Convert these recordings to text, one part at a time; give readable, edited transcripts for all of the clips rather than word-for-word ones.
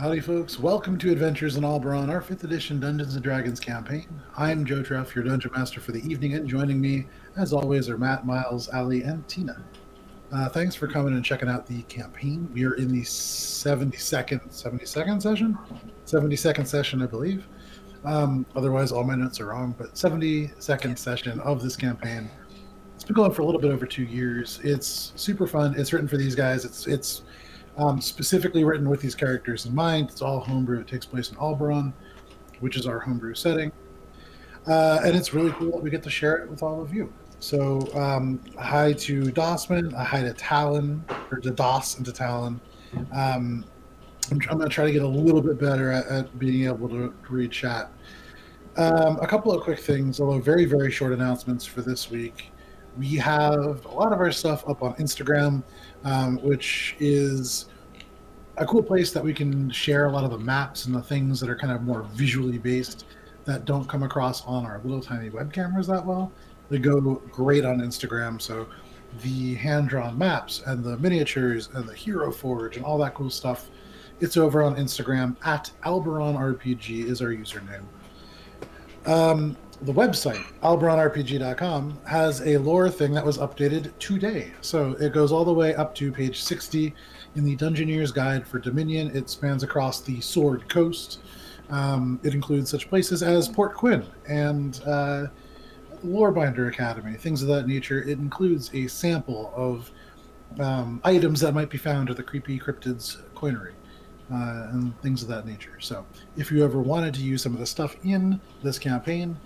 Howdy, folks. Welcome to Adventures in Alberon, our 5th edition Dungeons & Dragons campaign. I'm Joe Treff, your Dungeon Master for the evening, and joining me, as always, are Matt, Miles, Ali, and Tina. Thanks for coming and checking out the campaign. We are in the 72nd session? 72nd session, I believe. Otherwise, all my notes are wrong, but 72nd session of this campaign. It's been going for a little bit over 2 years. It's super fun. It's written for these guys. It's specifically written with these characters in mind. It's all homebrew. It takes place in Alberon, which is our homebrew setting. And it's really cool that we get to share it with all of you. So, hi to Dossman, hi to Talon, or to Doss and to Talon. I'm going to try to get a little bit better at being able to read chat. A couple of quick things, although very, very short announcements for this week. We have a lot of our stuff up on Instagram, which is a cool place that we can share a lot of the maps and the things that are kind of more visually based that don't come across on our little tiny web cameras that well. They go great on Instagram. So the hand-drawn maps and the miniatures and the Hero Forge and all that cool stuff, it's over on Instagram at Alberon RPG is our username. The website, alberonrpg.com, has a lore thing that was updated today. So it goes all the way up to page 60 in the Dungeoneer's Guide for Dominion. It spans across the Sword Coast. It includes such places as Port Quinn and Lorebinder Academy, things of that nature. It includes a sample of items that might be found at the Creepy Cryptids coinery. And things of that nature. So if you ever wanted to use some of the stuff in this campaign,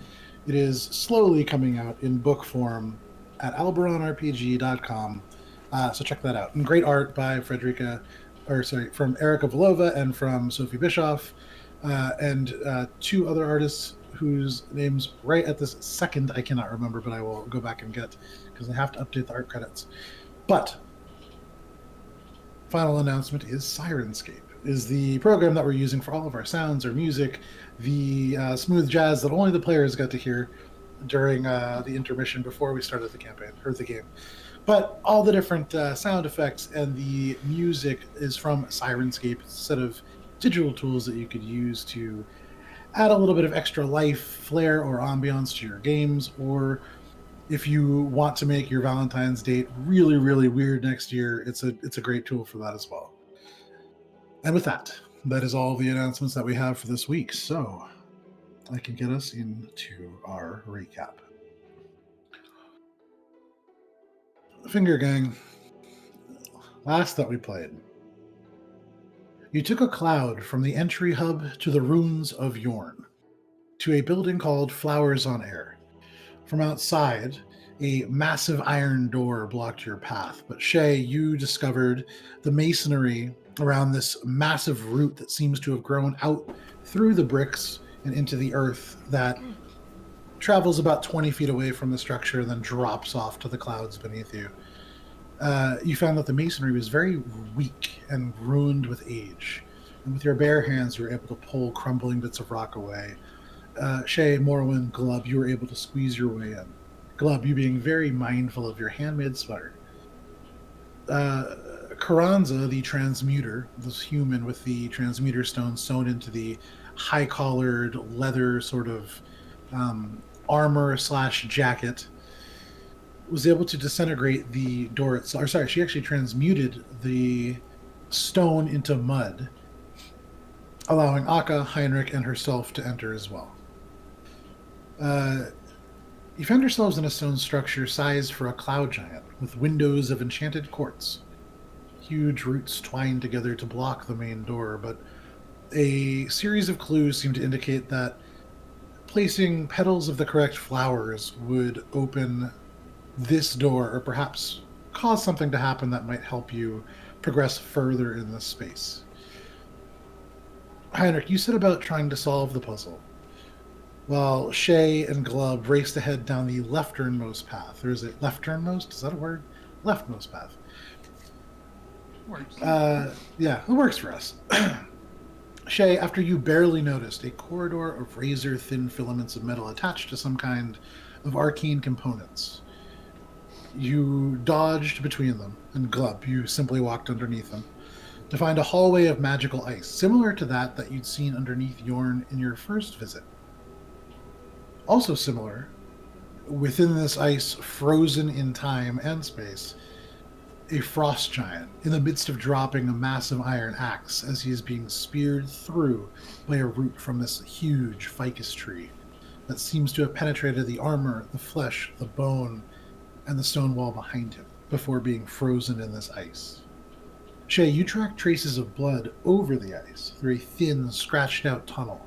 it is slowly coming out in book form at alberonrpg.com. So check that out. And great art by from Erica Volova and from Sophie Bischoff, and two other artists whose names right at this second I cannot remember, but I will go back and get, because I have to update the art credits. But final announcement is Sirenscape. Is the program that we're using for all of our sounds, our music, the smooth jazz that only the players got to hear during the intermission before we started the campaign, or the game. But all the different sound effects and the music is from Sirenscape, a set of digital tools that you could use to add a little bit of extra life, flair, or ambiance to your games, or if you want to make your Valentine's date really, really weird next year, it's a great tool for that as well. And with that is all the announcements that we have for this week. So I can get us into our recap. Finger Gang. Last that we played, you took a cloud from the entry hub to the ruins of Yorn, to a building called Flowers on Air. From outside, a massive iron door blocked your path, but Shae, you discovered the masonry around this massive root that seems to have grown out through the bricks and into the earth that travels about 20 feet away from the structure and then drops off to the clouds beneath you. You found that the masonry was very weak and ruined with age, and with your bare hands you were able to pull crumbling bits of rock away. Shae, Morwen, Glub, you were able to squeeze your way in. Glub, you being very mindful of your handmade sweater. Carranza, the transmuter, this human with the transmuter stone sewn into the high-collared leather sort of armor/jacket, was able to disintegrate the door itself. Or sorry, she actually transmuted the stone into mud, allowing Akka, Heinrich, and herself to enter as well. You found yourselves in a stone structure sized for a cloud giant, with windows of enchanted quartz. Huge roots twined together to block the main door, but a series of clues seem to indicate that placing petals of the correct flowers would open this door, or perhaps cause something to happen that might help you progress further in this space. Heinrich, you set about trying to solve the puzzle, while Shae and Glub raced ahead down the lefternmost path. Or is it lefternmost? Is that a word? Leftmost path. Works. Yeah, it works for us. Shae, after you barely noticed a corridor of razor-thin filaments of metal attached to some kind of arcane components, you dodged between them, and Glub, you simply walked underneath them. to find a hallway of magical ice, similar to that you'd seen underneath Yorn in your first visit. Also similar, within this ice, frozen in time and space, a frost giant in the midst of dropping a massive iron axe as he is being speared through by a root from this huge ficus tree that seems to have penetrated the armor, the flesh, the bone, and the stone wall behind him before being frozen in this ice. Shae, you track traces of blood over the ice through a thin, scratched-out tunnel.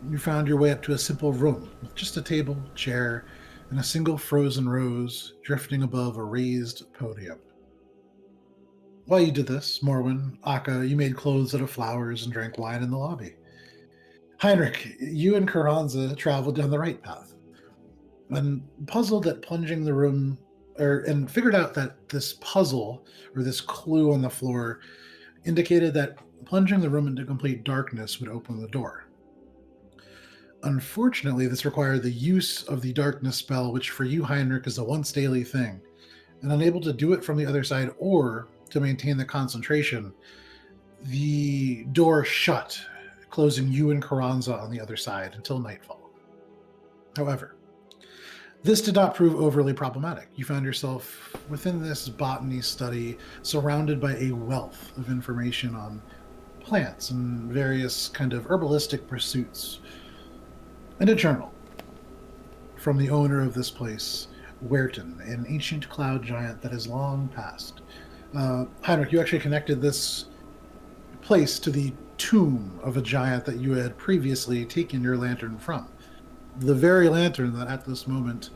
You found your way up to a simple room with just a table, chair, and a single frozen rose drifting above a raised podium. While you did this, Morwen, Akka, you made clothes out of flowers and drank wine in the lobby. Heinrich, you and Carranza traveled down the right path, and puzzled at plunging the room, and figured out that this puzzle, or this clue on the floor, indicated that plunging the room into complete darkness would open the door. Unfortunately, this required the use of the darkness spell, which for you, Heinrich, is a once daily thing, and unable to do it from the other side or to maintain the concentration, the door shut, closing you and Carranza on the other side until nightfall. However, this did not prove overly problematic. You found yourself within this botany study, surrounded by a wealth of information on plants and various kind of herbalistic pursuits, and a journal from the owner of this place, Werton, an ancient cloud giant that has long passed. Heinrich, you actually connected this place to the tomb of a giant that you had previously taken your lantern from. The very lantern that at this moment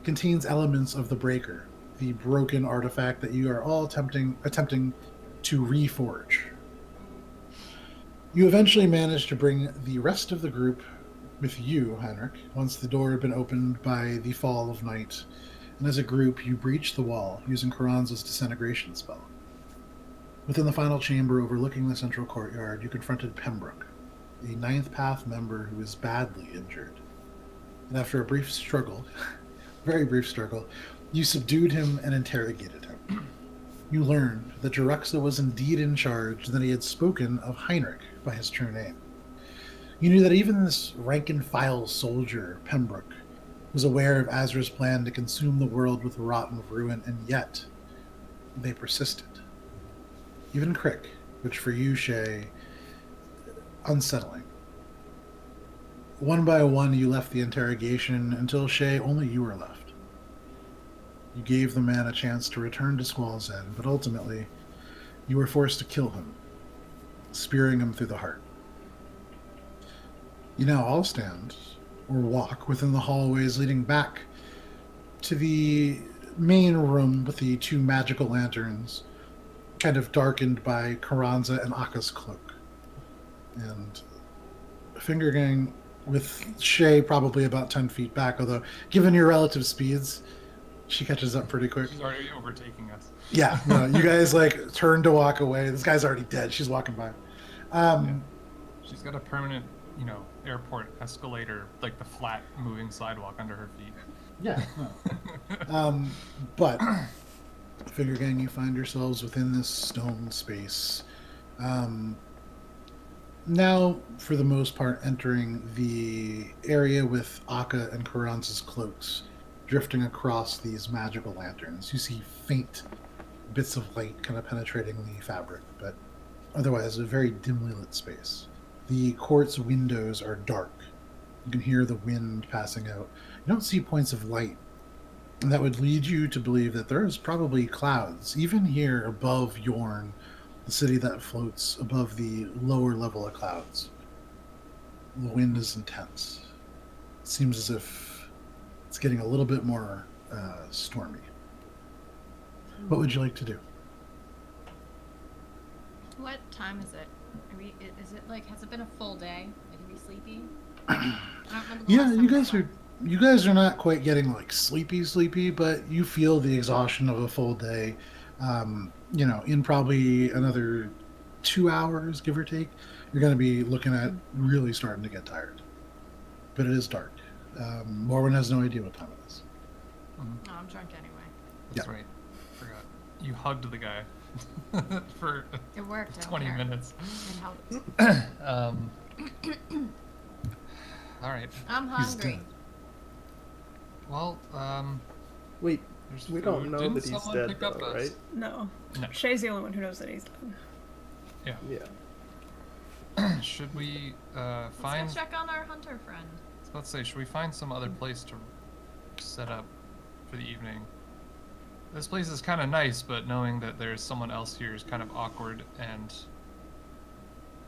contains elements of the Breaker, the broken artifact that you are all attempting to reforge. You eventually managed to bring the rest of the group with you, Heinrich, once the door had been opened by the fall of night, and as a group you breached the wall using Carranza's disintegration spell. Within the final chamber overlooking the central courtyard, you confronted Pembroke, a Ninth Path member who is badly injured. And after a brief struggle, very brief struggle, you subdued him and interrogated him. You learned that Jeruxa was indeed in charge, and that he had spoken of Heinrich by his true name. You knew that even this rank-and-file soldier, Pembroke, was aware of Azra's plan to consume the world with rotten ruin, and yet they persisted. Even Crick, which for you, Shae, unsettling. One by one, you left the interrogation until, Shae, only you were left. You gave the man a chance to return to Squall's End, but ultimately, you were forced to kill him, spearing him through the heart. You now all stand, or walk, within the hallways leading back to the main room with the two magical lanterns, kind of darkened by Carranza and Akka's cloak. And Finger Gang with Shae probably about 10 feet back, although given your relative speeds, she catches up pretty quick. She's already overtaking us. Yeah, no, you guys like turn to walk away. This guy's already dead. She's walking by. Yeah. She's got a permanent, airport escalator, like the flat moving sidewalk under her feet. Yeah. No. But Finger Gang, you find yourselves within this stone space. Now, for the most part, entering the area with Akka and Carranza's cloaks drifting across these magical lanterns. You see faint bits of light kind of penetrating the fabric, but otherwise a very dimly lit space. The quartz windows are dark. You can hear the wind passing out. You don't see points of light, and that would lead you to believe that there is probably clouds, even here above Yorn, the city that floats above the lower level of clouds. The wind is intense. It seems as if it's getting a little bit more stormy. What would you like to do? What time is it? Is it like, has it been a full day? Like, are we sleepy? I don't remember the last time you guys are not quite getting like sleepy, but you feel the exhaustion of a full day. In probably another 2 hours, give or take, you're going to be looking at really starting to get tired. But it is dark. Morwen has no idea what time it is. No, I'm drunk anyway. That's right. Forgot. You hugged the guy. for It worked. I don't 20 care. minutes. It helped. All right. I'm He's hungry. dead. Well, Wait, there's we food. don't know Didn't that he's someone dead, pick up though, us? right? No. No. Shae's the only one who knows that he's dead. Yeah. Yeah. Should we Let's find? go check on our hunter friend. I was about to say, should we find some other place to set up for the evening? This place is kind of nice, but knowing that there's someone else here is kind of awkward, and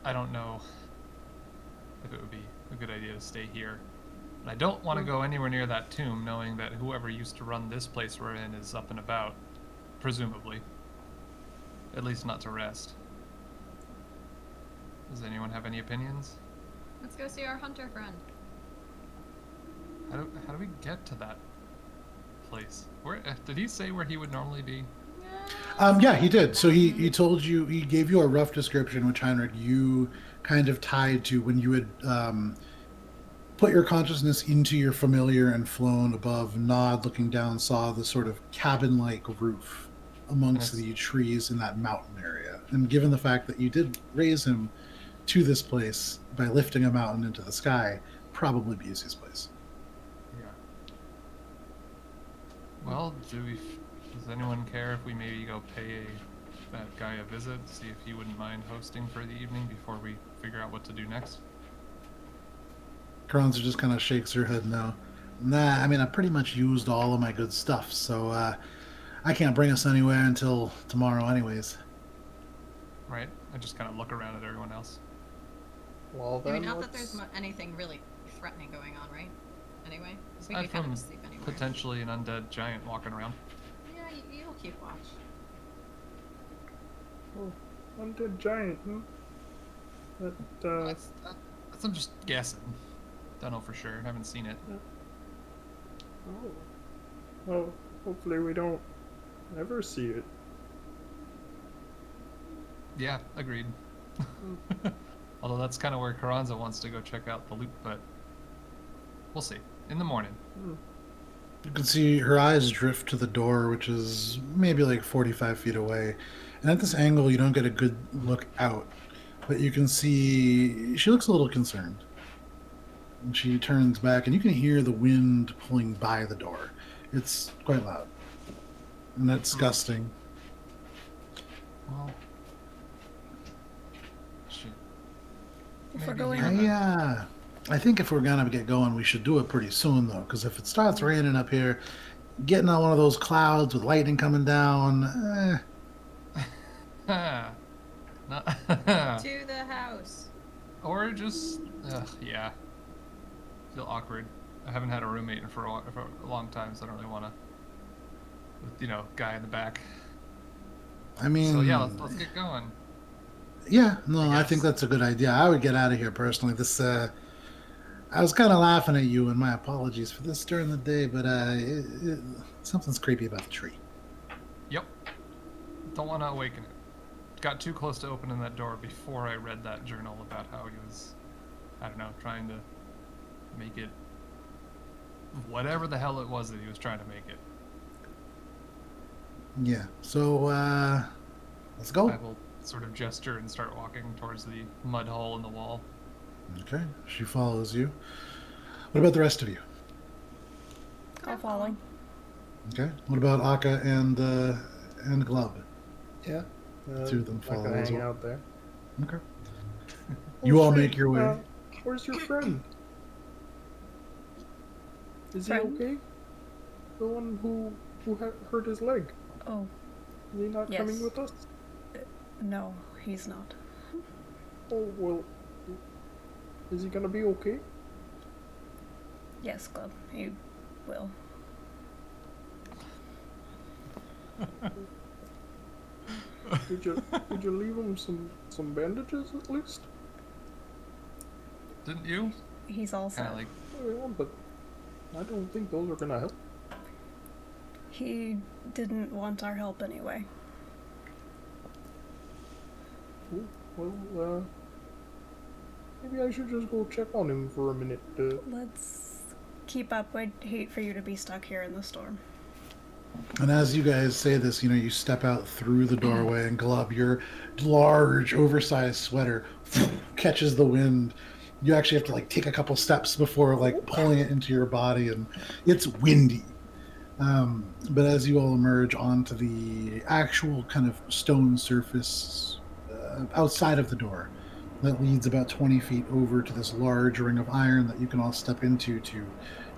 I don't know if it would be a good idea to stay here. And I don't want to go anywhere near that tomb, knowing that whoever used to run this place we're in is up and about, presumably. At least not to rest. Does anyone have any opinions? Let's go see our hunter friend. How do we get to that place? Where did he say where he would normally be? Yeah, he did. So he told you, he gave you a rough description, which Heinrich, you kind of tied to when you had put your consciousness into your familiar and flown above Nod, looking down, saw the sort of cabin-like roof amongst Yes. the trees in that mountain area. And given the fact that you did raise him to this place by lifting a mountain into the sky, probably be his place. Yeah. Well, does anyone care if we maybe go pay that guy a visit, see if he wouldn't mind hosting for the evening before we figure out what to do next? Karanza just kind of shakes her head no. Nah, I mean, I pretty much used all of my good stuff, so I can't bring us anywhere until tomorrow anyways. Right? I just kind of look around at everyone else. Well, I then mean, not that let's- there's anything really threatening going on, right? Anyway, so we Aside could kind from of sleep anywhere. potentially an undead giant walking around. Yeah, you'll keep watch. Oh, undead giant, huh? That's I'm just guessing. Don't know for sure. Haven't seen it. Oh. Well, hopefully we don't ever see it. Yeah, agreed. Although that's kind of where Carranza wants to go check out the loot, but we'll see. In the morning. You can see her eyes drift to the door, which is maybe like 45 feet away. And at this angle, you don't get a good look out. But you can see she looks a little concerned. And she turns back, and you can hear the wind pulling by the door. It's quite loud. And that's gusting. Well, shit. If we're Maybe going- here, I think if we're gonna get going, we should do it pretty soon, though, because if it starts raining up here, getting on one of those clouds with lightning coming down, Not To the house. or just, yeah. Feel awkward. I haven't had a roommate for a long time, so I don't really want to. You know, guy in the back. I mean, So yeah, let's get going. yeah, no, I guess. think that's a good idea. I would get out of here personally. This, I was kind of laughing at you, and my apologies for this during the day, but something's creepy about the tree. Yep. Don't want to awaken it. Got too close to opening that door before I read that journal about how he was, I don't know, trying to make it whatever the hell it was that he was trying to make it. Yeah. So let's go. I will sort of gesture and start walking towards the mud hole in the wall. Okay. She follows you. What about the rest of you? I'll follow. Okay. What about Akka and Glub? Yeah. Two of them not follow gonna as hang well. out there. Okay. You all Shae, make your way. Where's your friend? Is Friend? he okay? The one who hurt his leg. Oh, Is he not Yes. coming with us? no, he's not. Oh well. Is he gonna be okay? Yes, Glub, he will. Did you leave him some bandages at least? Didn't you? He's also. Kind of like, Oh, yeah, but I don't think those are gonna help. He didn't want our help anyway. Ooh, well, maybe I should just go check on him for a minute. Let's keep up. I'd hate for you to be stuck here in the storm. And as you guys say this, you step out through the doorway, and Glub, your large, oversized sweater catches the wind. You actually have to take a couple steps before pulling it into your body, and it's windy. But as you all emerge onto the actual kind of stone surface outside of the door, that leads about 20 feet over to this large ring of iron that you can all step into to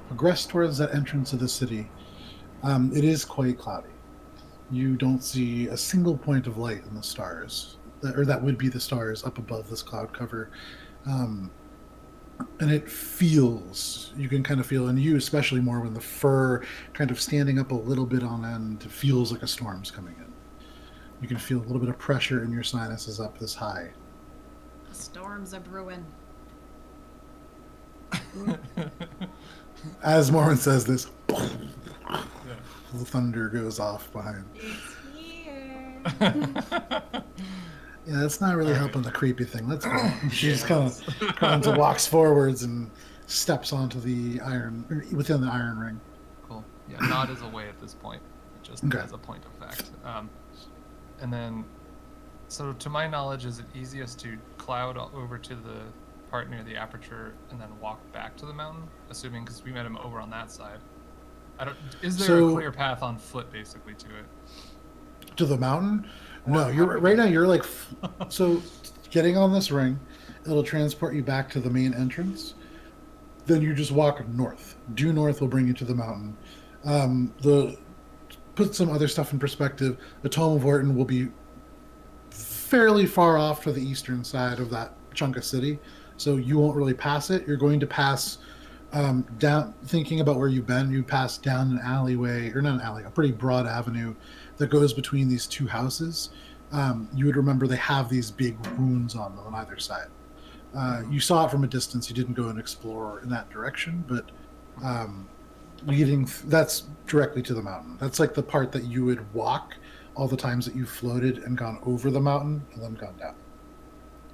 progress towards that entrance of the city. It is quite cloudy. You don't see a single point of light in the stars, or that would be the stars up above this cloud cover. And it feels, you can kind of feel, and you especially more when the fur kind of standing up a little bit on end, it feels like a storm's coming in. You can feel a little bit of pressure in your sinuses up this high. The storms are brewing. As Morwen says this, the thunder goes off behind. It's here. Yeah, that's not really helping the creepy thing. Let's go. She just kind of walks forwards and steps onto the iron, within the iron ring. Cool. Yeah, Nod is away at this point, just Okay. as a point of fact. And then, so to my knowledge, is it easiest to cloud over to the part near the aperture and then walk back to the mountain? Assuming, because we met him over on that side. Is there a clear path on foot, basically, to it? To the mountain? No, you're right now. You're so getting on this ring, it'll transport you back to the main entrance. Then you just walk north. Due north will bring you to the mountain. Put some other stuff in perspective. The Tome of Orton will be fairly far off to the eastern side of that chunk of city, so you won't really pass it. You're going to pass down. Thinking about where you've been, you pass down an alleyway, or not an alley, a pretty broad avenue that goes between these two houses. You would remember they have these big runes on them on either side. You saw it from a distance. You didn't go and explore in that direction, but that's directly to the mountain. That's the part that you would walk all the times that you floated and gone over the mountain and then gone down.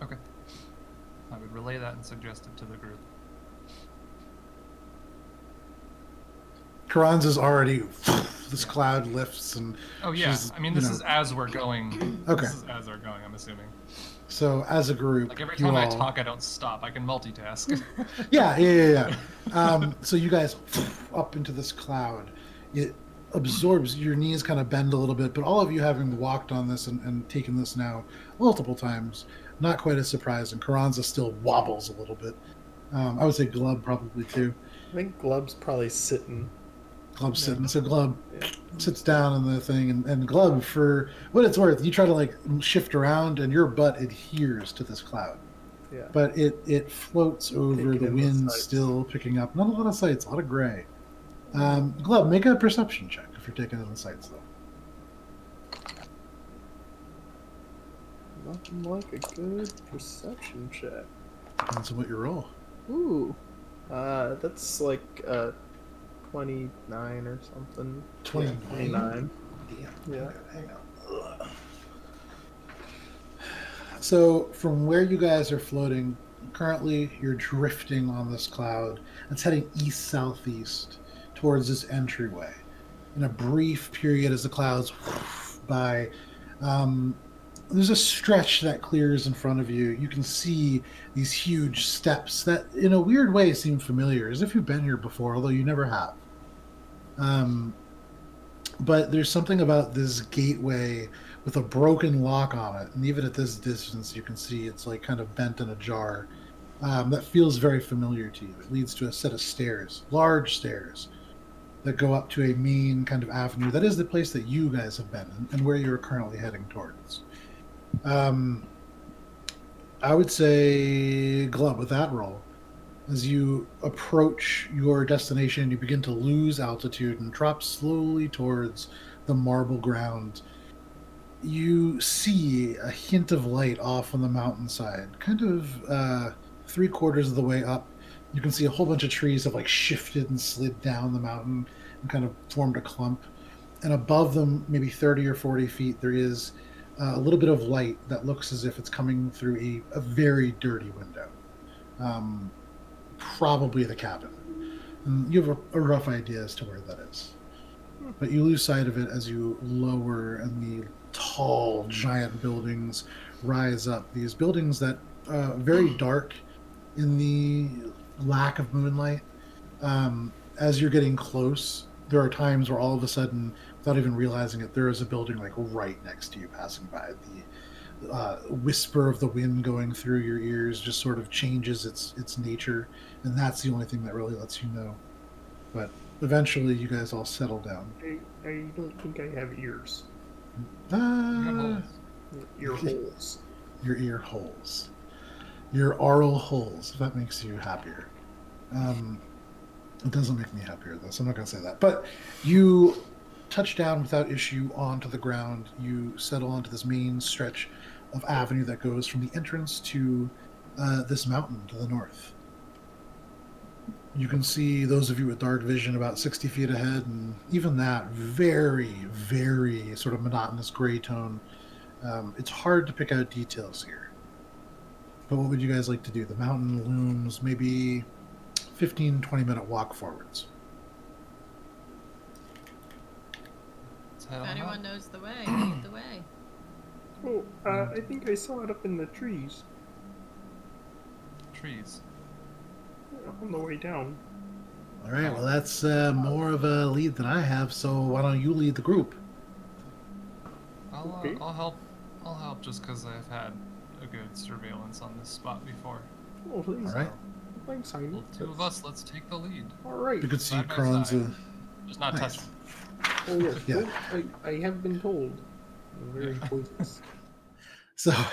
Okay. I would relay that and suggest it to the group. Karan's is already, this cloud lifts and... Oh, yeah. I mean, this is as we're going. Okay. This is as we're going, I'm assuming. So, as a group... Every time I talk, I don't stop. I can multitask. Yeah. So you guys up into this cloud. It absorbs, your knees kind of bend a little bit, but all of you having walked on this and taken this now multiple times, not quite as surprising. Karanza still wobbles a little bit. I would say Glub probably too. I think Glub's probably sitting. Glub's sitting. So Glub sits down in the thing, and Glub, for what it's worth, you try to shift around, and your butt adheres to this cloud. Yeah. But it floats over, Taking the in wind sights. still picking up. Not a lot of sights, a lot of gray. Glub, make a perception check if you're taking in the sights, though. Nothing like a good perception check. Depends on what you roll. Ooh. That's 29 or something. 29. Yeah. Hang on. So, from where you guys are floating, currently you're drifting on this cloud. It's heading east-southeast towards this entryway. In a brief period as the clouds by, there's a stretch that clears in front of you. You can see these huge steps that, in a weird way, seem familiar, as if you've been here before, although you never have. But there's something about this gateway with a broken lock on it, and even at this distance, you can see it's kind of bent and ajar. That feels very familiar to you. It leads to a set of stairs, large stairs, that go up to a main kind of avenue. That is the place that you guys have been and where you're currently heading towards. I would say, Glub, with that roll, as you approach your destination, you begin to lose altitude and drop slowly towards the marble ground. You see a hint of light off on the mountainside, kind of 3/4 of the way up. You can see a whole bunch of trees have shifted and slid down the mountain and kind of formed a clump. And above them, maybe 30 or 40 feet, there is a little bit of light that looks as if it's coming through a very dirty window. Probably the cabin. And you have a rough idea as to where that is. but you lose sight of it as you lower and the tall, giant buildings rise up. These buildings that very dark in the lack of moonlight. As you're getting close, there are times where all of a sudden, without even realizing it, there is a building like right next to you passing by. The whisper of the wind going through your ears just sort of changes its nature, and that's the only thing that really lets you know. But eventually, you guys all settle down. I don't think I have ears. Ah, Ear holes. your ear holes, your aural holes. If that makes you happier. It doesn't make me happier though, so I'm not going to say that. But you touch down without issue onto the ground. You settle onto this main stretch of avenue that goes from the entrance to this mountain to the north. You can see, those of you with dark vision, about 60 feet ahead, and even that very, very sort of monotonous gray tone. It's hard to pick out details here. But what would you guys like to do? The mountain looms maybe 15, 20-minute walk forwards. Let's head If on anyone up. knows the way, lead the way. Oh, I think I saw it up in the trees Trees. on the way down. All right, well, that's more of a lead than I have, so why don't you lead the group? Okay. I'll help. I'll help just because I've had a good surveillance on this spot before. Oh, please. All right. Thanks, Well, Heinrich. two of us. Let's take the lead. All right. You could see Side by Kron's side. Just not Nice. touch him. Oh, yes. Yeah. Oh, I have been told. Very poisonous. So, I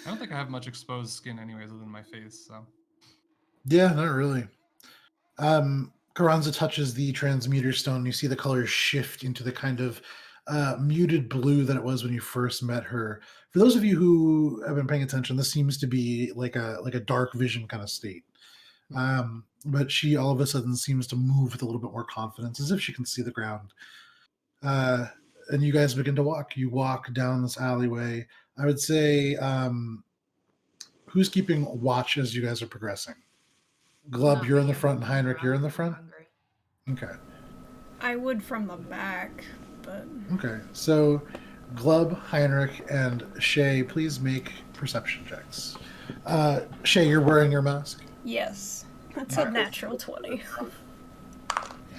don't think I have much exposed skin, anyways, other than my face. So yeah, not really. Carranza touches the transmuter stone. You see the colors shift into the kind of muted blue that it was when you first met her. For those of you who have been paying attention, this seems to be like a dark vision kind of state. But she all of a sudden seems to move with a little bit more confidence, as if she can see the ground. And you guys begin to walk. You walk down this alleyway. I would say, who's keeping watch as you guys are progressing? Glub, Not you're in me, the front, and I'm Heinrich, you're in the I'm front? hungry. Okay. I would from the back, but Okay. So, Glub, Heinrich, and Shae, please make perception checks. Shae, you're wearing your mask? yes. That's a natural 20.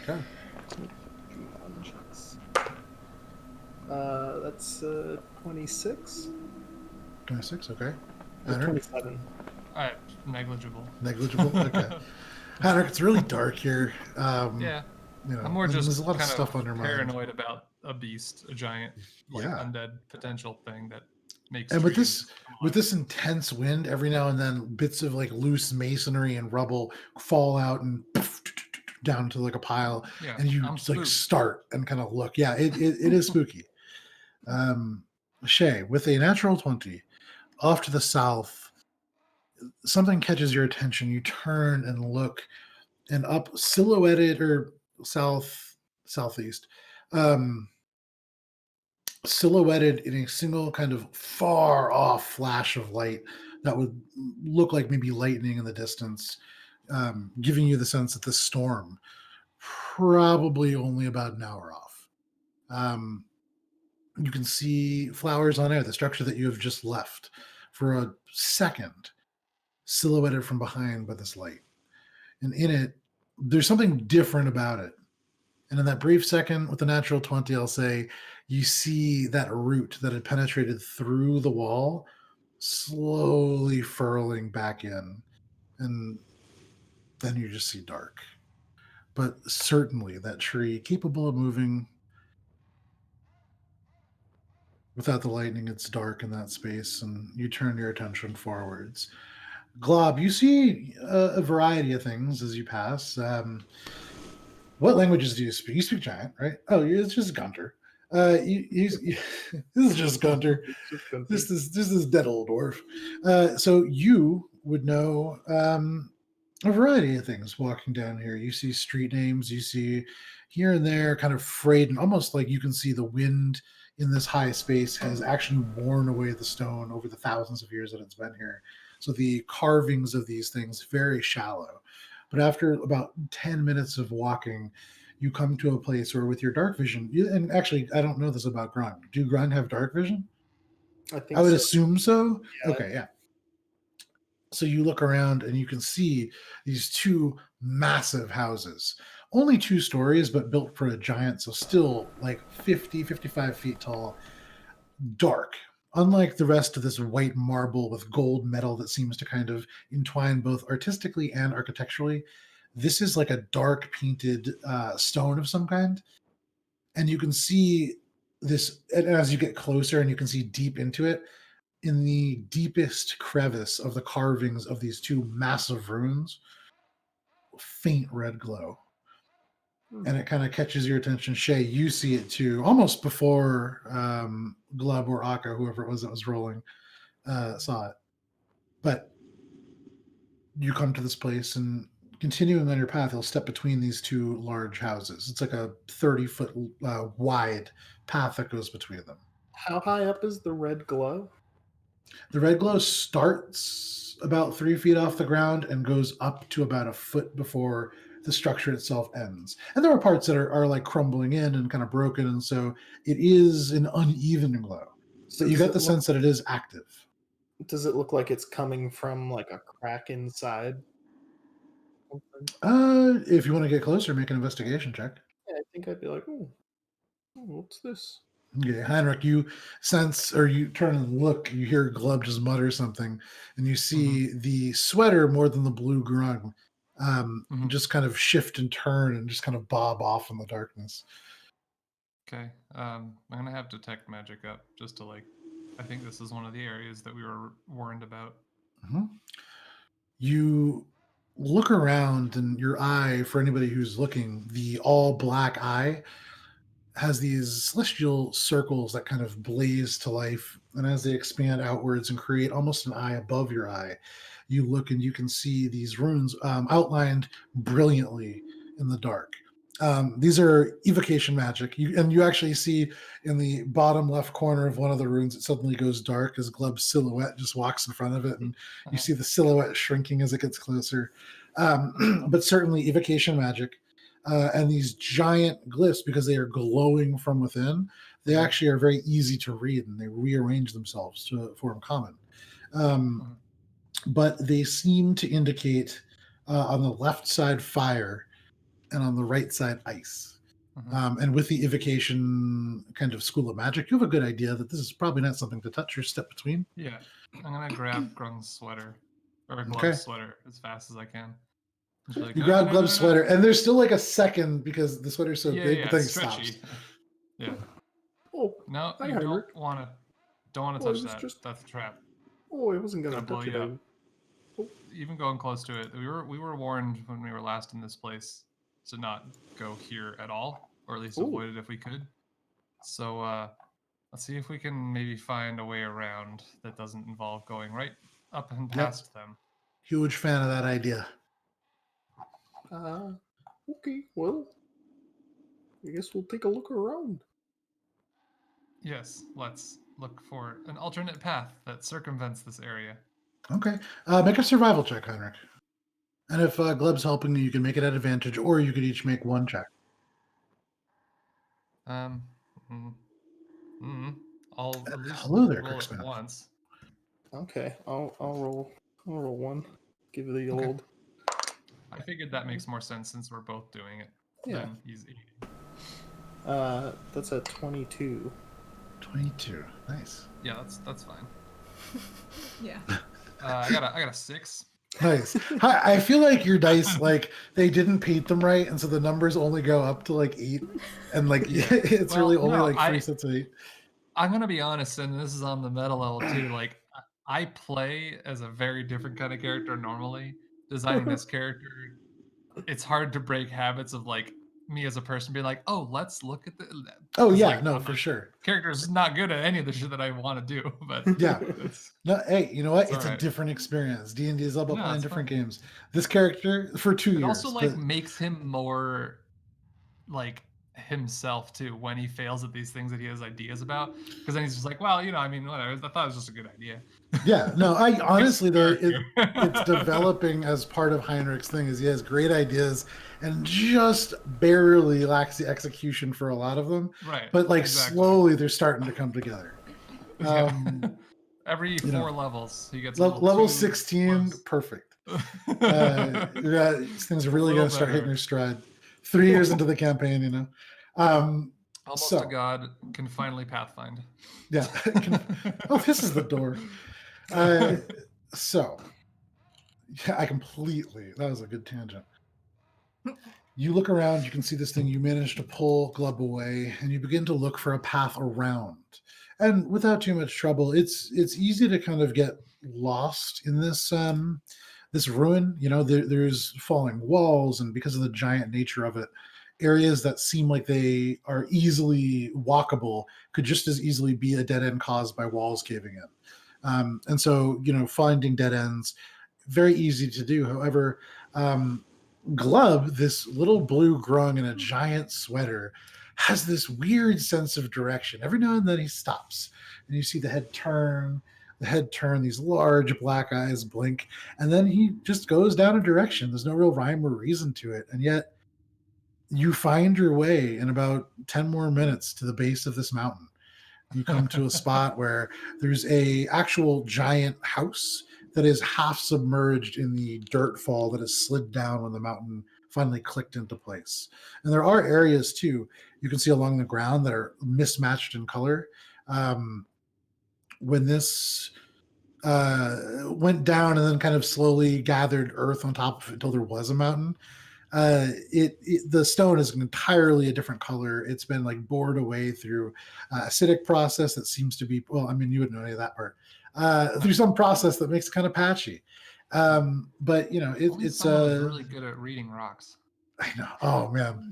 Okay. That's 26. 26, okay. Heinrich? 27. Alright, negligible. Negligible? Okay. Heinrich, it's really dark here. Yeah, You know, I'm more and just there's a lot of kind stuff on your mind. paranoid about a beast, a giant, like Yeah. undead potential thing that makes. And with trees this come with alive. this intense wind, every now and then bits of like loose masonry and rubble fall out and down to like a pile, Yeah, and you I'm just, like spooked. start and kind of look. Yeah, it is spooky. Shae, with a natural 20, off to the south, something catches your attention. You turn and look, and up, silhouetted or southeast, silhouetted in a single kind of far off flash of light that would look like maybe lightning in the distance, giving you the sense that this storm probably only about an hour off. You can see flowers on air, the structure that you have just left, for a second, silhouetted from behind by this light. And in it, there's something different about it. And in that brief second with the natural 20, I'll say, you see that root that had penetrated through the wall slowly furling back in. And then you just see dark. But certainly that tree, capable of moving without the lightning, it's dark in that space, and you turn your attention forwards. Glob, you see a variety of things as you pass. What languages do you speak? You speak giant, right? Oh, it's just Guntir. This is just Guntir. It's just gonna be- This is dead old dwarf. So you would know a variety of things walking down here. You see street names. You see here and there, kind of frayed, and almost like you can see the wind in this high space has actually worn away the stone over the thousands of years that it's been here. So the carvings of these things very shallow. But after about 10 minutes of walking, you come to a place where with your dark vision, and actually, I don't know this about Grun. Do Grun have dark vision? I I think would so. assume so. Yeah. Okay, yeah. So you look around and you can see these two massive houses, only 2 stories, but built for a giant. So still like 50, 55 feet tall, dark. Unlike the rest of this white marble with gold metal that seems to kind of entwine both artistically and architecturally, this is like a dark painted stone of some kind. And you can see this, and as you get closer and you can see deep into it, in the deepest crevice of the carvings of these two massive runes, faint red glow. Hmm. And it kind of catches your attention. Shae, you see it too, almost before Glub or Akka, whoever it was that was rolling, saw it. But you come to this place, and continuing on your path, you'll step between these two large houses. It's like a 30-foot wide path that goes between them. How high up is the red glow? The red glow starts about 3 feet off the ground and goes up to about a foot before the structure itself ends. And there are parts that are like crumbling in and kind of broken, and so it is an uneven glow. So But you does get it the sense that it is active. Does it look like it's coming from like a crack inside? Something? If you want to get closer, make an investigation check. Yeah, I think I'd be like, oh, what's this? Okay, Heinrich, you sense, or you turn and look, you hear Glub just mutter something, and you see the sweater more than the blue grung just kind of shift and turn and just kind of bob off in the darkness. Okay. I'm gonna have detect magic up just to like. I think this is one of the areas that we were warned about. Mm-hmm. You look around, and your eye, for anybody who's looking, the all black eye has these celestial circles that kind of blaze to life. And as they expand outwards and create almost an eye above your eye, you look and you can see these runes outlined brilliantly in the dark. These are evocation magic. You actually see in the bottom left corner of one of the runes, it suddenly goes dark as Glub's silhouette just walks in front of it. And you see the silhouette shrinking as it gets closer. But certainly evocation magic. And these giant glyphs, because they are glowing from within, they actually are very easy to read, and they rearrange themselves to form common. But they seem to indicate on the left side fire, and on the right side ice. And with the evocation kind of school of magic, you have a good idea that this is probably not something to touch or step between. Yeah, I'm gonna grab Grung's sweater, or Glub's sweater, as fast as I can. Like, you grab Glub's sweater, and there's still like a second because the sweater's so big, but then it stops. Yeah. Oh, no, hi, you Heinrich. don't want to touch that. That's a trap. Oh, I wasn't gonna blow touch you it. up. Even going close to it, we were warned when we were last in this place to not go here at all, or at least avoid it if we could. So let's see if we can maybe find a way around that doesn't involve going right up and past them. Huge fan of that idea. Okay, well, I guess we'll take a look around. Yes, let's look for an alternate path that circumvents this area. Okay. Make a survival check, Heinrich. And if Glub's helping you, you can make it at advantage, or you could each make one check. I'll at least Hello there, roll it once. Okay, I'll roll one. Give it the old. I figured that makes more sense since we're both doing it. Yeah. Then he's eating. That's a 22. 22. Nice. Yeah, that's fine. Yeah. I got a 6. Nice. I feel like your dice, like, they didn't paint them right, and so the numbers only go up to like 8, and like it's really only like 3 sets of 8. I'm gonna be honest, and this is on the meta level too. Like, I play as a very different kind of character normally. Designing this character, it's hard to break habits of like me as a person being like, oh, let's look at the. Oh yeah, like, no, for sure. Character's not good at any of the shit that I want to do, but yeah. No, hey, you know what? It's right. a different experience. D&D is all about playing different games. This character for 2 years. It also like makes him more like himself too when he fails at these things that he has ideas about, because then he's just like, well, I mean, whatever, I thought it was just a good idea. Yeah, no, I honestly character. it's developing as part of Heinrich's thing. Is he has great ideas and just barely lacks the execution for a lot of them. Right, But like exactly. slowly they're starting to come together. Yeah. Every 4 know, levels he gets a little level too 16, close. perfect. Yeah, things are really A going little to start better. hitting their stride. 3 years into the campaign, Almost so, a god can finally pathfind. Yeah. Oh, this is the door. So, yeah, that was a good tangent. You look around, you can see this thing, you manage to pull Glub away, and you begin to look for a path around. And without too much trouble, it's easy to kind of get lost in this this ruin. There's falling walls, and because of the giant nature of it, areas that seem like they are easily walkable could just as easily be a dead end caused by walls caving in. And so, finding dead ends, very easy to do. However, Glub, this little blue grung in a giant sweater, has this weird sense of direction. Every now and then he stops, and you see the head turn, these large black eyes blink, and then he just goes down a direction. There's no real rhyme or reason to it, and yet you find your way in about 10 more minutes to the base of this mountain. You come to a spot where there's a actual giant house that is half submerged in the dirt fall that has slid down when the mountain finally clicked into place. And there are areas too you can see along the ground that are mismatched in color. When this went down and then kind of slowly gathered earth on top of it until there was a mountain, the stone is entirely a different color. It's been like bored away through acidic process that seems to be, well, I mean, you wouldn't know any of that part, through some process that makes it kind of patchy. But it's someone really good at reading rocks. I know. Oh man.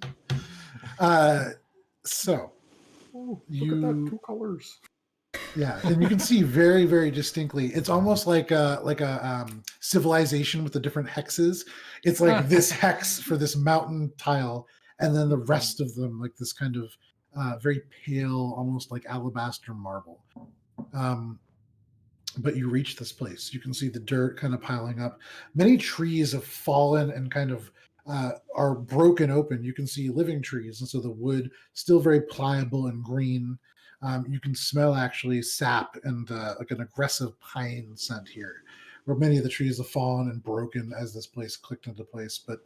So look at that, 2 colors. Yeah, and you can see very, very distinctly. It's almost like a civilization with the different hexes. It's like this hex for this mountain tile, and then the rest of them like this kind of very pale, almost like alabaster marble. But you reach this place. You can see the dirt kind of piling up. Many trees have fallen and kind of are broken open. You can see living trees, and so the wood still very pliable and green. You can smell actually sap and like an aggressive pine scent here, where many of the trees have fallen and broken as this place clicked into place. But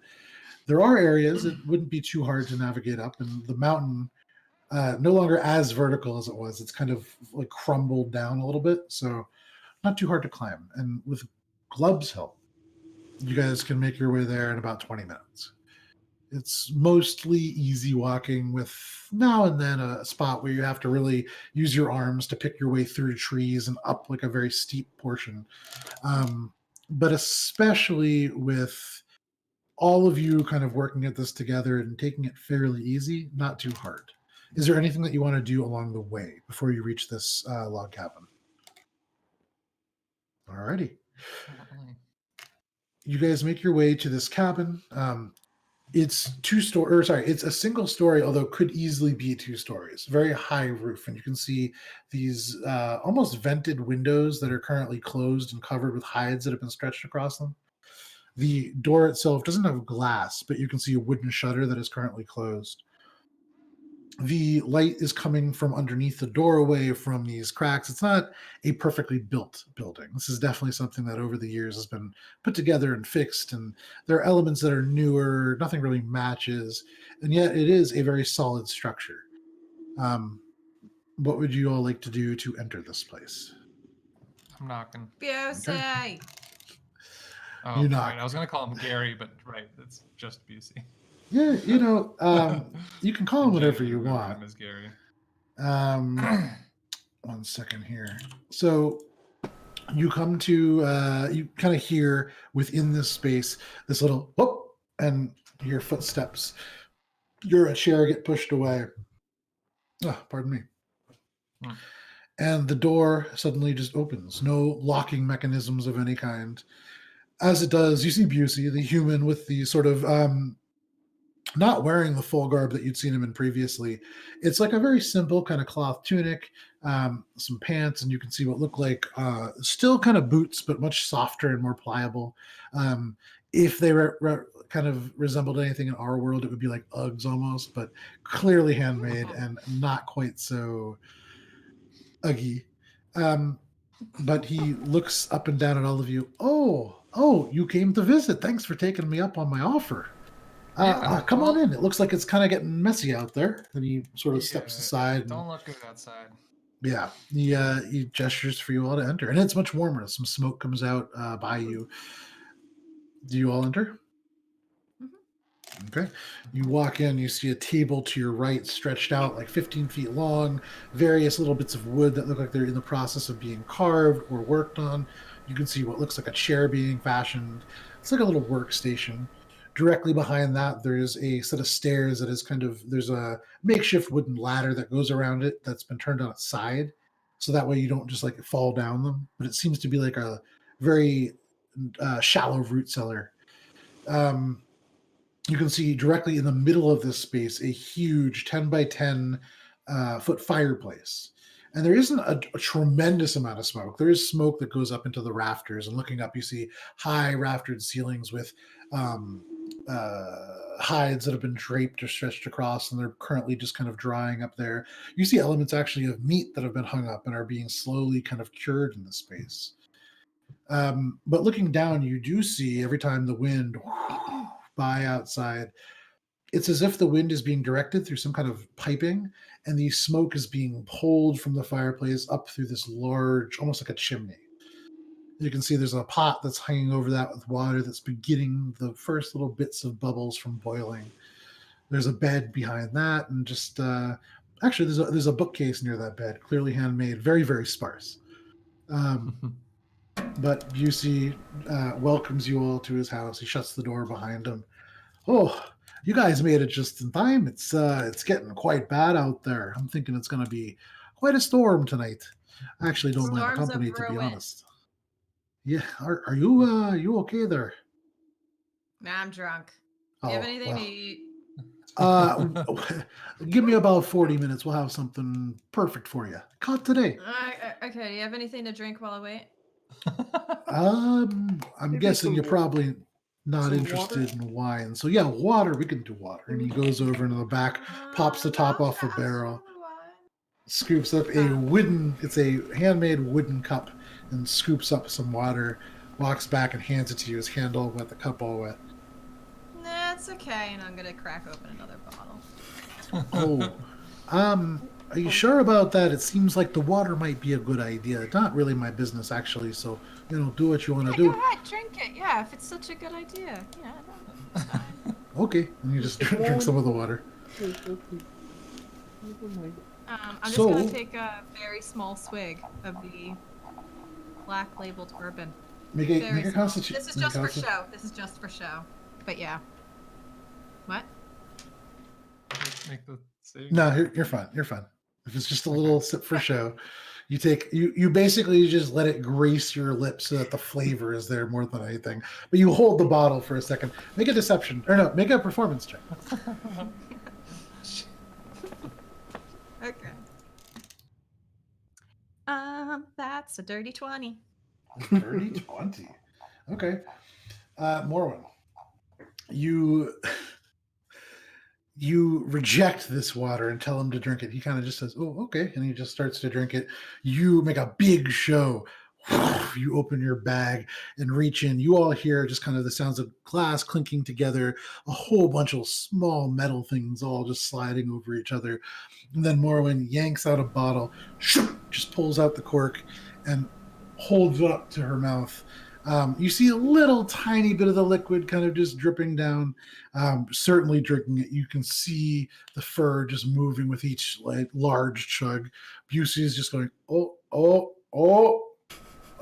there are areas it wouldn't be too hard to navigate up, and the mountain no longer as vertical as it was. It's kind of like crumbled down a little bit, so not too hard to climb. And with Glub's help, you guys can make your way there in about 20 minutes. It's mostly easy walking with now and then a spot where you have to really use your arms to pick your way through trees and up like a very steep portion. But especially with all of you kind of working at this together and taking it fairly easy, not too hard. Is there anything that you want to do along the way before you reach this log cabin? Alrighty. You guys make your way to this cabin. It's it's a single story, although could easily be 2 stories. Very high roof, and you can see these almost vented windows that are currently closed and covered with hides that have been stretched across them. The door itself doesn't have glass, but you can see a wooden shutter that is currently closed. The light is coming from underneath the doorway from these cracks. It's not a perfectly built building. This is definitely something that over the years has been put together and fixed, and there are elements that are newer, nothing really matches, and yet it is a very solid structure. What would you all like to do to enter this place? I'm knocking. Busey! Okay. Oh, You knock. right. I was going to call him Gary, but right, it's just Busey. Yeah, you can call him whatever you want. Him as Gary. 1 second here. So you come to, you kind of hear within this space this little whoop, and your footsteps. A chair get pushed away. Oh, pardon me. And the door suddenly just opens. No locking mechanisms of any kind. As it does, you see Busey, the human with the sort of not wearing the full garb that you'd seen him in previously. It's like a very simple kind of cloth tunic, some pants, and you can see what look like still kind of boots, but much softer and more pliable. If they kind of resembled anything in our world, it would be like Uggs almost, but clearly handmade and not quite so Uggy. But he looks up and down at all of you. Oh, you came to visit. Thanks for taking me up on my offer. Come on in. It looks like it's kind of getting messy out there. And he sort of steps aside. Don't look good outside. Yeah, he gestures for you all to enter. And it's much warmer. Some smoke comes out by you. Do you all enter? Okay. You walk in, you see a table to your right stretched out like 15 feet long, various little bits of wood that look like they're in the process of being carved or worked on. You can see what looks like a chair being fashioned. It's like a little workstation. Directly behind that, there's a set of stairs that is there's a makeshift wooden ladder that goes around it that's been turned on its side. So that way you don't just like fall down them. But it seems to be like a very shallow root cellar. You can see directly in the middle of this space a huge 10 by 10 foot fireplace. And there isn't a tremendous amount of smoke. There is smoke that goes up into the rafters. And looking up, you see high raftered ceilings with hides that have been draped or stretched across, and they're currently just kind of drying up there. You see elements actually of meat that have been hung up and are being slowly kind of cured in the space. But looking down, you do see every time the wind by outside, it's as if the wind is being directed through some kind of piping, and the smoke is being pulled from the fireplace up through this large, almost like a chimney. You can see there's a pot that's hanging over that with water that's beginning the first little bits of bubbles from boiling. There's a bed behind that, and just actually there's a bookcase near that bed, clearly handmade, very, very sparse. But Busey welcomes you all to his house. He shuts the door behind him. Oh, you guys made it just in time. It's getting quite bad out there. I'm thinking it's going to be quite a storm tonight. I actually don't mind the company, to be honest. Yeah, are you okay there? Nah, I'm drunk. Do you have anything to eat? Give me about 40 minutes. We'll have something perfect for you. Caught today. Okay, do you have anything to drink while I wait? I'm guessing you're probably not interested in wine. So yeah, water. We can do water. And he goes over into the back, pops the top off a barrel, scoops up it's a handmade wooden cup, and scoops up some water, walks back and hands it to you, his hand all wet, the cup all wet. Nah, it's okay, and I'm gonna crack open another bottle. Are you sure about that? It seems like the water might be a good idea. It's not really my business, actually, so, do what you want to do. Go ahead, drink it. Yeah, if it's such a good idea. Yeah, it's fine. Okay, and you just drink some of the water. I'm just going to take a very small swig of the black labeled bourbon. Make a constitution. This is just for show. This is just for show. But yeah. What? Make the save. No, you're fine. You're fine. If it's just a little sip for show, you basically just let it grace your lips so that the flavor is there more than anything. But you hold the bottle for a second. Make a performance check. Okay. That's a dirty 20. Dirty 20. Okay. Morwen, you reject this water and tell him to drink it. He kind of just says, "Oh, okay," and he just starts to drink it. You make a big show. You open your bag and reach in. You all hear just kind of the sounds of glass clinking together, a whole bunch of small metal things all just sliding over each other. And then Morwen yanks out a bottle, just pulls out the cork and holds it up to her mouth. You see a little tiny bit of the liquid kind of just dripping down. Certainly drinking it. You can see the fur just moving with each large chug. Busey is just going, oh.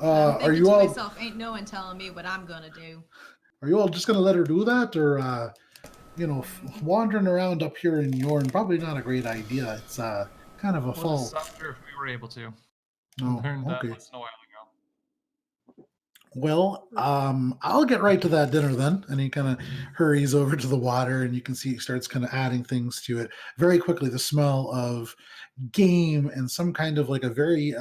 Are you all? Myself, ain't no one telling me what I'm gonna do. Are you all just gonna let her do that, or wandering around up here in Yorn? Probably not a great idea. It's kind of a fall. Softer if we were able to. Oh, Learned that okay. once in a while ago. Well, I'll get right to that dinner then. And he kind of hurries over to the water, and you can see he starts kind of adding things to it very quickly. The smell of game and some kind of like a very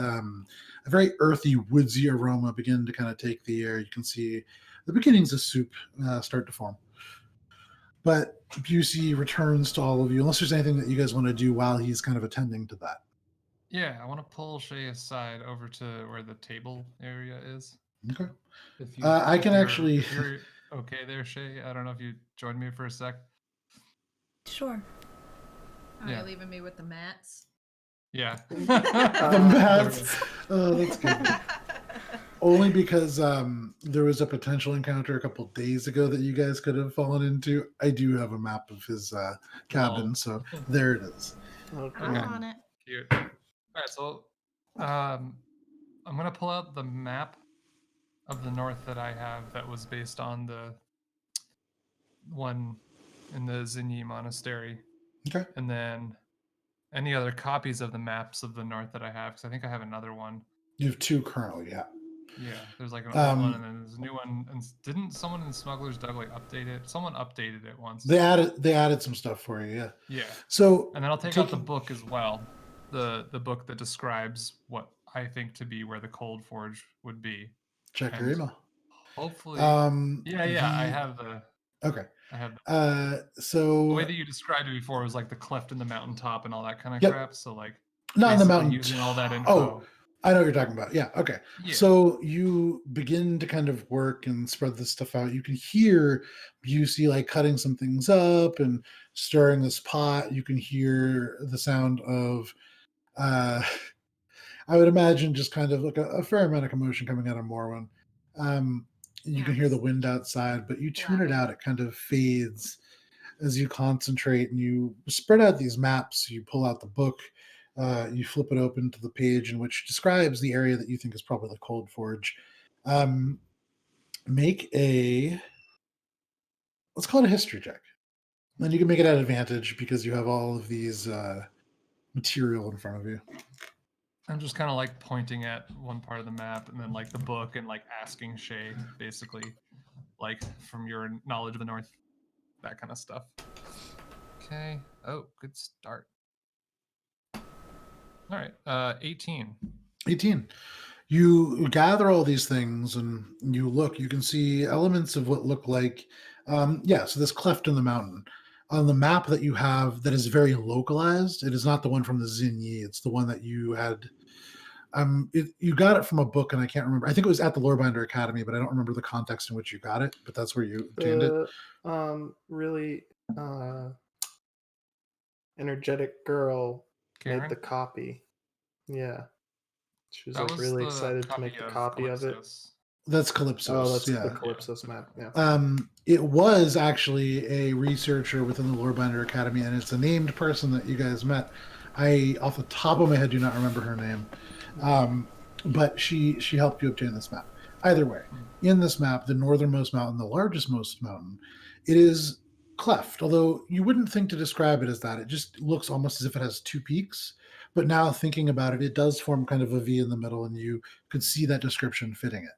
earthy, woodsy aroma begin to kind of take the air. You can see the beginnings of soup start to form. But Busey returns to all of you, unless there's anything that you guys want to do while he's kind of attending to that. Yeah, I want to pull Shae aside over to where the table area is. Okay. If you, I can actually. If you're okay there, Shae. I don't know if you join me for a sec. Sure. Are Yeah. you leaving me with the mats? Yeah. The mats. Oh, that's good. Only because there was a potential encounter a couple days ago that you guys could have fallen into. I do have a map of his cabin, so there it is. Okay. I'm on it. Cute. All right, so I'm gonna pull out the map of the north that I have that was based on the one in the Zinyi Monastery, Okay. and then any other copies of the maps of the north that I have, because I think I have another one. You have two currently, yeah. Yeah, there's like an old one, and then there's a new one. And didn't someone in Smuggler's Dug like update it? Someone updated it once. They added some stuff for you, yeah. Yeah. So and then I'll take out the book as well, the book that describes what I think to be where the Cold Forge would be. Check your email. Hopefully. Yeah. I have the. Okay. I have. So the way that you described it before was like the cleft in the mountaintop and all that kind of Yep. crap. So like. Not in the mountain. Using all that info. Oh, I know what you're talking about. Yeah. Okay. Yeah. So you begin to kind of work and spread this stuff out. You can hear Busey like cutting some things up and stirring this pot. You can hear the sound of, I would imagine, just kind of like a fair amount of commotion coming out of Morwen. You can hear the wind outside, but you tune it out. It kind of fades as you concentrate and you spread out these maps. You pull out the book. You flip it open to the page in which describes the area that you think is probably the Cold Forge. Make a, let's call it a history check. And you can make it at advantage because you have all of these material in front of you. I'm just kind of like pointing at one part of the map and then like the book and like asking Shae basically like from your knowledge of the North, that kind of stuff. Okay. Oh, good start. All right. 18. 18. You gather all these things and you look, you can see elements of what look like, so this cleft in the mountain. On the map that you have that is very localized, it is not the one from the Zinyi, it's the one that you had. You got it from a book, and I can't remember. I think it was at the Lorebinder Academy, but I don't remember the context in which you got it, but that's where you obtained it. Really energetic girl Karen? made the copy. Yeah. She was That like was really the excited to make the copy of it. That's Calypsos. Oh, that's yeah. the Calypsos map. Yeah. It was actually a researcher within the Lorebinder Academy, and it's a named person that you guys met. I, off the top of my head, do not remember her name. But she helped you obtain this map. Either way, in this map, the northernmost mountain, the largest most mountain, it is cleft, although you wouldn't think to describe it as that. It just looks almost as if it has two peaks. But now thinking about it, it does form kind of a V in the middle, and you could see that description fitting it.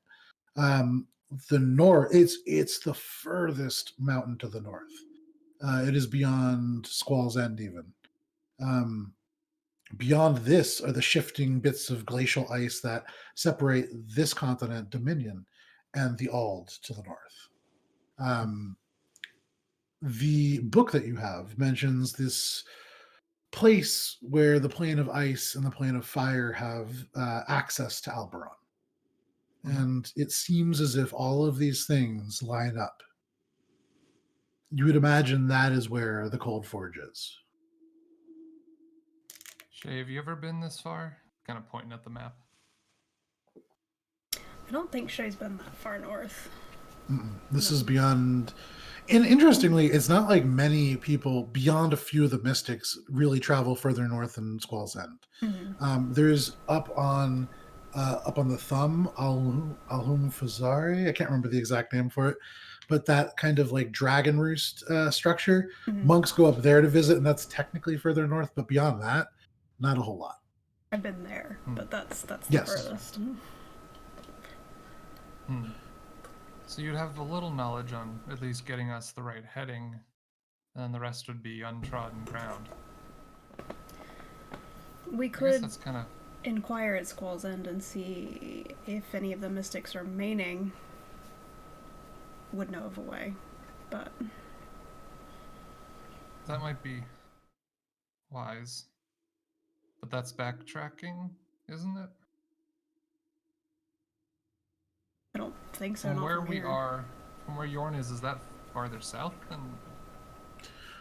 The north, it's the furthest mountain to the north. It is beyond Squall's End even. Beyond this are the shifting bits of glacial ice that separate this continent, Dominion, and the Ald to the north. The book that you have mentions this place where the plane of ice and the plane of fire have access to Alberon. And it seems as if all of these things line up. You would imagine that is where the Cold Forge is. Shae, have you ever been this far? Kind of pointing at the map. I don't think Shae's been that far north. This is beyond. And interestingly, it's not like many people beyond a few of the mystics really travel further north than Squall's End. Mm-hmm. There's up on the thumb, Alhum Fazari. I can't remember the exact name for it, but that kind of like dragon roost structure. Mm-hmm. Monks go up there to visit, and that's technically further north. But beyond that, not a whole lot. I've been there, but that's the yes. furthest. So you'd have a little knowledge on at least getting us the right heading, and the rest would be untrodden ground. We I guess could that's kind of... inquire at Squall's End and see if any of the mystics remaining would know of a way, but That might be wise. But that's backtracking, isn't it? I don't think so. From Not where from we here. are, from where Yorn is that farther south than...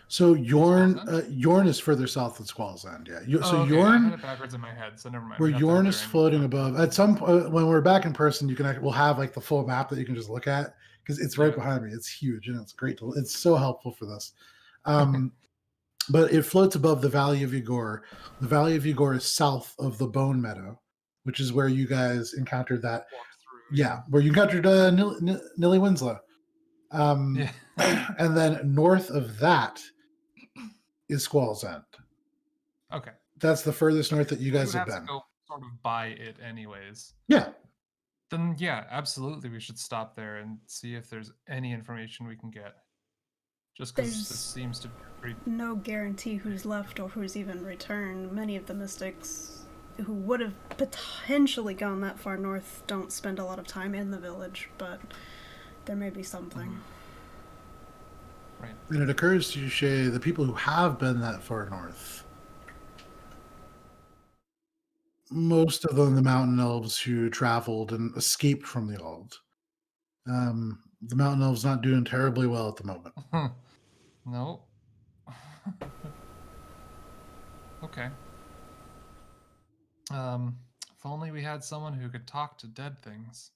So Yorn, Squall's Yorn is further south than Squall's End. Yeah. So okay. I Yorn, had it backwards in my head, so never mind. where We'd have to head Yorn there is anyway. floating above. At some point, when we're back in person, we'll have like the full map that you can just look at because it's right Yeah. behind me. It's huge and it's great. It's so helpful for this. But it floats above the Valley of Igor. The Valley of Igor is south of the Bone Meadow, which is where you guys encountered that. Walked through. Yeah, where you encountered Nilly Winslow. Yeah. And then north of that is Squall's End. Okay. That's the furthest north that you We guys would have have been. to go sort of by it anyways. Yeah. Then yeah, absolutely we should stop there and see if there's any information we can get. Just because There's this seems to be pretty... no guarantee who's left or who's even returned. Many of the mystics who would have potentially gone that far north don't spend a lot of time in the village, but there may be something. Right. And it occurs to you, Shae, the people who have been that far north, most of them the mountain elves who traveled and escaped from the Ald. The mountain elves not doing terribly well at the moment. No. Okay. If only we had someone who could talk to dead things.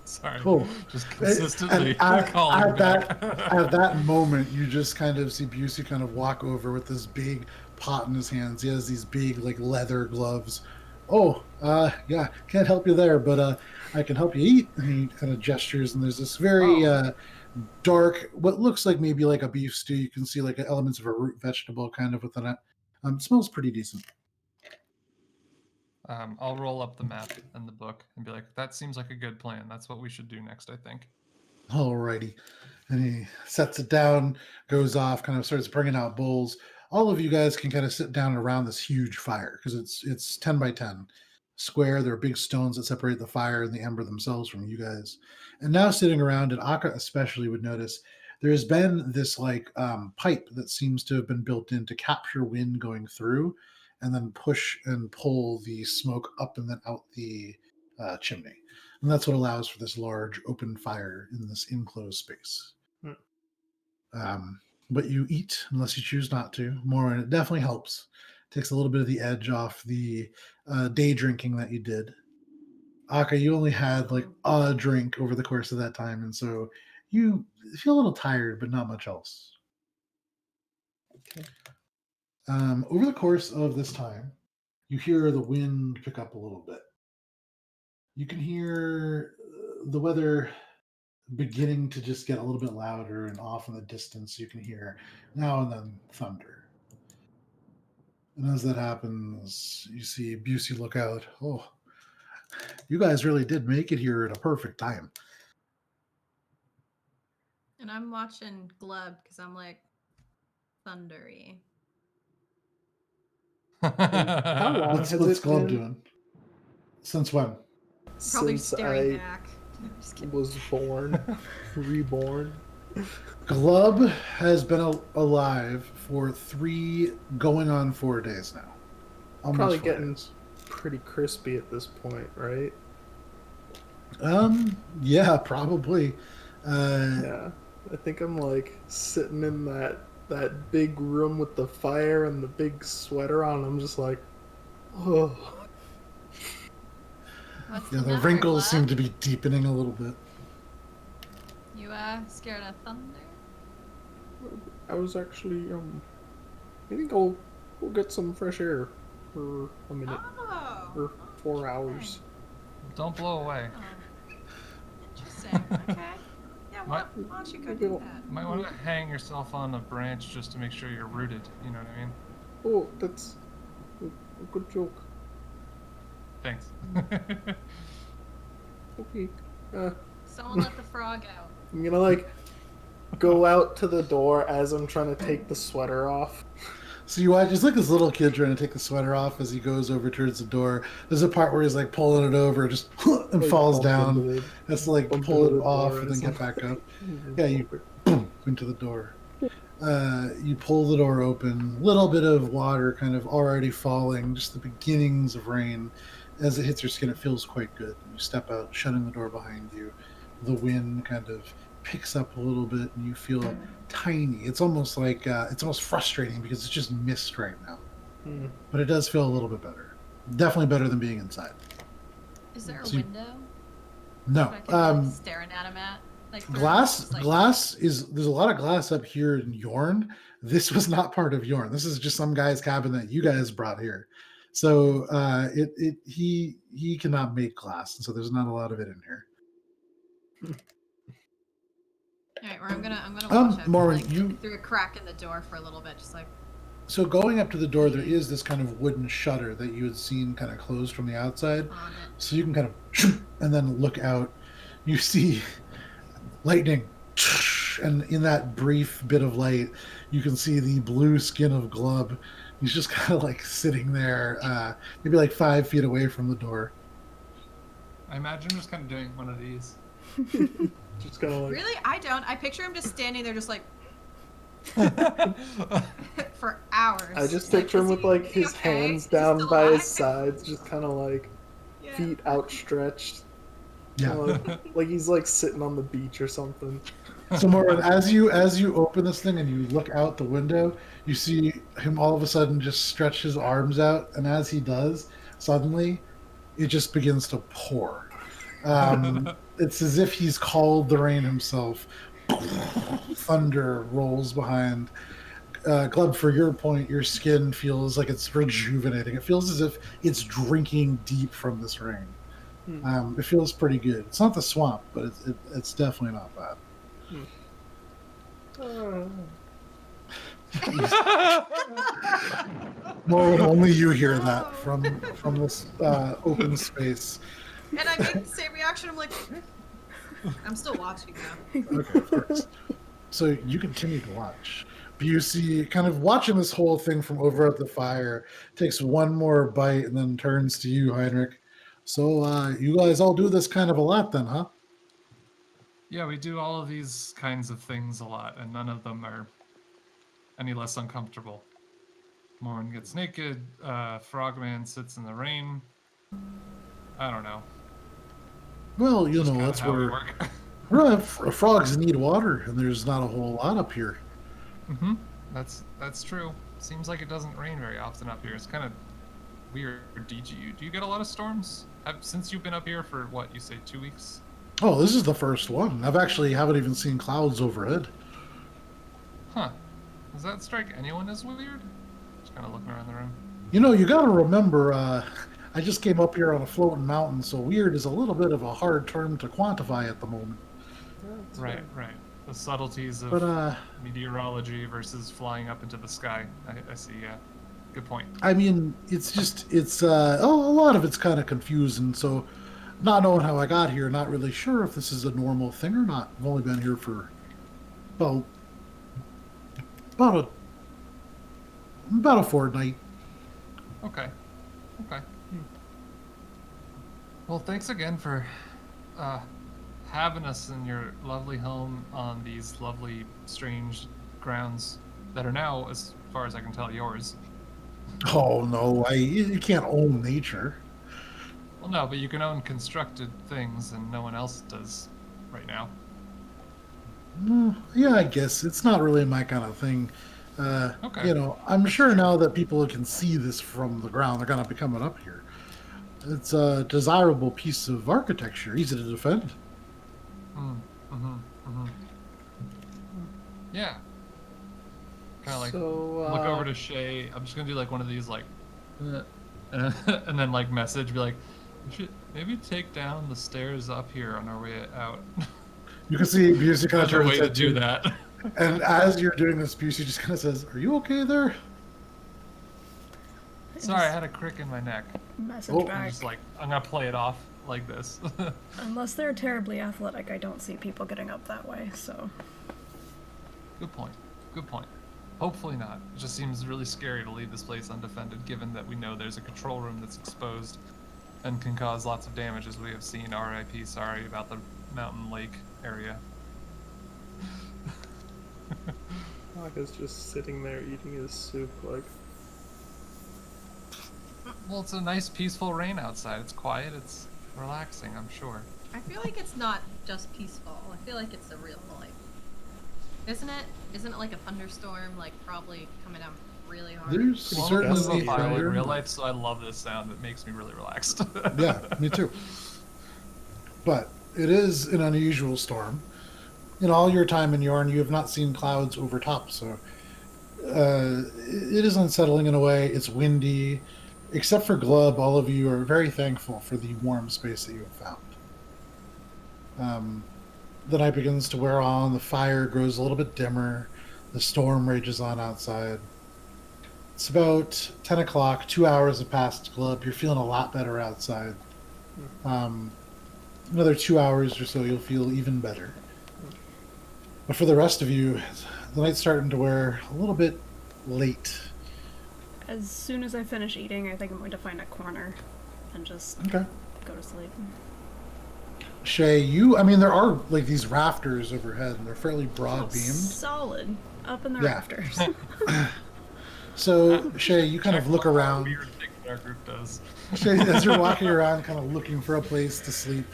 Sorry. Oh, Just consistently at calling back. at that moment, you just kind of see Busey kind of walk over with this big pot in his hands. He has these big, like, leather gloves. Oh, yeah, can't help you there, but I can help you eat. And he kind of gestures, and there's this very dark, what looks like maybe like a beef stew. You can see like elements of a root vegetable kind of within it. Smells pretty decent. I'll roll up the map and the book and be like, that seems like a good plan. That's what we should do next, I think. Alrighty. And he sets it down, goes off, kind of starts bringing out bowls. All of you guys can kind of sit down around this huge fire because it's 10 by 10 square. There are big stones that separate the fire and the ember themselves from you guys. And now sitting around, and Akka especially would notice, there has been this like pipe that seems to have been built in to capture wind going through and then push and pull the smoke up and then out the chimney. And that's what allows for this large open fire in this enclosed space. But you eat unless you choose not to. Morwen, it definitely helps. Takes a little bit of the edge off the day drinking that you did. Akka, you only had like a drink over the course of that time, and so you feel a little tired, but not much else. Okay. Over the course of this time, you hear the wind pick up a little bit. You can hear the weather beginning to just get a little bit louder, and off in the distance you can hear now and then thunder. And as that happens, you see Busey look out. Oh, you guys really did make it here at a perfect time. And I'm watching Glub because I'm like, thundery. How long What's has it Glub been doing? Since when? Probably since staring I back. I'm just kidding. was born, reborn? Glub has been alive for 3 going on 4 days now. Almost Probably 4 getting days. pretty crispy at this point, right? Yeah, probably. Yeah, I think I'm like sitting in that big room with the fire and the big sweater on. I'm just like, oh. What's Yeah, the matter, wrinkles Glub? seem to be deepening a little bit. You scared of thunder? I was actually I think I'll get some fresh air for a minute Oh. or 4 hours. Don't blow away. Oh. Interesting. Okay. Yeah. Why don't you go Maybe do I'll- that? You might want to hang yourself on a branch just to make sure you're rooted. You know what I mean? Oh, that's a good joke. Thanks. Okay. Someone let the frog out. I'm gonna like go out to the door as I'm trying to take the sweater off. So you watch, it's like this little kid trying to take the sweater off as he goes over towards the door. There's a part where he's like pulling it over, just and Like, falls bump down. into the- Has to like bump pull into it the off door and or then get something. back up. Yeah, you boom into the door. You pull the door open. Little bit of water kind of already falling, just the beginnings of rain. As it hits your skin, it feels quite good. You step out, shutting the door behind you. The wind kind of picks up a little bit, and you feel tiny. It's almost like it's almost frustrating because it's just mist right now. But it does feel a little bit better. Definitely better than being inside. Is there a So you- window? No. That I can be, like, staring at him at? Like, through, Glass just, like- glass is there's a lot of glass up here in Yorn. This was not part of Yorn. This is just some guy's cabin that you guys brought here. So he cannot make glass, and so there's not a lot of it in here. All right, I'm gonna watch out Morwen, like, you- through a crack in the door for a little bit, just like. So going up to the door, there is this kind of wooden shutter that you had seen kind of closed from the outside. On it. So you can kind of and then look out. You see lightning, and in that brief bit of light, you can see the blue skin of Glub. He's just kind of like sitting there, maybe like 5 feet away from the door. I imagine I'm just kind of doing one of these. Just kind of like. Really? I don't. I picture him just standing there, just like for hours. I just Like, picture him is with he- like is he his okay? hands Is he down still by alive? his sides, just kind of like Yeah. feet outstretched. Yeah. Like he's like sitting on the beach or something. So Morwen, as you open this thing and you look out the window, you see him all of a sudden just stretch his arms out, and as he does, suddenly it just begins to pour. It's as if he's called the rain himself. Thunder rolls behind. Glub, for your point, your skin feels like it's rejuvenating. It feels as if it's drinking deep from this rain. It feels pretty good. It's not the swamp, but it's definitely not bad. Well, only you hear that from this open space. And I make the same reaction. I'm like, I'm still watching now. Okay, of course. So you continue to watch. Busey, kind of watching this whole thing from over at the fire, takes one more bite and then turns to you, Heinrich. So you guys all do this kind of a lot then, huh? Yeah, we do all of these kinds of things a lot, and none of them are any less uncomfortable. Morwen gets naked, Frogman sits in the rain. I don't know. Well, you Just know, kinda that's how we where work. frogs need water, and there's not a whole lot up here. Mm-hmm. That's true. Seems like it doesn't rain very often up here. It's kind of weird. Do you get a lot of storms? Since you've been up here for what, you say 2 weeks? Oh, this is the first one. Haven't even seen clouds overhead. Huh. Does that strike anyone as weird? Just kind of looking around the room. You know, you got to remember, I just came up here on a floating mountain, so weird is a little bit of a hard term to quantify at the moment. Right. The subtleties of But meteorology versus flying up into the sky. I see, yeah. Good point. I mean, it's a lot of it's kind of confusing. So, not knowing how I got here, not really sure if this is a normal thing or not. I've only been here for about a fortnight. Okay. Well, thanks again for having us in your lovely home on these lovely, strange grounds that are now, as far as I can tell, yours. Oh no, you can't own nature. Well, no, but you can own constructed things, and no one else does right now. Yeah, I guess it's not really my kind of thing. Okay. You know, I'm sure now that people can see this from the ground, they're gonna be coming up here. It's a desirable piece of architecture, easy to defend. Yeah. Kind of like So, look over to Shae. I'm just gonna do like one of these like, and then like message, be like, we should maybe take down the stairs up here on our way out. You can see Busey kind of There's a turns way to at do you, that. and as you're doing this, Busey just kind of says, "Are you okay there?" Sorry, I had a crick in my neck. Message Oh, I'm back. just like, I'm gonna play it off. like this. Unless they're terribly athletic, I don't see people getting up that way, so... Good point. Good point. Hopefully not. It just seems really scary to leave this place undefended, given that we know there's a control room that's exposed and can cause lots of damage, as we have seen. R.I.P. Sorry about the mountain lake area. Aka's just sitting there eating his soup, like... Well, it's a nice, peaceful rain outside. It's quiet. It's relaxing, I'm sure. I feel like it's not just peaceful. I feel like it's a real, like... Isn't it? Isn't it like a thunderstorm, like, probably coming down really hard? There's Well, certainly this is a fire in thunder. real life, so I love this sound. It makes me really relaxed. Yeah, me too. But it is an unusual storm. In all your time in Yorn, you have not seen clouds overtop, so it is unsettling in a way. It's windy. Except for Glub, all of you are very thankful for the warm space that you have found. The night begins to wear on. The fire grows a little bit dimmer. The storm rages on outside. It's about 10 o'clock. 2 hours have passed, Glub. You're feeling a lot better outside. Another 2 hours or so, you'll feel even better. But for the rest of you, the night's starting to wear a little bit late. As soon as I finish eating, I think I'm going to find a corner and just Okay. go to sleep. Shae, there are like these rafters overhead, and they're fairly broad beamed. Solid. Up in the Yeah. rafters. So, Shae, you kind of Check look all the around. Weird things that our group does. Shae, as you're walking around, kind of looking for a place to sleep,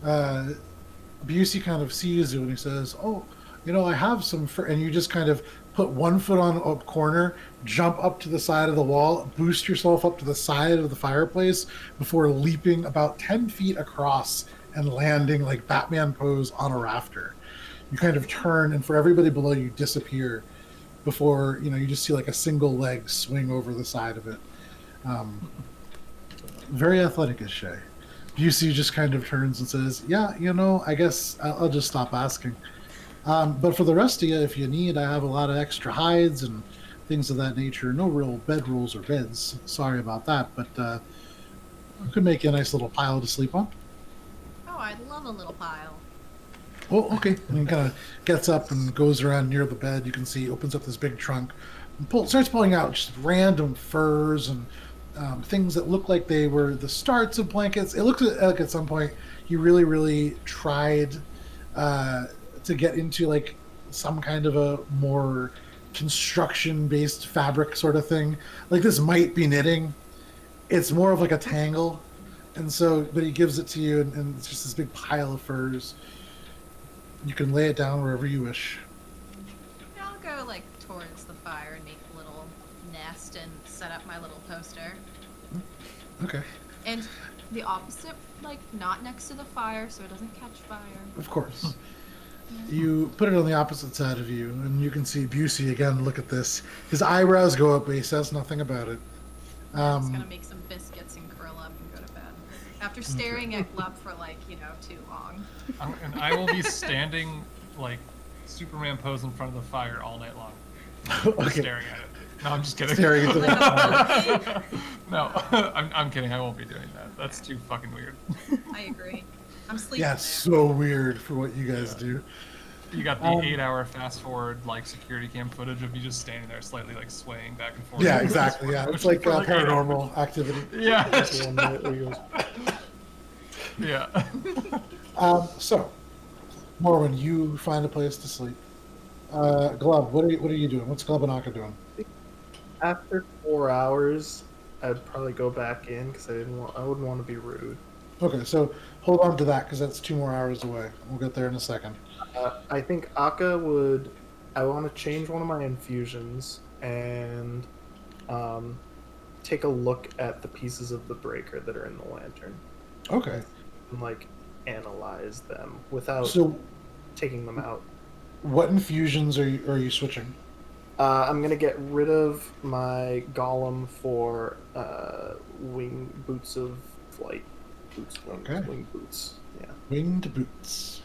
Busey kind of sees you and he says, "Oh, I have some," and you just kind of put one foot on a corner, jump up to the side of the wall, boost yourself up to the side of the fireplace before leaping about 10 feet across and landing like Batman pose on a rafter. You kind of turn, and for everybody below you, disappear before, you just see like a single leg swing over the side of it. Very athletic is Shae. Busey just kind of turns and says, "Yeah, I guess I'll just stop asking. But for the rest of you, if you need, I have a lot of extra hides and things of that nature. No real bedrolls or beds. Sorry about that, but I could make you a nice little pile to sleep on." Oh, I'd love a little pile. Oh, okay. And he kind of gets up and goes around near the bed. You can see, opens up this big trunk, and starts pulling out just random furs and things that look like they were the starts of blankets. It looks like at some point he really, really tried to get into like some kind of a more construction-based fabric sort of thing. Like this might be knitting. It's more of like a tangle. And so, but he gives it to you, and it's just this big pile of furs. You can lay it down wherever you wish. Yeah, I'll go like towards the fire and make a little nest and set up my little poster. Okay. And the opposite, like not next to the fire so it doesn't catch fire. Of course. You put it on the opposite side of you, and you can see Busey again. Look at this. His eyebrows go up, but he says nothing about it. I'm just gonna make some biscuits and curl up and go to bed. After staring at Glub for like, too long. And I will be standing like Superman pose in front of the fire all night long. Okay. Staring at it. No, I'm just kidding. Staring at the fire. No, I'm kidding. I won't be doing that. That's too fucking weird. I agree. I'm sleeping Yeah, there. so weird for what you guys do. You got the 8-hour fast forward like security cam footage of you just standing there slightly like swaying back and forth. Yeah, exactly. Yeah, it's like paranormal activity. Yeah. That's the one that where he goes, Yeah. So, Morwen, you find a place to sleep. Glub, what are you doing? What's Glub and Akka doing? after 4 hours, I'd probably go back in because I wouldn't want to be rude. Okay, so hold on to that because that's 2 more hours away. We'll get there in a second. I think Akka would. I want to change one of my infusions and take a look at the pieces of the breaker that are in the lantern Okay. and like analyze them without So, taking them out. what infusions are you switching? I'm gonna get rid of my golem for wing boots of flight. Okay. Wing boots. Yeah. Winged boots.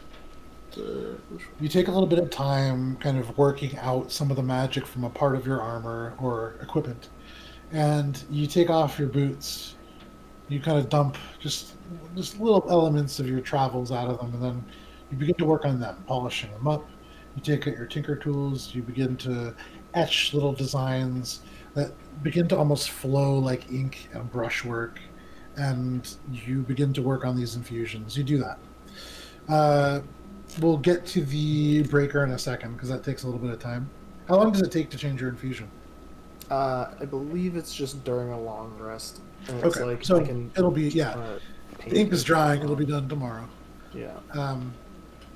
You take a little bit of time kind of working out some of the magic from a part of your armor or equipment, and you take off your boots. You kind of dump just little elements of your travels out of them, and then you begin to work on them, polishing them up. You take out your tinker tools. You begin to etch little designs that begin to almost flow like ink and brushwork, and you begin to work on these infusions. You do that. We'll get to the breaker in a second because that takes a little bit of time. How long does it take to change your infusion? I believe it's just during a long rest. And it's Okay, like so I can, it'll be the ink is drying. It'll be done. done tomorrow. Yeah.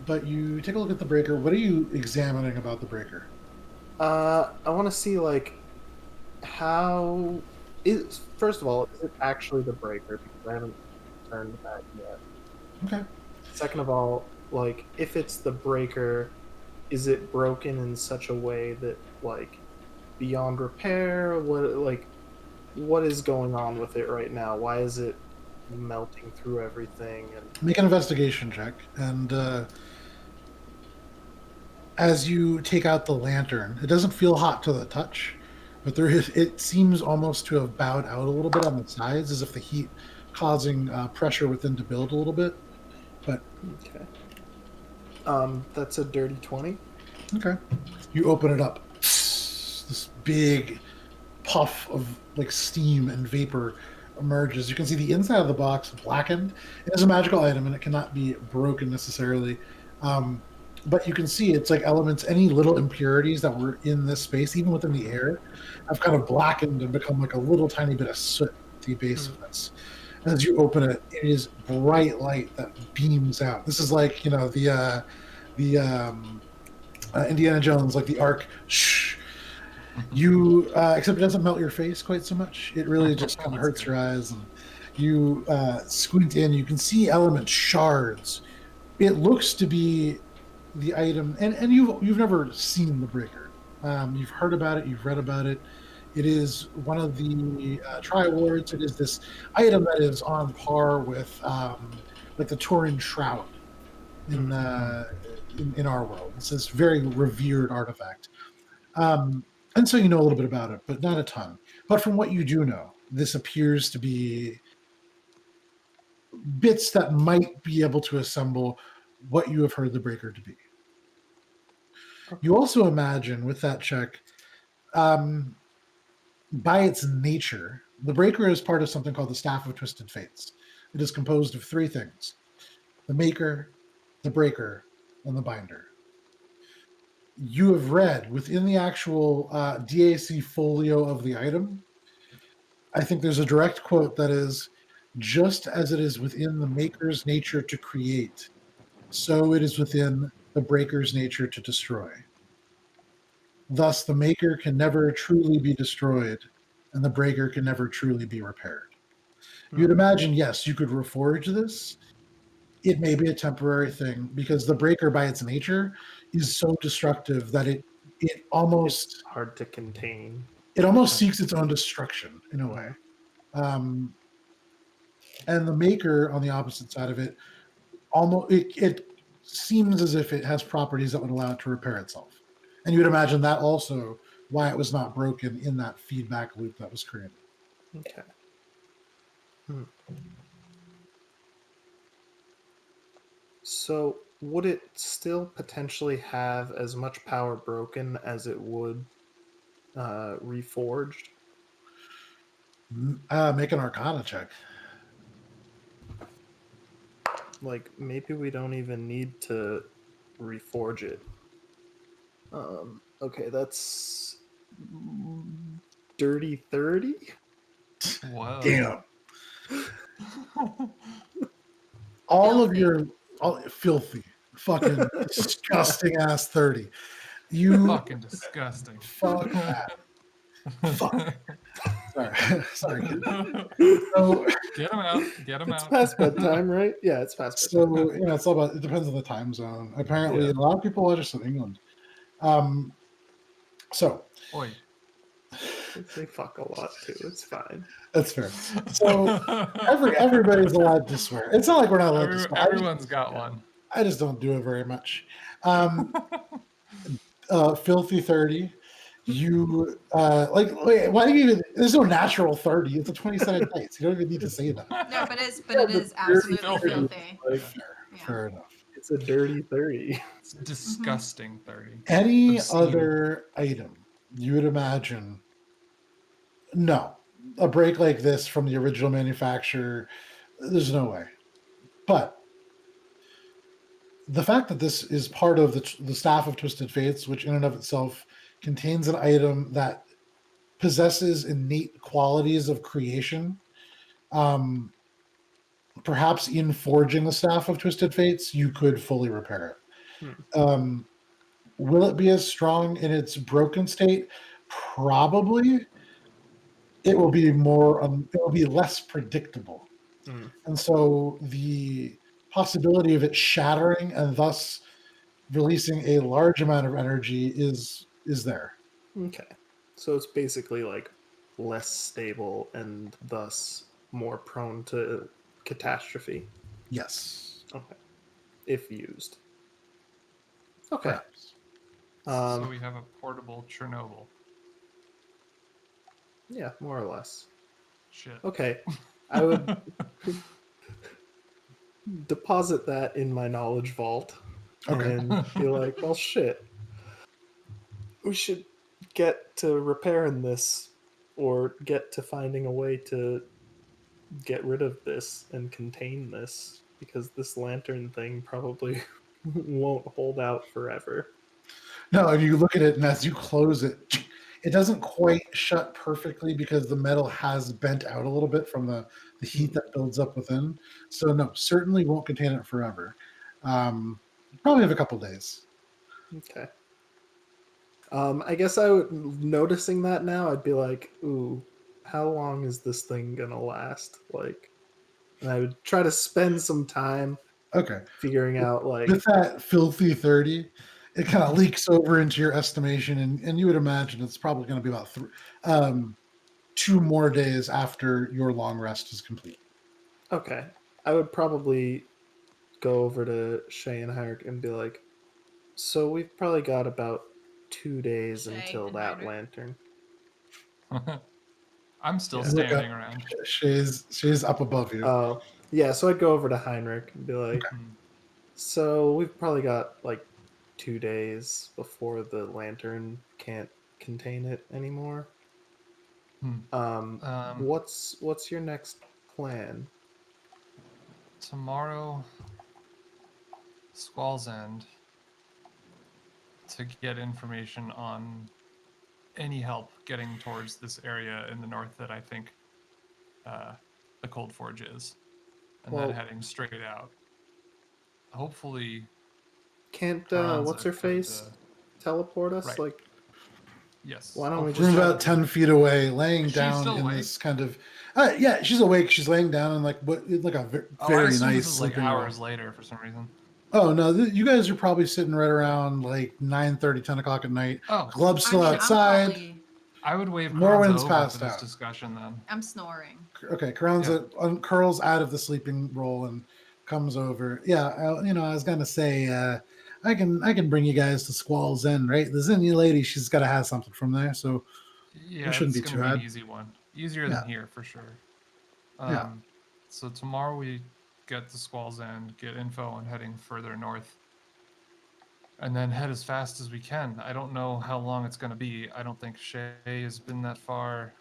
But you take a look at the breaker. What are you examining about the breaker? I want to see like how is first of all, is it actually the breaker? Because I haven't turned that yet. Okay. Second of all, like if it's the breaker, is it broken in such a way that like beyond repair? What is going on with it right now? Why is it melting through everything? And Make an investigation check, and as you take out the lantern, it doesn't feel hot to the touch, but it seems almost to have bowed out a little bit on the sides, as if the heat causing pressure within to build a little bit. But okay, that's a dirty 20. okay, you open it up. This big puff of like steam and vapor emerges. You can see the inside of the box blackened. It is a magical item and it cannot be broken necessarily. But you can see it's like elements, any little impurities that were in this space, even within the air, have kind of blackened and become like a little tiny bit of soot at the base of this. As you open it, it is bright light that beams out. This is like, the Indiana Jones, like the arc. Shh. You, except it doesn't melt your face quite so much. It really just kind of hurts your eyes. And you squint in. You can see element shards. It looks to be the item, and you've never seen the breaker. You've heard about it. You've read about it. It is one of the tri-wards. It is this item that is on par with like the Tauren Shroud in our world. It's this very revered artifact. And so you know a little bit about it, but not a ton. But from what you do know, this appears to be bits that might be able to assemble what you have heard the breaker to be. You also imagine with that check, by its nature, the breaker is part of something called the Staff of Twisted Fates. It is composed of three things: the maker, the breaker, and the binder. You have read within the actual DAC folio of the item, I think there's a direct quote that is, just as it is within the maker's nature to create, so it is within the breaker's nature to destroy. Thus, the maker can never truly be destroyed, and the breaker can never truly be repaired. You'd imagine, yes, you could reforge this. It may be a temporary thing, because the breaker, by its nature, is so destructive that it almost... It's hard to contain. It almost seeks its own destruction, in a way. And the maker, on the opposite side of it, it seems as if it has properties that would allow it to repair itself. And you would imagine that also why it was not broken in that feedback loop that was created. Okay. So would it still potentially have as much power broken as it would reforged? Make an Arcana check. Like, maybe we don't even need to reforge it. Okay, that's dirty 30? Whoa. Damn. Filthy, fucking disgusting ass 30. You Fucking disgusting. fuck that. Fuck. Sorry. So, Get him out. Get him It's out. past bedtime, right? Yeah, it's past bedtime. So it's all about. It depends on the time zone. Apparently, Yeah. a lot of people are just in England. So Oi. They fuck a lot too. It's fine. that's fair. So everybody's allowed to swear. It's not like we're not allowed to swear. Everyone's got one. I just don't do it very much. Filthy 30. You wait, why do you even? There's no natural 30. It's a 20-sided dice. You don't even need to say that. No, but it but is dirty absolutely 30. filthy. Like, Yeah. Fair enough. it's a dirty 30. It's disgusting 30. Any Obscene. other item you would imagine? No, a break like this from the original manufacturer. There's no way. But the fact that this is part of the Staff of Twisted Fates, which in and of itself contains an item that possesses innate qualities of creation, perhaps in forging the Staff of Twisted Fates, you could fully repair it. Will it be as strong in its broken state? Probably. It will be more. It will be less predictable, and so the possibility of it shattering and thus releasing a large amount of energy is there. Okay. So it's basically like less stable and thus more prone to catastrophe. Yes. Okay. If used. Okay. Perhaps. So we have a portable Chernobyl. Yeah, more or less. Shit. Okay. I would deposit that in my knowledge vault Okay. and be like, well, shit. We should get to repairing this or get to finding a way to get rid of this and contain this because this lantern thing probably won't hold out forever. No, and you look at it, and as you close it, it doesn't quite shut perfectly because the metal has bent out a little bit from the heat that builds up within. So no, certainly won't contain it forever. Probably have a couple days. Okay. I guess I would, noticing that now, I'd be like, ooh, how long is this thing gonna last? Like, and I would try to spend some time Okay. figuring out, like, With that filthy 30, it kind of leaks over into your estimation, and you would imagine it's probably going to be about 2 more days after your long rest is complete. okay, I would probably go over to Shae and Heinrich and be like, so we've probably got about 2 days Shae until and that Heinrich. lantern. I'm still Yeah. standing around. She's up above you. Oh, yeah, so I'd go over to Heinrich and be like, Hmm. so we've probably got like 2 days before the lantern can't contain it anymore. What's your next plan? Tomorrow, Squall's End, to get information on any help getting towards this area in the north that I think the Cold Forge is, and Well- then heading straight out. Hopefully, Can't Kron's what's her good, face teleport us? right. Like, yes. Why don't we hopefully- From just about 10 feet away, laying Is she down still in awake? this kind of. Yeah, she's awake. She's laying down in like a I very assume nice this is like sleeping hours room. later for some reason. Oh no, you guys are probably sitting right around like 9:30, 10 o'clock at night. Oh, Glub's I still mean, outside. I would wave Morwen's Kron's over passed for this out. discussion then. I'm snoring. Okay, Karan's Yeah. curls out of the sleeping role and comes over. Yeah, I was gonna say, I can bring you guys to Squall's End, right? The Zinnia lady, she's got to have something from there, so Yeah, shouldn't it's be gonna too be an bad. easy one. Easier than here for sure. Yeah. So tomorrow we get to Squall's End, get info on heading further north, and then head as fast as we can. I don't know how long it's gonna be. I don't think Shae has been that far.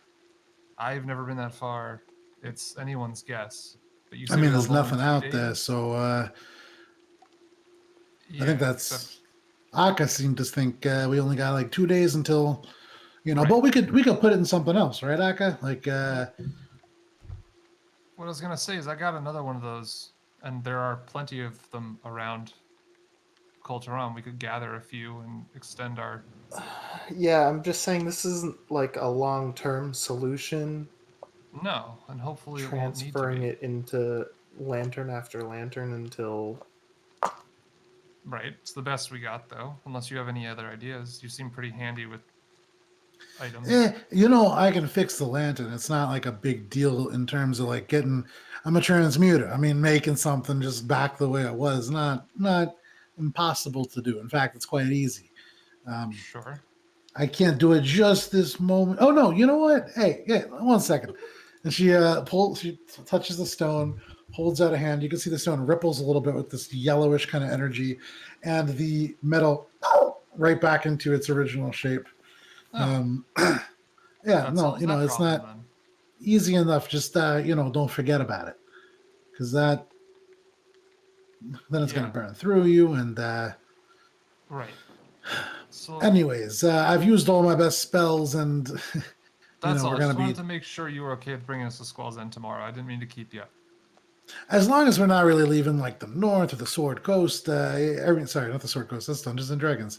I've never been that far. It's anyone's guess. But you I say mean, we there's have only nothing 2 out there, days? so I Yeah, think that's. except- Aka seemed to think we only got like 2 days until, Right. but we could put it in something else, right, Aka? Like, What I was gonna say is I got another one of those, and there are plenty of them around Colteron. We could gather a few and extend our. yeah, I'm just saying this isn't like a long-term solution. No, and hopefully it won't need to Transferring be. it into lantern after lantern until Right, it's the best we got though. Unless you have any other ideas, you seem pretty handy with items. I can fix the lantern. It's not like a big deal in terms of like getting. I'm a transmuter. I mean, making something just back the way it was not impossible to do. In fact, it's quite easy. Sure. I can't do it just this moment. Oh no, you know what? Hey, yeah, 1 second. And she she touches the stone, holds out a hand. You can see the stone ripples a little bit with this yellowish kind of energy, and the metal right back into its original shape. Oh, Yeah, that no, solves that it's problem not then. easy enough. Just don't forget about it, because then it's going Yeah, to burn through you. And right. So anyways, I've used all my best spells, and that's all. we're I going just to wanted be, to make sure you were okay with bringing us to Squall's End tomorrow. I didn't mean to keep you up. as long as we're not really leaving like the north or the Sword Coast. Sorry, not the Sword Coast. That's Dungeons and Dragons.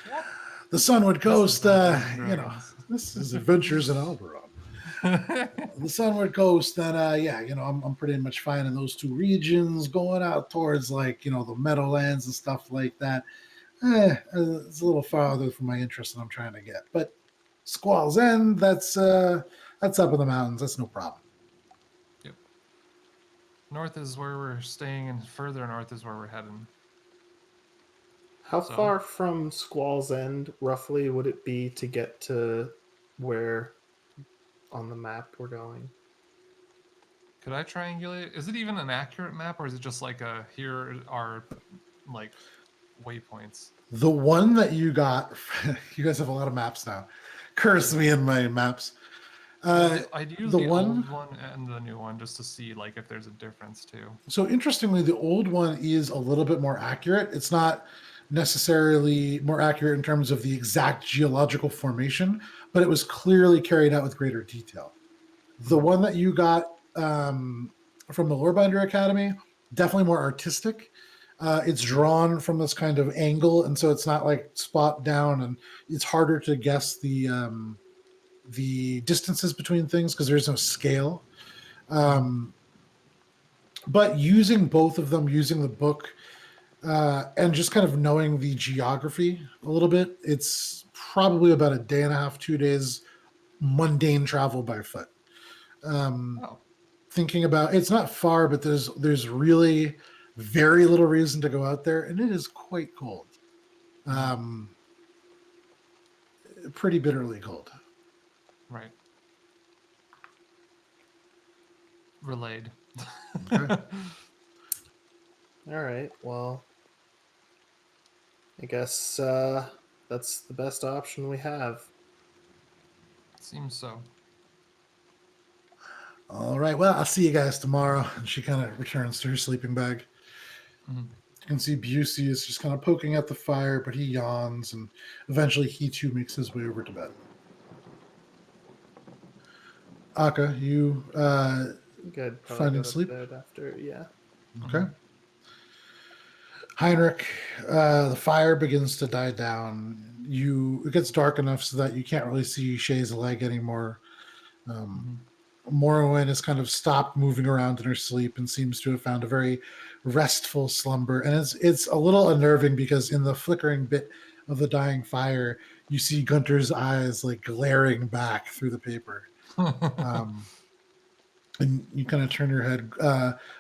What? The Sunward This is Coast. Dungeons and Dragons. This is Adventures in Alberon. The Sunward Coast, then yeah, I'm pretty much finding those two regions, going out towards like the Meadowlands and stuff like that. It's a little farther from my interest that I'm trying to get. But Squall's End, that's up in the mountains. That's no problem. Yep. North is where we're staying, and further north is where we're heading. How So- far from Squall's End, roughly, would it be to get to where on the map we're going? Could I triangulate? Is it even an accurate map, or is it just like here are like waypoints? The one that you got, you guys have a lot of maps now. Curse me in my maps. I'd use the the one- old one and the new one just to see like if there's a difference too. So interestingly, the old one is a little bit more accurate. It's not necessarily more accurate in terms of the exact geological formation, but it was clearly carried out with greater detail. The one that you got from the Lorebinder Academy, definitely more artistic. It's drawn from this kind of angle, and so it's not like spot down, and it's harder to guess the distances between things because there's no scale. But using both of them, using the book, and just kind of knowing the geography a little bit, it's probably about a day and a half, 2 days mundane travel by foot. Oh, Thinking about it's not far, but there's really very little reason to go out there, and it is quite cold. Pretty bitterly cold. right. Relayed. Okay. All right, well, I guess that's the best option we have. Seems so. All right. Well, I'll see you guys tomorrow. And she kind of returns to her sleeping bag. Mhm. You can see Busey is just kind of poking at the fire, but he yawns, and eventually he too makes his way over to bed. Akka, you Good. Probably finding go to sleep? bed after. Yeah. Okay. Heinrich, the fire begins to die down. It gets dark enough so that you can't really see Shae's leg anymore. Morwen has kind of stopped moving around in her sleep and seems to have found a very restful slumber. And it's a little unnerving because in the flickering bit of the dying fire, you see Guntir's eyes like glaring back through the paper. And you kind of turn your head.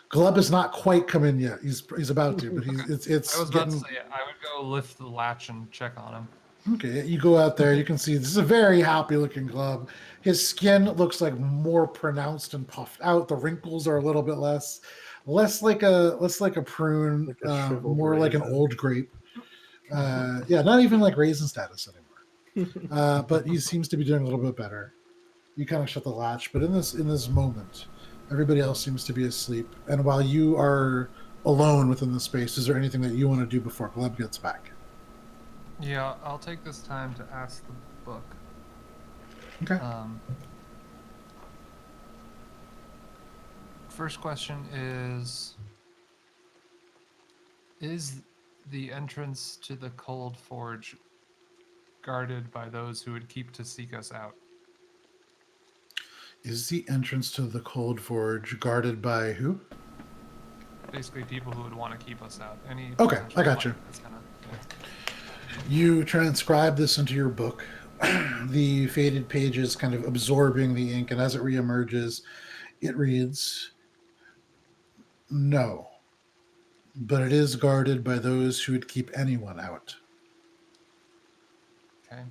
Glub has not quite come in yet. He's about to, but it's I was getting. about to say I would go lift the latch and check on him. Okay, you go out there. You can see this is a very happy-looking Glub. His skin looks like more pronounced and puffed out. The wrinkles are a little bit less like a prune, Like a shriveled more like an raisin. old grape. Yeah, not even like raisin status anymore. But he seems to be doing a little bit better. You kind of shut the latch, but in this moment, everybody else seems to be asleep. And while you are alone within the space, is there anything that you want to do before Glub gets back? Yeah, I'll take this time to ask the book. Okay. First question is the entrance to the Cold Forge guarded by those who would keep to seek us out? Is the entrance to the Cold Forge guarded by who? Basically, people who would want to keep us out. Any Okay, potential I got fight you. that's gonna- You transcribe this into your book. The faded pages kind of absorbing the ink, and as it reemerges, it reads, "No, but it is guarded by those who would keep anyone out." Okay.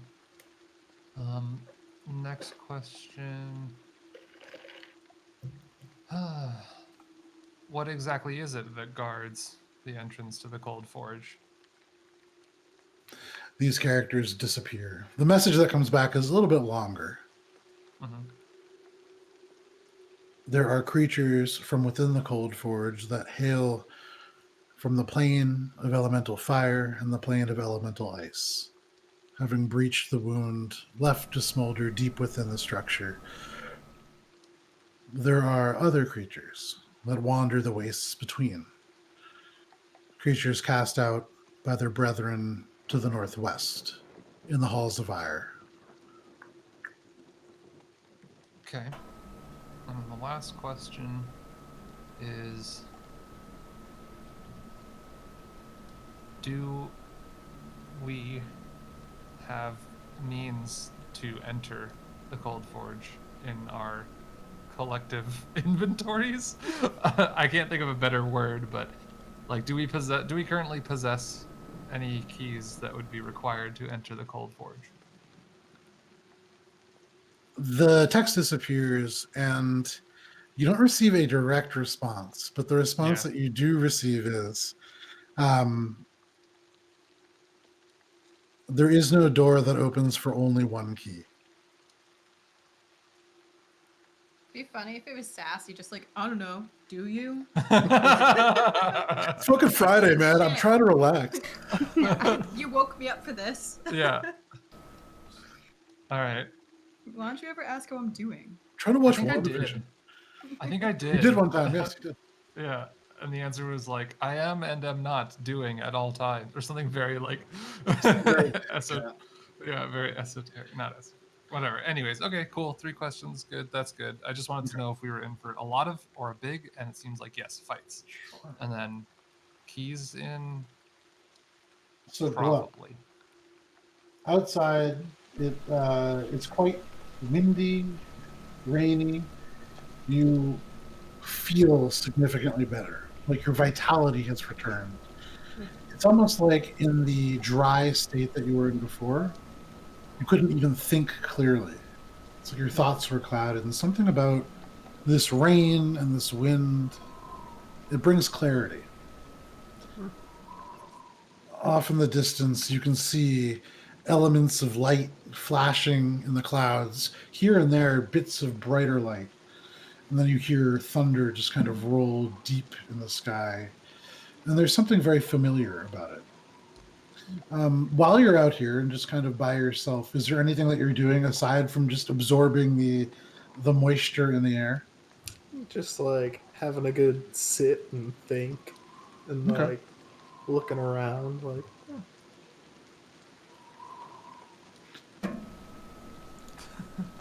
Next question. What exactly is it that guards the entrance to the Cold Forge? These characters disappear. The message that comes back is a little bit longer. Mm-hmm. There are creatures from within the Cold Forge that hail from the plane of elemental fire and the plane of elemental ice, having breached the wound left to smolder deep within the structure. There are other creatures that wander the wastes between, creatures cast out by their brethren to the northwest in the halls of ire. Okay. And the last question is, do we have means to enter the Cold Forge in our collective inventories? I can't think of a better word, but like, do we currently possess any keys that would be required to enter the Cold Forge? The text disappears and you don't receive a direct response, but the response that you do receive is there is no door that opens for only one key. It'd be funny if it was sassy, just like, I don't know, do you? It's fucking Friday, man. I'm trying to relax. Yeah, you woke me up for this. Yeah. All right. Why don't you ever ask how I'm doing? Trying to watch I WandaVision. think I did. You did one time, yes, you did. Yeah. And the answer was like, I am and am not doing at all times, or something very like, very esoteric, not esoteric. Whatever. Anyways, okay, cool. 3 questions. Good. That's good. I just wanted to know if we were in for a lot of or a big, and it seems like yes, fights. Sure. And then keys in. So probably. Outside, it's quite windy, rainy. You feel significantly better, like your vitality has returned. It's almost like in the dry state that you were in before, you couldn't even think clearly. It's like your thoughts were clouded, and something about this rain and this wind, it brings clarity. Off in the distance, you can see elements of light flashing in the clouds. Here and there, bits of brighter light. And then you hear thunder just kind of roll deep in the sky. And there's something very familiar about it. While you're out here and just kind of by yourself, is there anything that you're doing aside from just absorbing the moisture in the air? Just like having a good sit and think and like looking around like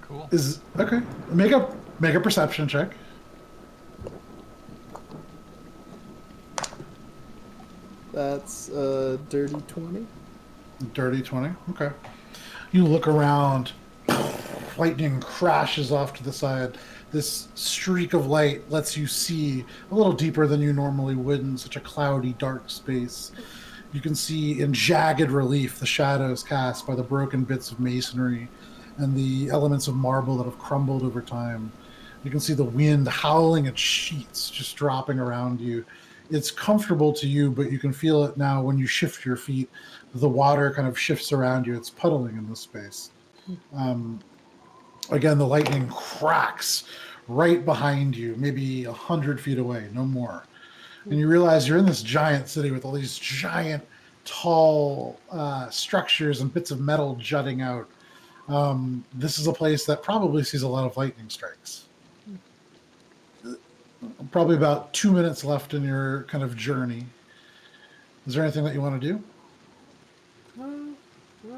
Cool. Is okay. Make a perception check. that's a dirty 20. Dirty 20. Okay. You look around. Lightning crashes off to the side. This streak of light lets you see a little deeper than you normally would in such a cloudy, dark space. You can see in jagged relief the shadows cast by the broken bits of masonry and the elements of marble that have crumbled over time. You can see the wind howling at sheets just dropping around you. It's comfortable to you, but you can feel it now when you shift your feet. The water kind of shifts around you. It's puddling in this space. Again, the lightning cracks right behind you, maybe 100 feet away, no more. And you realize you're in this giant city with all these giant, tall structures and bits of metal jutting out. This is a place that probably sees a lot of lightning strikes. Probably about 2 minutes left in your kind of journey. Is there anything that you want to do? Well,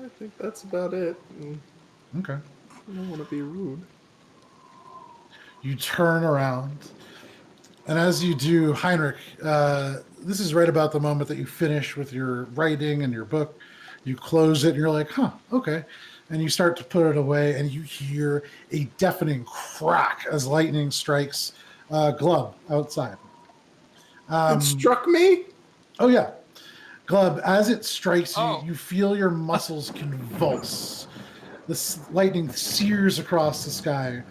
I think that's about it. Okay. I don't want to be rude. You turn around, and as you do, Heinrich, this is right about the moment that you finish with your writing and your book. You close it, and you're like, huh, okay. And you start to put it away, and you hear a deafening crack as lightning strikes Glub outside. It struck me? Oh, yeah. Glub, as it strikes you, you feel your muscles convulse. This lightning sears across the sky.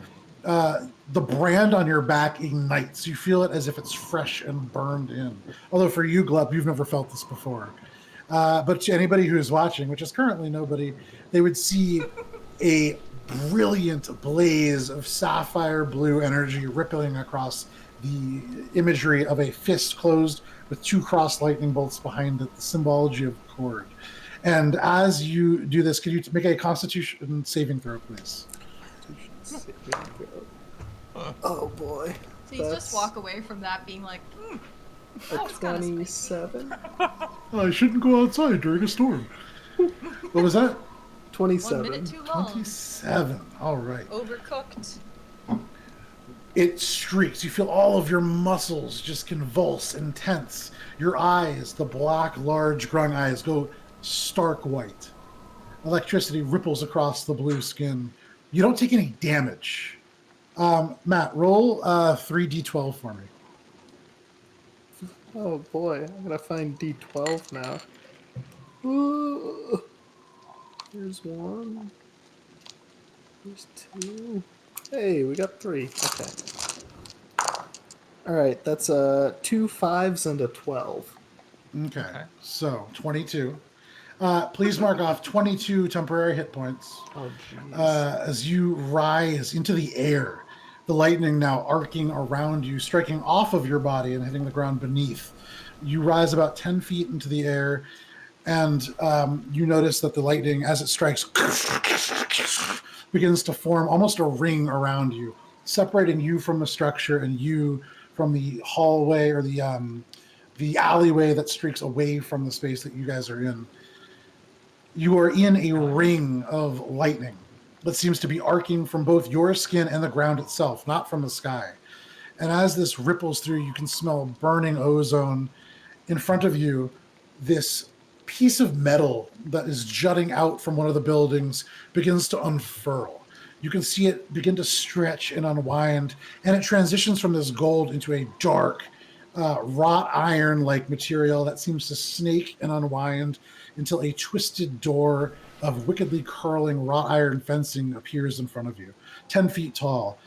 The brand on your back ignites. You feel it as if it's fresh and burned in. Although for you, Glub, you've never felt this before. But to anybody who is watching, which is currently nobody, they would see a brilliant blaze of sapphire blue energy rippling across the imagery of a fist closed with 2 cross lightning bolts behind it, the symbology of the cord. And as you do this, can you make a Constitution saving throw, please? Oh boy. So you just walk away from that being like, that A was kind of spicy. 27? I shouldn't go outside during a storm. What was that? 27. 1 minute too long. 27. All right. Overcooked. It streaks. You feel all of your muscles just convulse and tense. Your eyes, the black, large, grung eyes, go stark white. Electricity ripples across the blue skin. You don't take any damage. Matt, roll 3d12 for me. Oh boy, I'm gonna find D12 now. Ooh. Here's 1. Here's 2. Hey, we got 3. Okay. Alright, that's 2 5s and a 12. Okay. So 22. Please mark off 22 temporary hit points. Oh jeez. As you rise into the air, the lightning now arcing around you, striking off of your body and hitting the ground beneath. You rise about 10 feet into the air, and you notice that the lightning, as it strikes, begins to form almost a ring around you, separating you from the structure and you from the hallway or the alleyway that streaks away from the space that you guys are in. You are in a ring of lightning that seems to be arcing from both your skin and the ground itself, not from the sky. And as this ripples through, you can smell burning ozone. In front of you, this piece of metal that is jutting out from one of the buildings begins to unfurl. You can see it begin to stretch and unwind, and it transitions from this gold into a dark, wrought iron-like material that seems to snake and unwind until a twisted door of wickedly curling wrought iron fencing appears in front of you, 10 feet tall.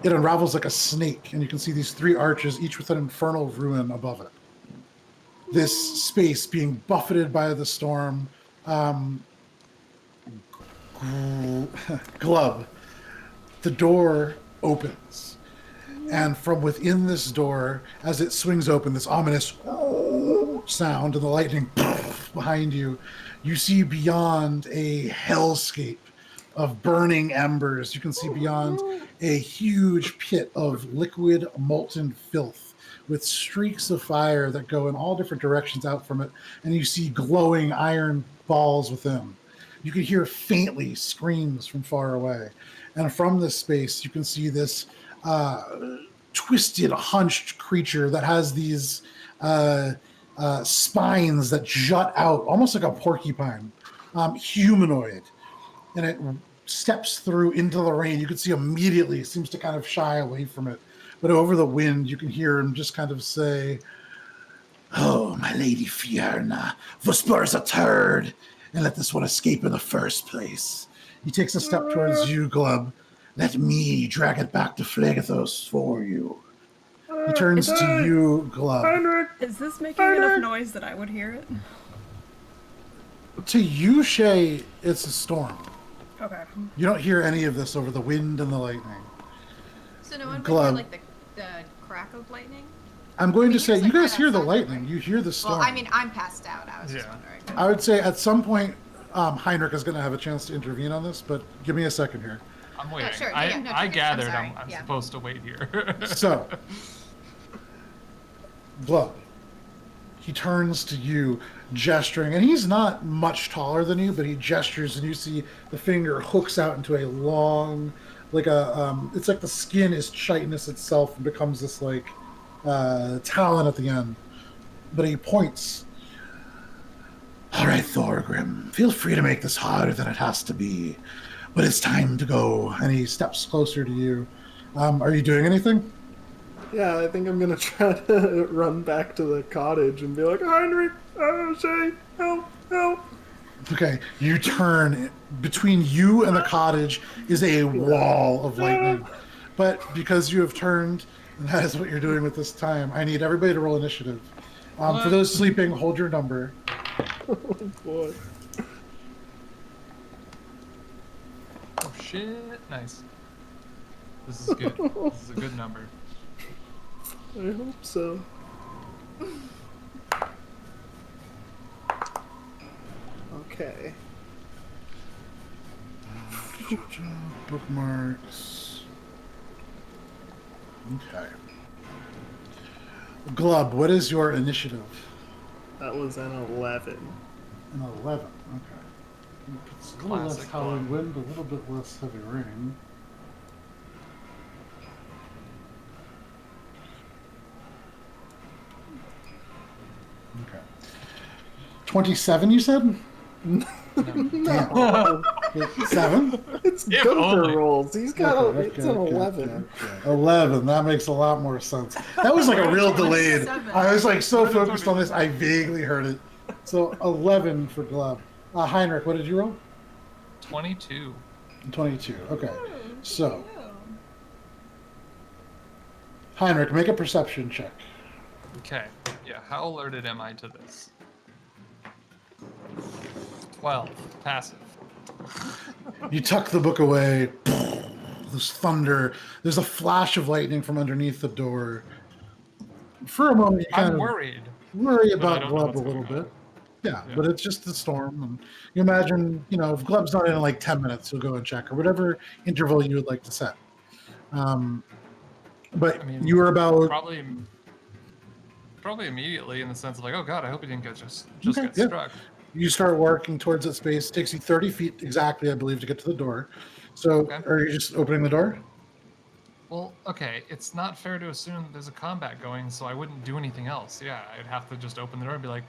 It unravels like a snake, and you can see these 3 arches, each with an infernal ruin above it. This space being buffeted by the storm. Glub. The door opens. And from within this door, as it swings open, this ominous sound and the lightning behind you, you see beyond a hellscape of burning embers. You can see beyond a huge pit of liquid molten filth with streaks of fire that go in all different directions out from it, and you see glowing iron balls within. You can hear faintly screams from far away. And from this space, you can see this twisted, hunched creature that has these spines that jut out, almost like a porcupine, humanoid. And it steps through into the rain. You can see immediately it seems to kind of shy away from it. But over the wind, you can hear him just kind of say, "Oh, my lady Fierna, Vosper's a turd, and let this one escape in the first place." He takes a step towards you, Glub. "Let me drag it back to Phlegethos for you." He turns to you, Glub. Heinrich! Is this making enough noise that I would hear it? To you, Shae, it's a storm. Okay. You don't hear any of this over the wind and the lightning. So no one would Glub. hear like the crack of lightning? I'm going to It's say, like you guys right hear the outside, lightning. right? You hear the storm. Well, I mean, I'm passed out. I was just Yeah. wondering. I would say at some point, Heinrich is going to have a chance to intervene on this, but give me a second here. I'm waiting. sure. I, Yeah, no, I I'm gathered sorry. I'm Yeah. supposed to wait here. So, Glub, he turns to you, gesturing, and he's not much taller than you, but he gestures, and you see the finger hooks out into a long, like a, it's like the skin is chitinous itself and becomes this like talon at the end. But he points. "All right, Thorgrim, feel free to make this harder than it has to be, but it's time to go." And he steps closer to you. Are you doing anything? Yeah, I think I'm gonna try to run back to the cottage and be like, "Heinrich, Shae, help, help." Okay, you turn. Between you and the cottage is a wall of lightning. But because you have turned, and that is what you're doing with this time, I need everybody to roll initiative. For those sleeping, hold your number. Oh boy. Oh shit! Nice. This is good. This is a good number. I hope so. Okay. Bookmarks. Okay. Glub, what is your initiative? That was an 11. An 11. Okay. It's a little less Classic howling Glub. wind, a little bit less heavy rain. Okay. 27, you said? No. Damn. 7? It's If Guntir only. rolls. He's got Okay, it's an 11. okay. 11. That makes a lot more sense. That was like a real delayed. I was like so focused on this, I vaguely heard it. So 11 for Glub. Heinrich, what did you roll? 22. 22. Okay. So Heinrich, make a perception check. Okay. Yeah. How alerted am I to this? 12. Passive. You tuck the book away. There's thunder. There's a flash of lightning from underneath the door. For a moment, you kind I'm of worried. worry but I about don't know Glub a what's little going on. bit. Yeah, Yeah. but it's just the storm. And you imagine, if Glub's not in like 10 minutes, you'll go and check, or whatever interval you would like to set. But I mean, you were about... Probably immediately, in the sense of like, oh god, I hope he didn't get just Okay, get yeah. struck. You start working towards that space. It takes you 30 feet exactly, I believe, to get to the door. So Okay. are you just opening the door? Well, okay, it's not fair to assume that there's a combat going, so I wouldn't do anything else. Yeah, I'd have to just open the door and be like,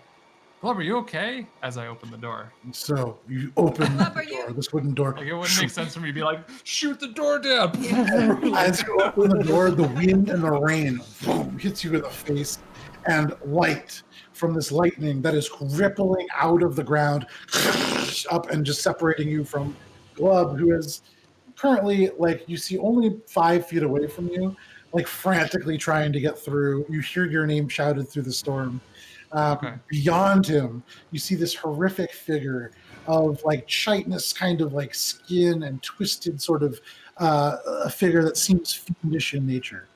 Glub, are you okay? As I open the door. So you open Glub, the are you- door, this wooden door. Like, it wouldn't make sense for me to be like, shoot the door down! As you open the door, the wind and the rain boom, hits you in the face, and light from this lightning that is rippling out of the ground up and just separating you from Glub, who is currently, like, you see only 5 feet away from you, like frantically trying to get through. You hear your name shouted through the storm. Okay. Beyond him, you see this horrific figure of like chitinous kind of like skin and twisted sort of a figure that seems fiendish in nature.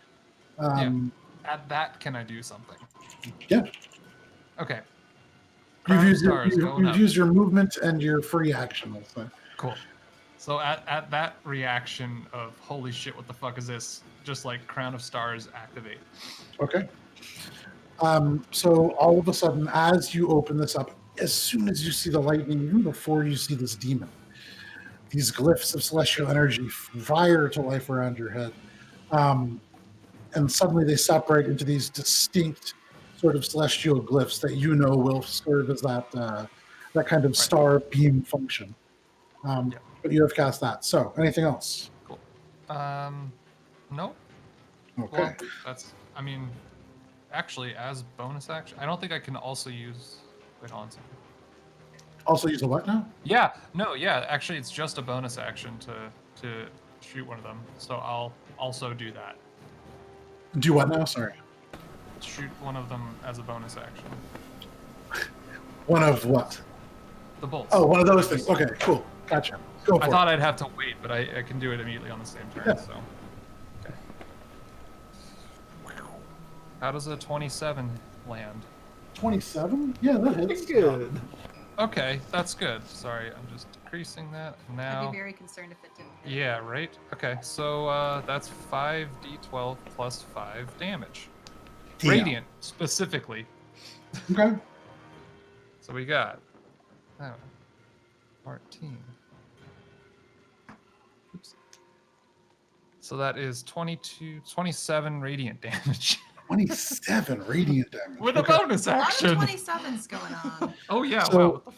At that, can I do something? Yeah. Okay. You've Crown used, stars going up. your movement and your free action. Also. Cool. So at that reaction of holy shit, what the fuck is this? Just like Crown of Stars activate. Okay. So all of a sudden, as you open this up, as soon as you see the lightning, even before you see this demon, these glyphs of celestial energy fire to life around your head. And suddenly they separate into these distinct sort of celestial glyphs that will serve as that kind of star beam function. But you have cast that. So, anything else? Cool. No. Okay. Well, actually, as bonus action, I don't think I can also use. Wait, hold on a second. Also use a what now? Yeah. No. Yeah. Actually, it's just a bonus action to shoot one of them. So I'll also do that. Do what now? Sorry. Shoot one of them as a bonus action. One of what? The bolts. Oh, one of those things. Okay, cool. Gotcha. Go for I it. thought I'd have to wait, but I can do it immediately on the same turn. Yeah. So. Okay. How does a 27 land? 27? Yeah, that hits. Good. Okay, that's good. Sorry, I'm just decreasing that now. I'd be very concerned if it didn't hit. Yeah, right? Okay, so that's 5d12 plus 5 damage. Damn. Radiant, specifically. Okay. So we got 14. Oops. So that is 27 radiant damage. 27 radiant damage. With a Okay. bonus A lot of action. 27s going on. Oh yeah, So- wow. What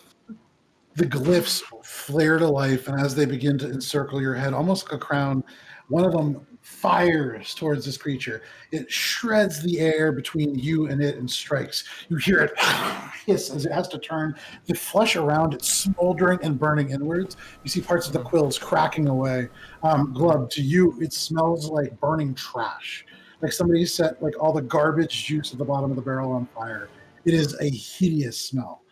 the The glyphs flare to life, and as they begin to encircle your head, almost like a crown, one of them fires towards this creature. It shreds the air between you and it and strikes. You hear it hiss as it has to turn. The flesh around it smoldering and burning inwards. You see parts of the quills cracking away. Glub, to you, it smells like burning trash. Like somebody set like all the garbage juice at the bottom of the barrel on fire. It is a hideous smell.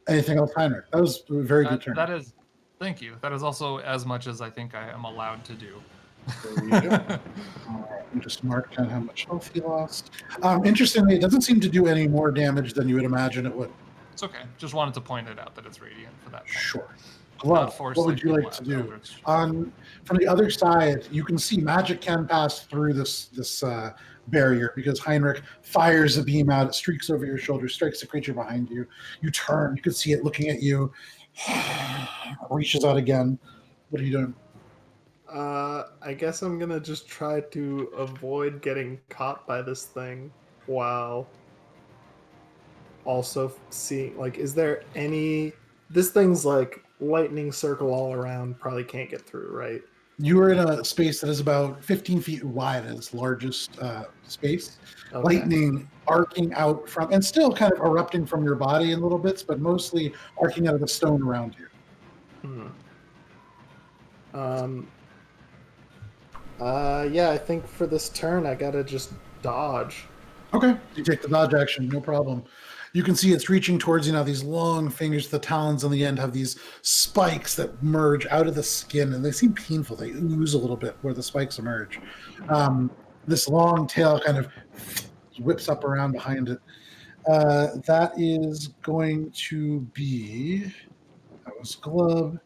Anything else, Heinrich? That was a very good turn. That is, thank you. That is also as much as I think I am allowed to do. There we go. All right, and just mark down how much health he lost. Interestingly, it doesn't seem to do any more damage than you would imagine it would. It's okay. Just wanted to point it out that it's radiant for that. Sure. Glub, what would you like to do? From the other side, you can see magic can pass through this barrier because Heinrich fires a beam out. It streaks over your shoulder, strikes the creature behind you. You turn. You can see it looking at you. Reaches out again. What are you doing? I guess I'm gonna just try to avoid getting caught by this thing while also seeing, like, is there any... This thing's like lightning circle all around, probably can't get through, right? You are in a space that is about 15 feet wide at its largest space. Okay. Lightning arcing out from, and still kind of erupting from your body in little bits, but mostly arcing out of the stone around you. Yeah, I think for this turn I gotta just dodge. Okay, you take the dodge action, no problem. You can see it's reaching towards you now. These long fingers, the talons on the end have these spikes that merge out of the skin, and they seem painful. They ooze a little bit where the spikes emerge. This long tail kind of whips up around behind it. That is going to be... That was Glub.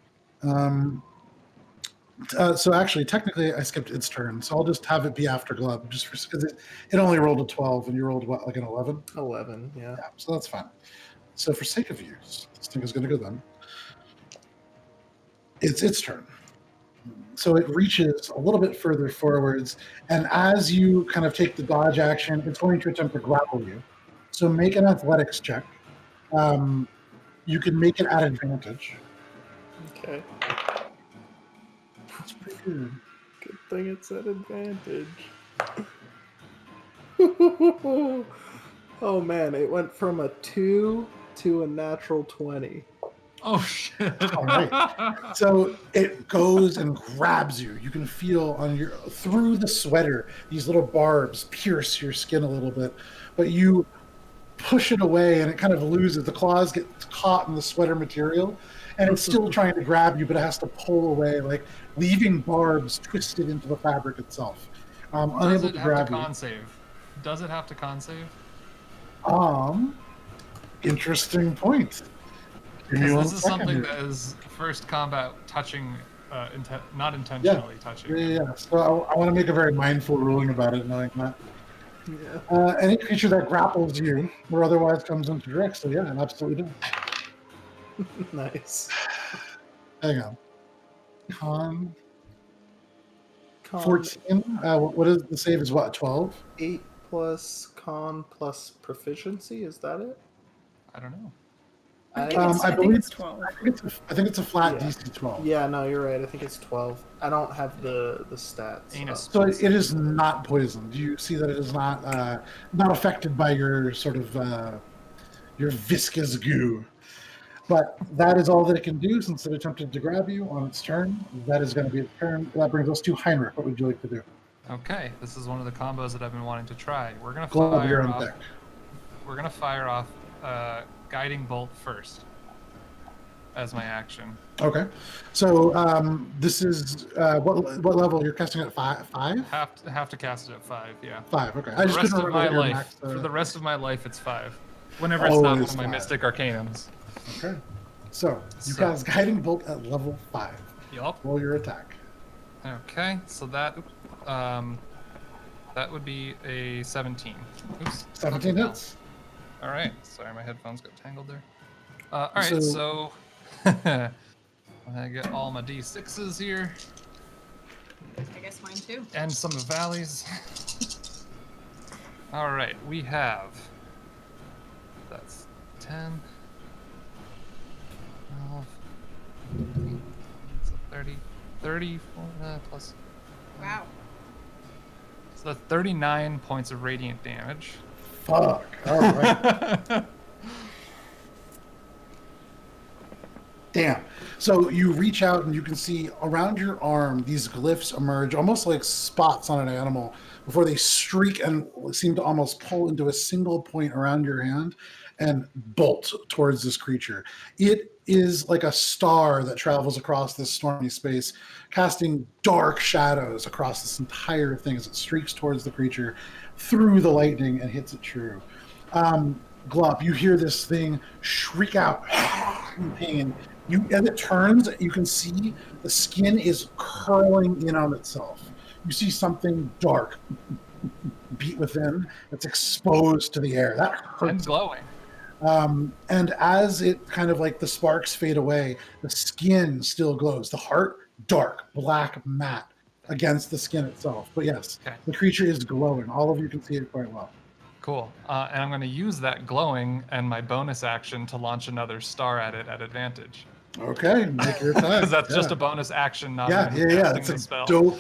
So actually, technically, I skipped its turn, so I'll just have it be after Glub, just because it only rolled a 12, and you rolled, what, like an 11? 11, yeah. Yeah, so that's fine. So for sake of use, this thing is going to go then. It's its turn. So it reaches a little bit further forwards, and as you kind of take the dodge action, it's going to attempt to grapple you. So make an athletics check. You can make it at advantage. Okay. That's pretty good. Good thing it's at advantage. Oh man, it went from a 2 to a natural 20. Oh shit. All right. So it goes and grabs you. You can feel on your through the sweater, these little barbs pierce your skin a little bit, but you push it away and it kind of loses. The claws get caught in the sweater material, and it's still trying to grab you, but it has to pull away, like leaving barbs twisted into the fabric itself. Unable to grab you. Does it have to con save? Interesting point. Because this is something that is first combat touching, not intentionally touching. Yeah. So I want to make a very mindful ruling about it, knowing that. Yeah. Any creature that grapples you or otherwise comes into direct, so yeah, it absolutely does. Nice. Hang on. Con 14. What is the save? Is what, 12? 8 plus con plus proficiency. Is that it? I don't know. I believe it's 12. I think it's a flat DC 12. Yeah, no, you're right. I think it's 12. I don't have the stats. So it is not poisoned. You see that it is not affected by your sort of your viscous goo. But that is all that it can do since it attempted to grab you on its turn. That is going to be its turn. That brings us to Heinrich. What would you like to do? Okay, this is one of the combos that I've been wanting to try. We're going to Glub, fire off. We're going to fire off Guiding Bolt first as my action. Okay. So this is what level you're casting at? 5? Have to cast it at 5. Yeah. 5. Okay. I just couldn't remember my life. Max, for the rest of my life, it's 5. Whenever it's not one of my Mystic Arcanums. Okay. So you cast Guiding Bolt at level 5. Yup. Roll your attack. Okay. So that would be a 17. Oops. 17 hits. All right. Sorry, my headphones got tangled there. All right. So I get all my D6s here. I guess mine too. And some valleys. All right. We have. That's 10. 12. So 30. 30 plus Wow. So that's 39 points of radiant damage. Fuck. All right. Damn. So you reach out and you can see around your arm these glyphs emerge, almost like spots on an animal, before they streak and seem to almost pull into a single point around your hand and bolt towards this creature. It is like a star that travels across this stormy space, casting dark shadows across this entire thing as it streaks towards the creature through the lightning and hits it true. Glub, you hear this thing shriek out in pain. As it turns, you can see the skin is curling in on itself. You see something dark beat within that's exposed to the air. That hurts. And glowing. And as it kind of like the sparks fade away, the skin still glows. The heart, dark, black, matte against the skin itself. But yes, Okay. the creature is glowing. All of you can see it quite well. Cool. And I'm going to use that glowing and my bonus action to launch another star at it at advantage. Okay, make your attack. Because that's just a bonus action, not yeah. casting It's the a spell. dope.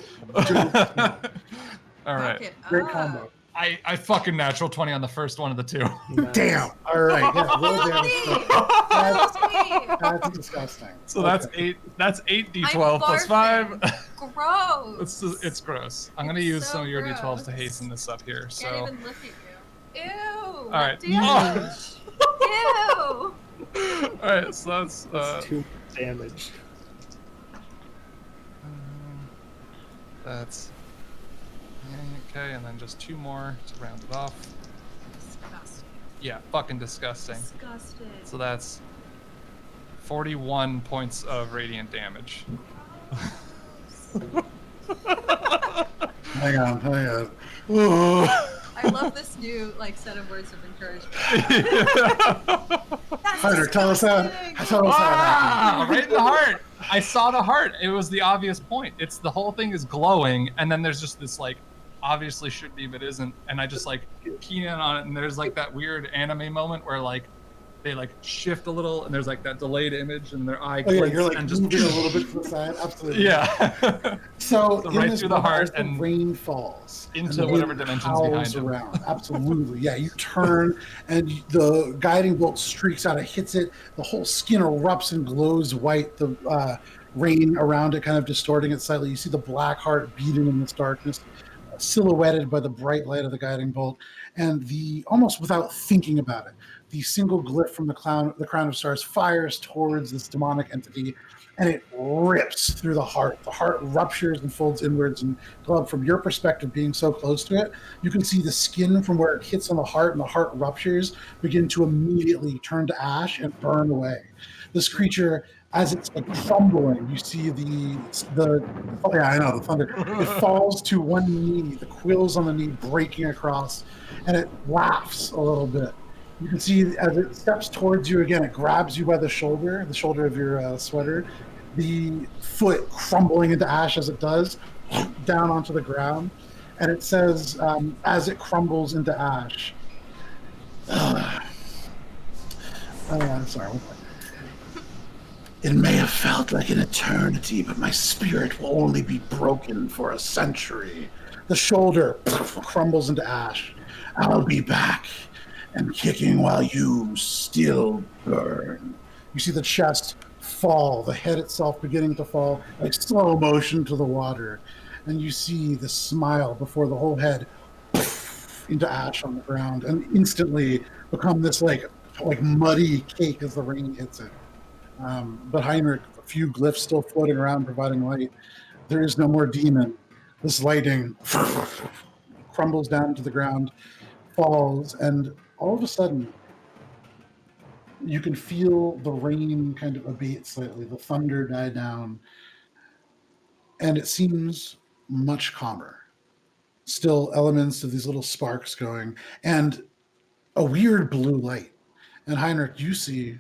All right. Fuck it Great up. combo. I fucking natural 20 on the first one of the two. Nice. Damn. All right. Yeah. Roll damage. That's disgusting. So that's Okay. 8. That's 8d12 I'm plus 5. barfing. Gross. It's gross. I'm gonna It's use so some of your d12s to gross. hasten this up here. Can't So even look at you. Ew. all right. Damage. Ew. All right. So that's That's too much damage. that's okay, and then just 2 more to round it off. Disgusting. Yeah, fucking disgusting. Disgusting. So that's 41 points of radiant damage. Hang on. I love this new set of words of encouragement. That's Hunter, tell us how it happened. Right in the heart. I saw the heart. It was the obvious point. It's the whole thing is glowing, and then there's just this obviously should be but isn't, and I just key in on it, and there's that weird anime moment where they shift a little, and there's that delayed image, and their eye Oh, yeah, clicks you're and just moving a little bit to the side. Absolutely. yeah. So right in this through the moment, heart as the and rain falls into and the whatever wind dimension's howls behind him. around. Absolutely. Yeah, you turn and the guiding bolt streaks out. It hits it. The whole skin erupts and glows white. The rain around it kind of distorting it slightly. You see the black heart beating in this darkness, silhouetted by the bright light of the guiding bolt, and almost without thinking about it, the single glyph from the crown of stars fires towards this demonic entity, and it rips through the heart. The heart ruptures and folds inwards. And Glub, from your perspective, being so close to it, you can see the skin from where it hits on the heart and the heart ruptures begin to immediately turn to ash and burn away. This creature, as it's crumbling, you see the thunder. It falls to one knee, the quills on the knee breaking across, and it laughs a little bit. You can see as it steps towards you again, it grabs you by the shoulder of your sweater, the foot crumbling into ash as it does, down onto the ground, and it says, as it crumbles into ash, sorry. It may have felt like an eternity, but my spirit will only be broken for a century. The shoulder crumbles into ash. I'll be back and kicking while you still burn. You see the chest fall, the head itself beginning to fall like slow motion to the water. And you see the smile before the whole head into ash on the ground and instantly become this like muddy cake as the rain hits it. But Heinrich, a few glyphs still floating around providing light. There is no more demon. This lightning crumbles down to the ground, falls, and all of a sudden you can feel the rain kind of abate slightly. The thunder die down, and it seems much calmer. Still elements of these little sparks going, and a weird blue light. And Heinrich, you see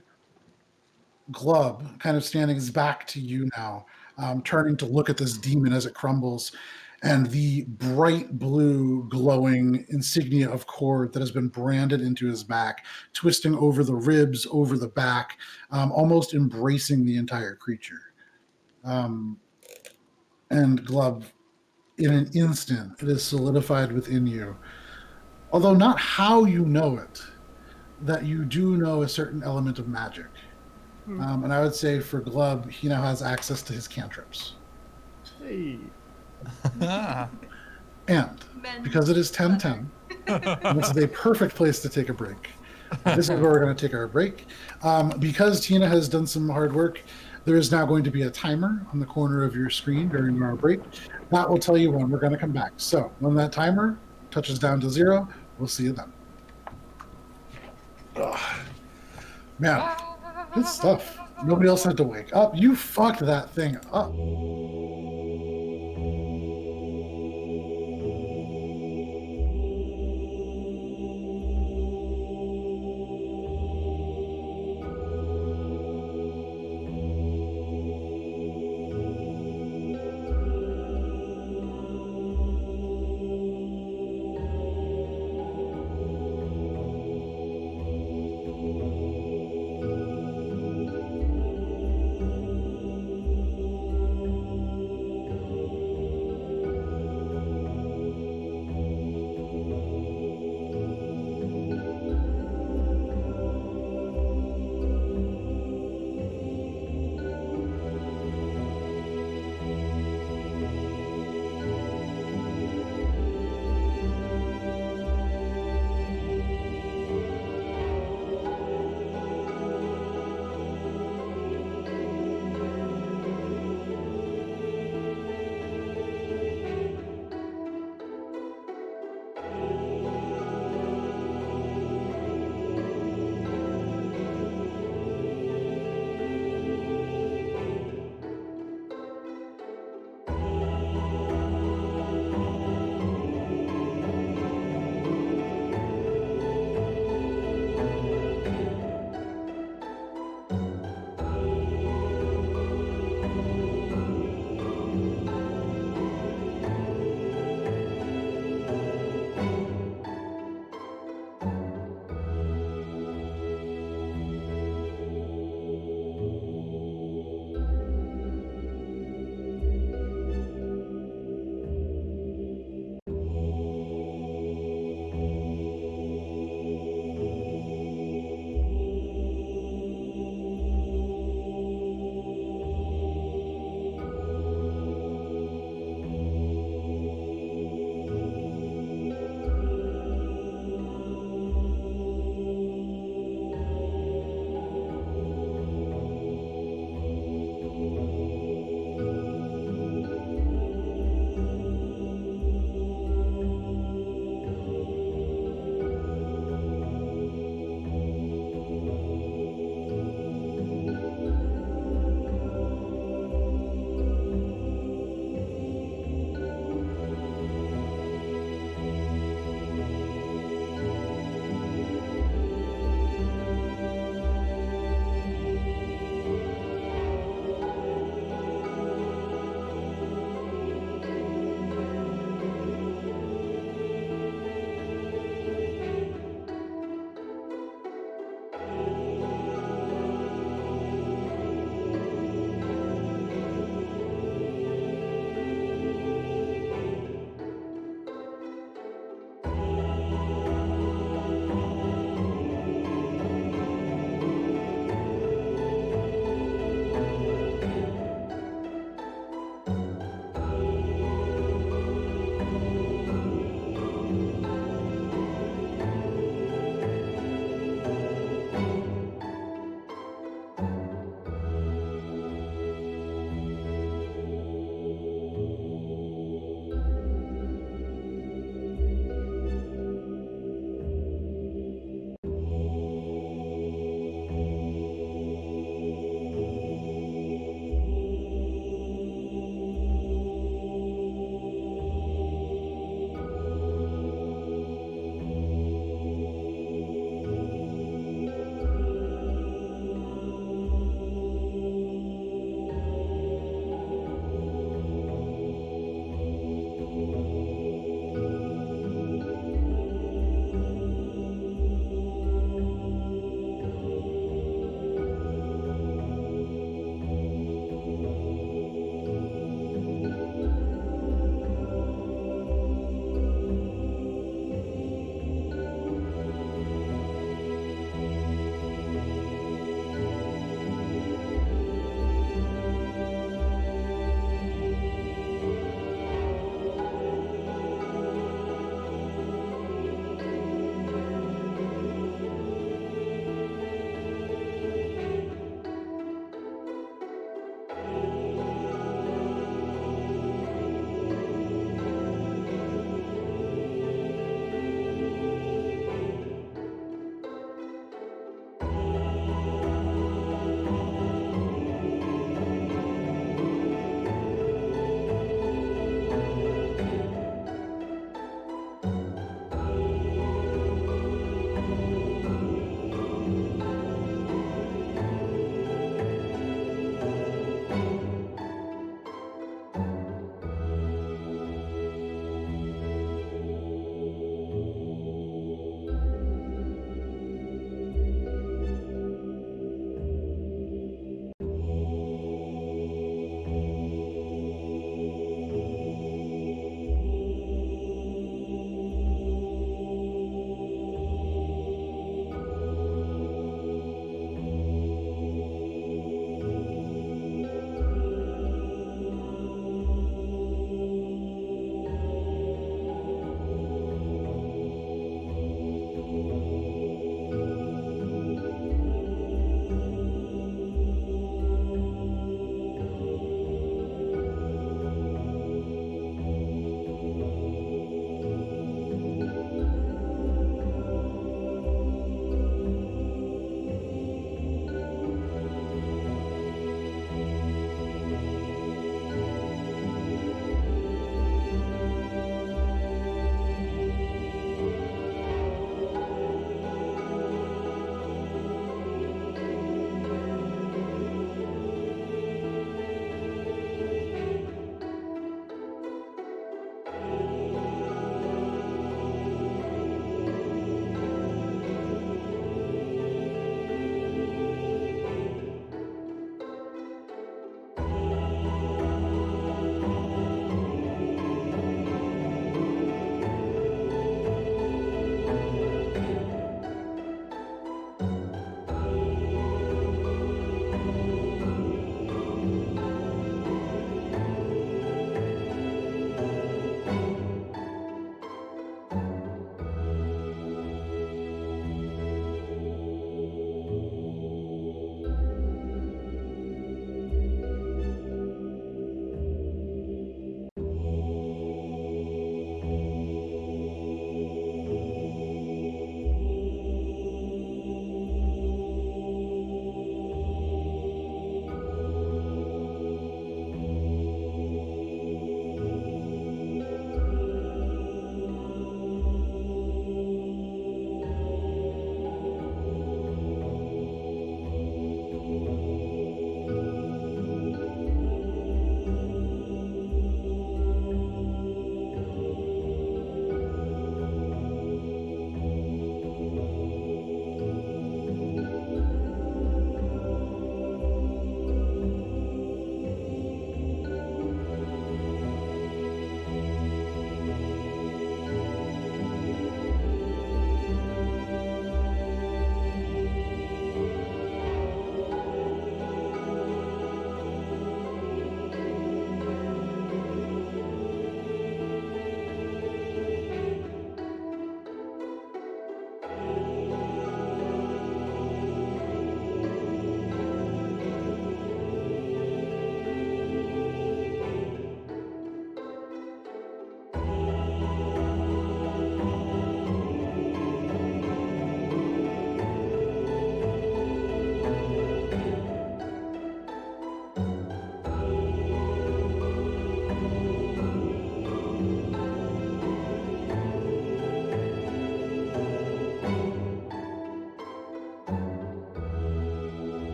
Glub kind of standing his back to you now, turning to look at this demon as it crumbles, and the bright blue glowing insignia of cord that has been branded into his back, twisting over the ribs, over the back, almost embracing the entire creature. And Glub, in an instant, it is solidified within you. Although not how you know it, that you do know a certain element of magic. And I would say for Glub, he now has access to his cantrips. Hey. And Men because it is 10:10, and this is a perfect place to take a break. This is where we're going to take our break. Because Tina has done some hard work, there is now going to be a timer on the corner of your screen during our break. That will tell you when we're going to come back. So when that timer touches down to 0, we'll see you then. Ugh. Man, good stuff. Nobody else had to wake up. You fucked that thing up.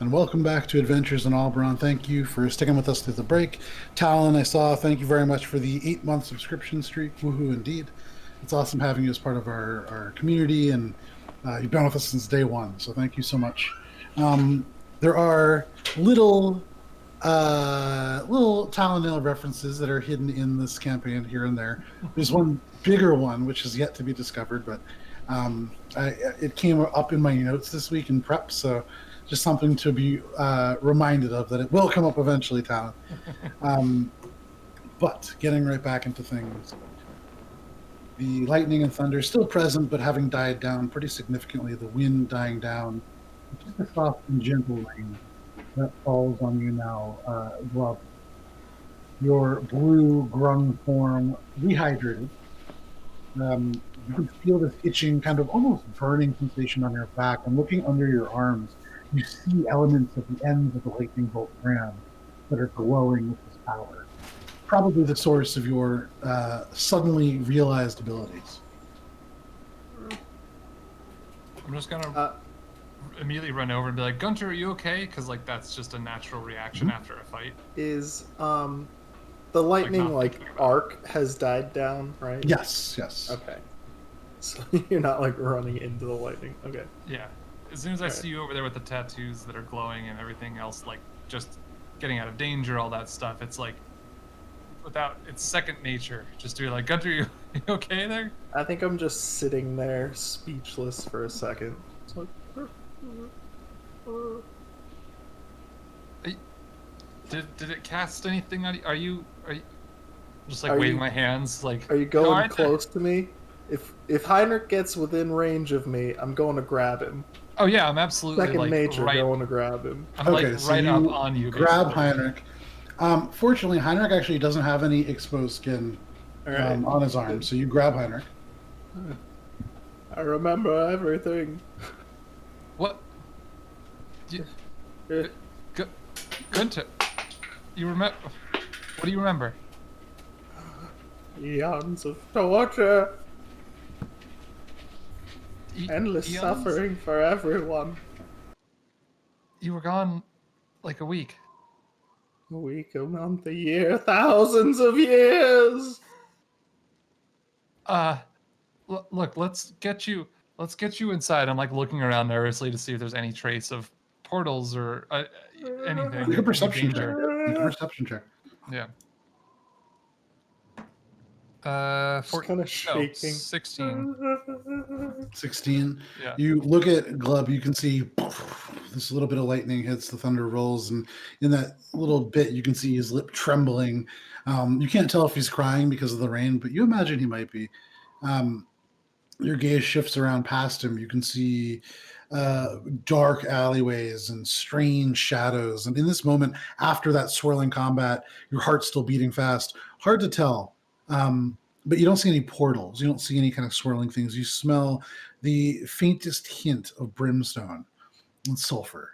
and welcome back to Adventures in Alberon. Thank you for sticking with us through the break. Talon, I saw, thank you very much for the 8-month subscription streak. Woohoo, indeed. It's awesome having you as part of our community, and you've been with us since day one, so thank you so much. There are little Talonale references that are hidden in this campaign here and there. There's one bigger one, which is yet to be discovered, but it came up in my notes this week in prep, so just something to be reminded of, that it will come up eventually, Talon. But getting right back into things, the lightning and thunder still present, but having died down pretty significantly, the wind dying down, just a soft and gentle rain that falls on you now, Glub. Your blue grung form rehydrated. You can feel this itching, kind of almost burning sensation on your back, and looking under your arms, you see elements of the ends of the lightning bolt brand that are glowing with this power. Probably the source of your suddenly realized abilities. I'm just gonna immediately run over and be like, Guntir, are you okay? Because like that's just a natural reaction after a fight. Is the lightning arc has died down, right? Yes. Okay. So you're not like running into the lightning. Okay. Yeah. As soon as I see you over there with the tattoos that are glowing and everything else, like just getting out of danger, all that stuff, it's like it's second nature just to be like, Guntir, you okay there? I think I'm just sitting there speechless for a second. It's like, Did it cast anything on you? Are you just like Are waving you- my hands like? Are you going close to me? If Heinrich gets within range of me, I'm going to grab him. Oh yeah, I'm absolutely Second like nature, right. going to grab him. I'm Okay, like so right you up on you. Grab basically. Heinrich. Fortunately, Heinrich actually doesn't have any exposed skin All right. on his arm, so you grab Heinrich. I remember everything. What? Guntir, you remember? What do you remember? Eons of torture. Endless Eons? suffering for everyone. You were gone like a week. A week, a month, a year, thousands of years. Look, let's get you inside. I'm like looking around nervously to see if there's any trace of portals or anything. Make a perception check. danger. Make a perception check. Yeah. 14, kinda shaking. 16. 16. Yeah. You look at Glub, you can see this little bit of lightning hits, the thunder rolls, and in that little bit you can see his lip trembling. You can't tell if he's crying because of the rain, but you imagine he might be. Your gaze shifts around past him. You can see dark alleyways and strange shadows. And in this moment, after that swirling combat, your heart's still beating fast. Hard to tell. But you don't see any portals. You don't see any kind of swirling things. You smell the faintest hint of brimstone and sulfur.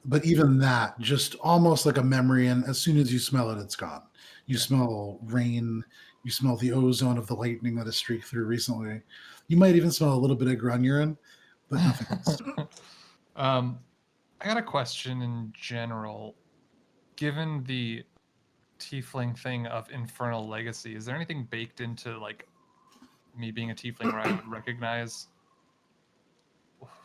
But even that, just almost like a memory, and as soon as you smell it, it's gone. You smell rain. You smell the ozone of the lightning that has streaked through recently. You might even smell a little bit of grun urine, but nothing else. I got a question in general. Given the tiefling thing of infernal legacy, is there anything baked into like me being a tiefling where I would recognize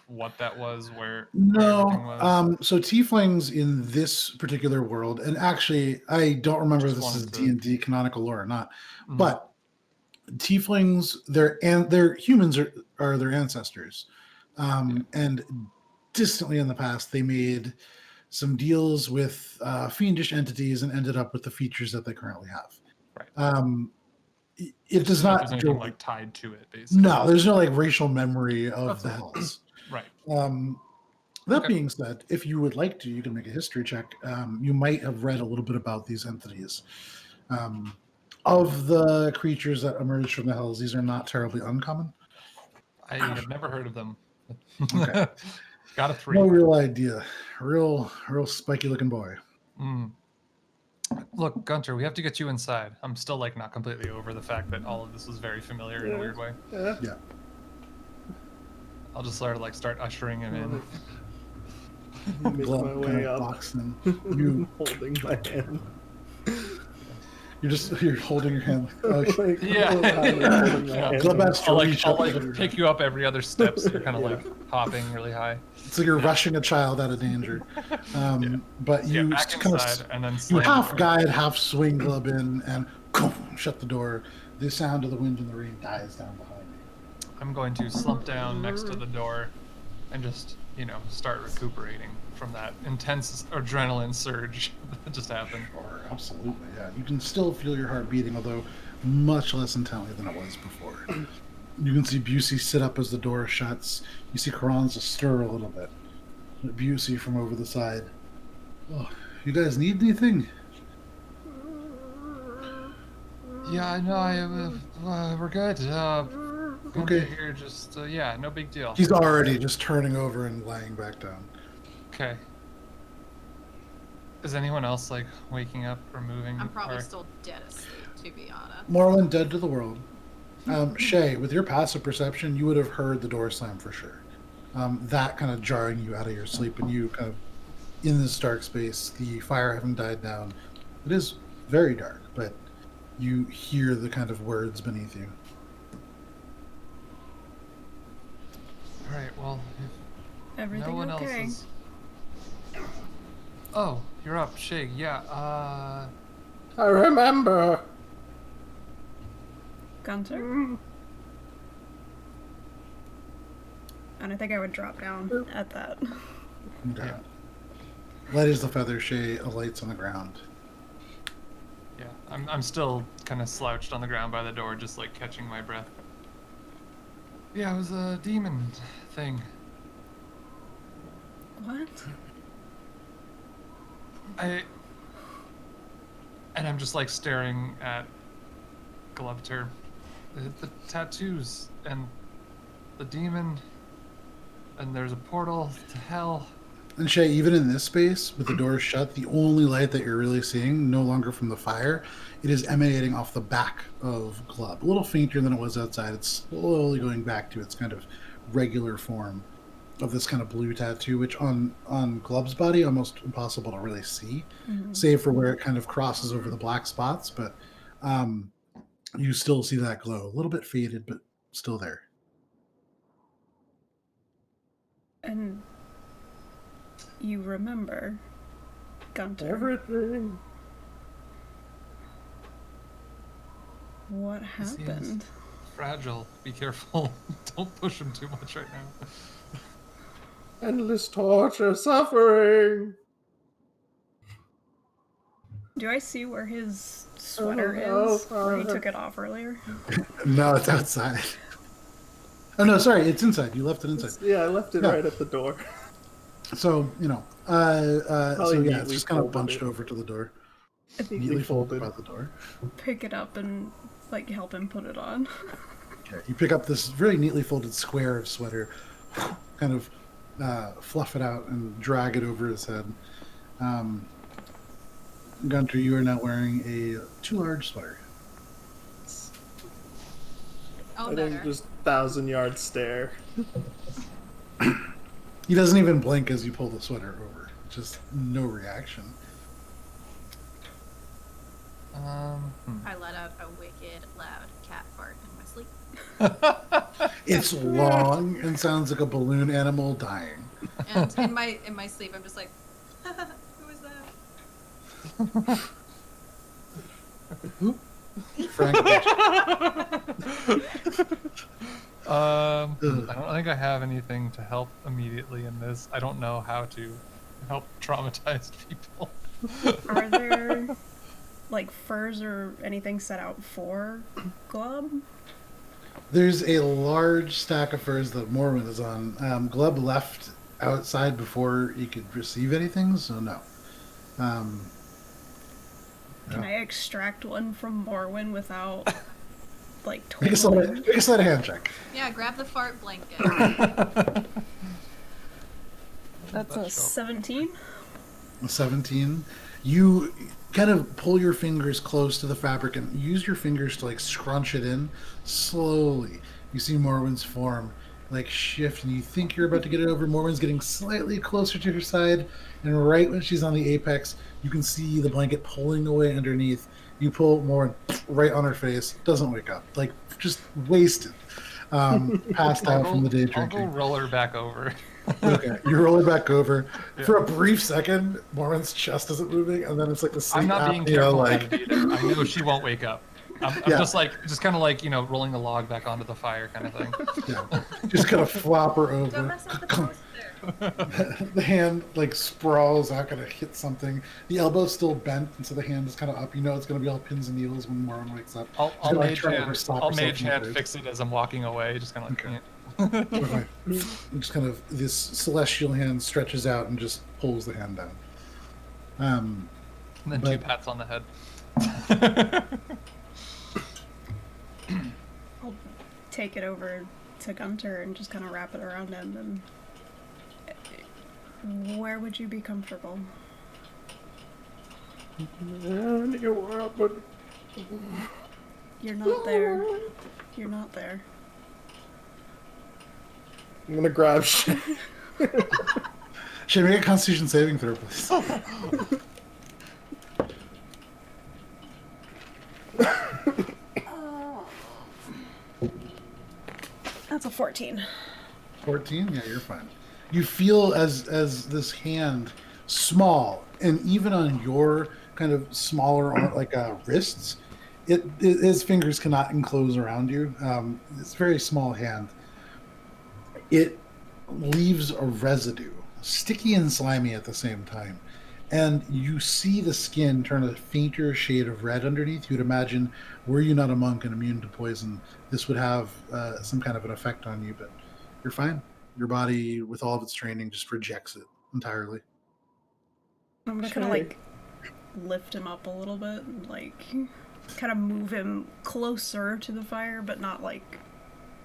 what that was, where everything was? So tieflings in this particular world, and actually I don't remember if Just this is wanted to- D&D canonical lore or not, Mhm. but tieflings, their humans are their ancestors, and distantly in the past they made some deals with fiendish entities and ended up with the features that they currently have. Right. It does Not not there's anything go- like tied to it, basically. no, there's no like racial memory of the Okay. hells. Right. That Okay. being said, if you would like to, you can make a history check. You might have read a little bit about these entities. Of the creatures that emerged from the hells, these are not terribly uncommon. I have never heard of them. Okay. Got a 3. No real idea. Real spiky looking boy. Look, Guntir, we have to get you inside. I'm still like not completely over the fact that all of this was very familiar in a weird way. Yeah. I'll just start ushering him in. Make Glub my kind way of up. walks in. You Holding my hand. you're holding your hand. Okay. Like, Yeah. holding my Yeah. hand. Glub has to I'll reach I'll up to- pick you up every other step, so you're kind of Yeah. like hopping really high. It's like you're rushing a child out of danger. But Yeah, you back kind inside of and then you slam the half door. guide, half swing Glub in, and shut the door. The sound of the wind and the rain dies down behind you. I'm going to slump down next to the door and just, start recuperating from that intense adrenaline surge that just happened. Or absolutely, yeah. You can still feel your heart beating, although much less intently than it was before. You can see Busey sit up as the door shuts. You see Karanza stir a little bit. Busey from over the side. Oh, you guys need anything? Yeah, no, we're good. Okay. Here, just, no big deal. He's already just turning over and laying back down. Okay. Is anyone else, waking up or moving? I'm probably or... still dead asleep, to be honest. Morwen dead to the world. Shae, with your passive perception, you would have heard the door slam for sure. That kind of jarring you out of your sleep, and you kind of in this dark space, the fire having died down. It is very dark, but you hear the kind of words beneath you. All right, well, if Everything no one okay? else is... Oh, you're up, Shae. Yeah, I remember. Guntir? And I think I would drop down at that. Okay. Yeah. Light as the feather, Shae alights on the ground. Yeah, I'm still kind of slouched on the ground by the door, just catching my breath. Yeah, it was a demon thing. What? And I'm just staring at Guntir. The tattoos and the demon, and there's a portal to hell. And Shae, even in this space, with the door shut, the only light that you're really seeing, no longer from the fire, it is emanating off the back of Glub. A little fainter than it was outside. It's slowly going back to its kind of regular form of this kind of blue tattoo, which on Glub's body, almost impossible to really see, save for where it kind of crosses over the black spots. But you still see that glow. A little bit faded, but still there. And you remember Guntir. Everything. What He seems happened? Fragile. Be careful. Don't push him too much right now. Endless torture, suffering. Do I see where his sweater no, is? Where he Father. took it off earlier? No, it's outside. Oh, no, sorry. It's inside. You left it inside. Yeah, I left it Yeah. right at the door. So, so Probably yeah, it's neatly just kind of folded bunched it. over to the door. Neatly folded. by the door. Pick it up and help him put it on. Okay, you pick up this very neatly folded square of sweater, kind of fluff it out and drag it over his head. Guntir, you are now wearing a too large sweater. Oh, I think better. just 1,000-yard stare. He doesn't even blink as you pull the sweater over. Just no reaction. I let out a wicked loud cat fart in my sleep. It's long and sounds like a balloon animal dying. And in my sleep, I'm just like, who was that? Frank, I don't think I have anything to help immediately in this. I don't know how to help traumatized people. Are there furs or anything set out for Glub? there's a large stack of furs that Morwen is on. Glub left outside before he could receive anything, so no. Can I extract one from Morwen without Make a totally... sleight of hand check. Yeah, grab the fart blanket. That's a 17? A 17. You kind of pull your fingers close to the fabric and use your fingers to scrunch it in slowly. You see Morwen's form, like shift, and you think you're about to get it over. Morwen's getting slightly closer to her side, and right when she's on the apex, you can see the blanket pulling away underneath. You pull Morwen right on her face. Doesn't wake up. Like just wasted. Passed out from the day I'll drinking. go roll her back over. Okay, you roll it back over. Yeah. For a brief second, Morwen's chest isn't moving, and then it's like the sleep I'm not being apnea, careful like... about it either. I know she won't wake up. I'm Yeah. just kind of like, rolling the log back onto the fire kind of thing. Yeah, just kind of flop her Don't over. mess up the toast there. The hand like sprawls out, gonna hit something. The elbow's still bent, and so the hand is kind of up. You know it's gonna be all pins and needles when Morwen wakes up. I'll mage hand fix it as I'm walking away, just kind of like. Okay. Okay. Just kind of this celestial hand stretches out and just pulls the hand down. And then but- 2 pats on the head. I'll take it over to Guntir and just kind of wrap it around him. And where would you be comfortable? Anywhere but You're not there. You're not there. I'm gonna grab Shae. Should I make a Constitution saving throw, please? That's a 14. 14? Yeah, you're fine. You feel as this hand, small, and even on your kind of smaller wrists, his fingers cannot enclose around you. It's a very small hand. It leaves a residue, sticky and slimy at the same time. And you see the skin turn a fainter shade of red underneath. You'd imagine, were you not a monk and immune to poison, this would have some kind of an effect on you, but you're fine. Your body, with all of its training, just rejects it entirely. I'm gonna kind of lift him up a little bit and kind of move him closer to the fire, but not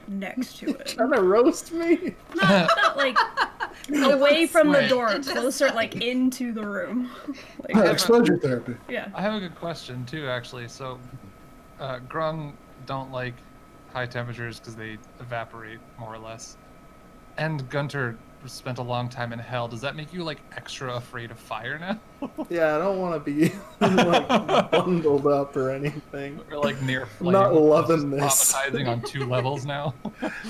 next to it. Trying to roast me? Not away from the Wait. door, closer into the room. Exposure therapy. Yeah. I have a good question too, actually. So, grung don't like high temperatures because they evaporate more or less. And Guntir spent a long time in hell. Does that make you extra afraid of fire now? Yeah, I don't want to be bundled up or anything. Or near flame? Not loving Just this. traumatizing on 2 levels now.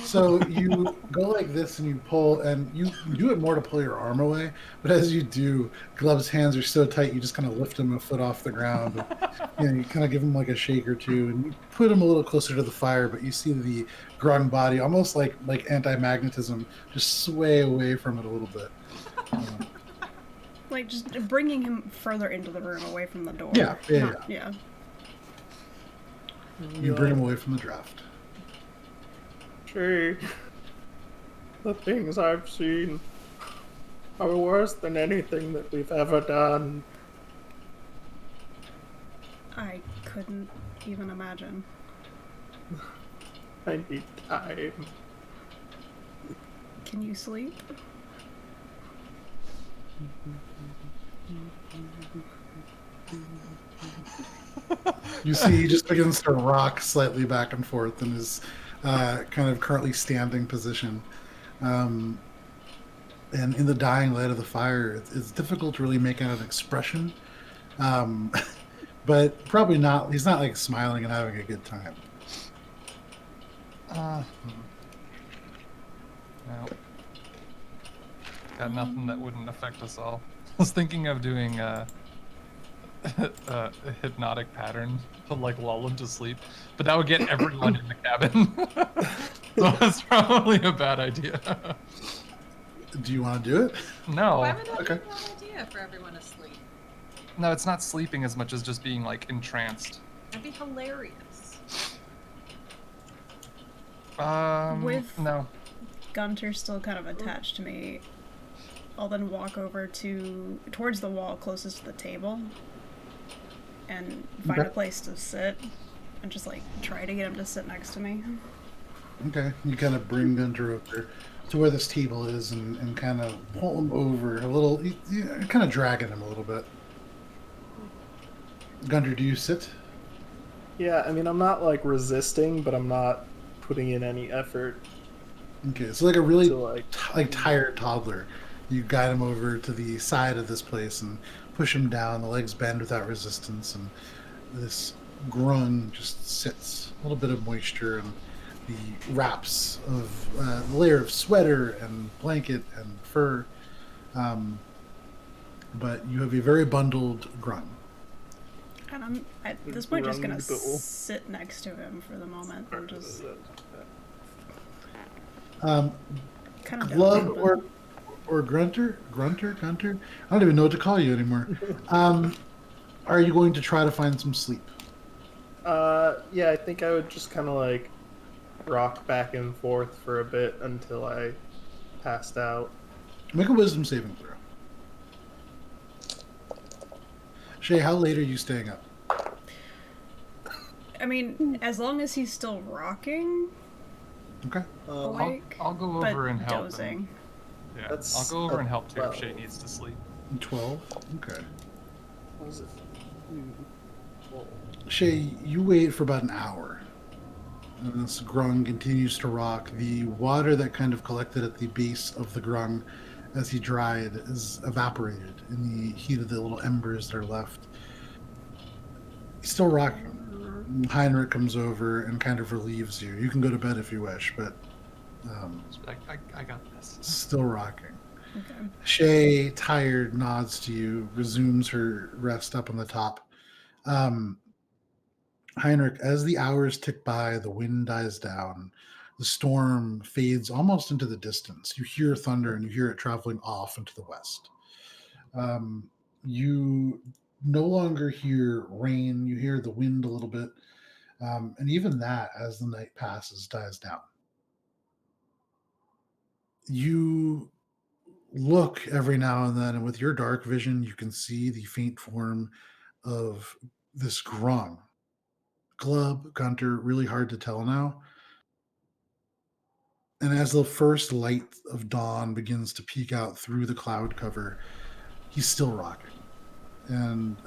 So you go like this and you pull, and you do it more to pull your arm away. But as you do, Glub's hands are so tight, you just kind of lift him a foot off the ground. And, you kind of give him a shake or two, and you put him a little closer to the fire. But you see the grung body, almost like anti-magnetism, just sway away from it a little bit. Just bringing him further into the room, away from the door. Yeah. Yeah. You bring him away from the draft. Shae, the things I've seen are worse than anything that we've ever done. I couldn't even imagine. I need time. Can you sleep? You see, he just begins to rock slightly back and forth in his kind of currently standing position. And in the dying light of the fire, it's difficult to really make out an expression. But probably not. He's not smiling and having a good time. No. Got nothing that wouldn't affect us all. I was thinking of doing a hypnotic pattern to lull him to sleep, but that would get everyone in the cabin. So that's probably a bad idea. Do you want to do it? No. Why would that Okay. be a bad idea for everyone to sleep? No, it's not sleeping as much as just being entranced. That'd be hilarious. No. Guntir still kind of attached to me. I'll then walk over towards the wall closest to the table and find Okay. a place to sit and just try to get him to sit next to me. Okay. You kind of bring Guntir over to where this table is and kind of pull him over a little, kind of dragging him a little bit. Guntir, do you sit? Yeah, I mean, I'm not resisting, but I'm not putting in any effort. Okay, so like a really So, like, tired toddler, you guide him over to the side of this place and push him down. The legs bend without resistance, and this grung just sits. A little bit of moisture and the wraps of the layer of sweater and blanket and fur. Um, but you have a very bundled grung. And I'm at this point just gonna Grundle. sit next to him for the moment and just Um, kind of Glub or Guntir? I don't even know what to call you anymore. Are you going to try to find some sleep? Yeah, I think I would just kind of like rock back and forth for a bit until I passed out. Make a wisdom saving throw. Shae, how late are you staying up? I mean, as long as he's still rocking, Okay. awake, I'll go but over and help him. dozing. Yeah, That's I'll go over and help too if 12. Shae needs to sleep. 12. Okay. What was it? Shae, you wait for about an hour. And this grung continues to rock. The water that kind of collected at the base of the grung as he dried is evaporated in the heat of the little embers that are left. He's still rocking. Heinrich comes over and kind of relieves you. You can go to bed if you wish, but I got this. still rocking. Okay. Shae, tired, nods to you, resumes her rest up on the top. Heinrich, as the hours tick by, the wind dies down. The storm fades almost into the distance. You hear thunder and you hear it traveling off into the west. You no longer hear rain. You hear the wind a little bit. And even that, as the night passes, dies down. You look every now and then, and with your dark vision, you can see the faint form of this grung. Glub, Guntir, really hard to tell now. And as the first light of dawn begins to peek out through the cloud cover, he's still rocking. And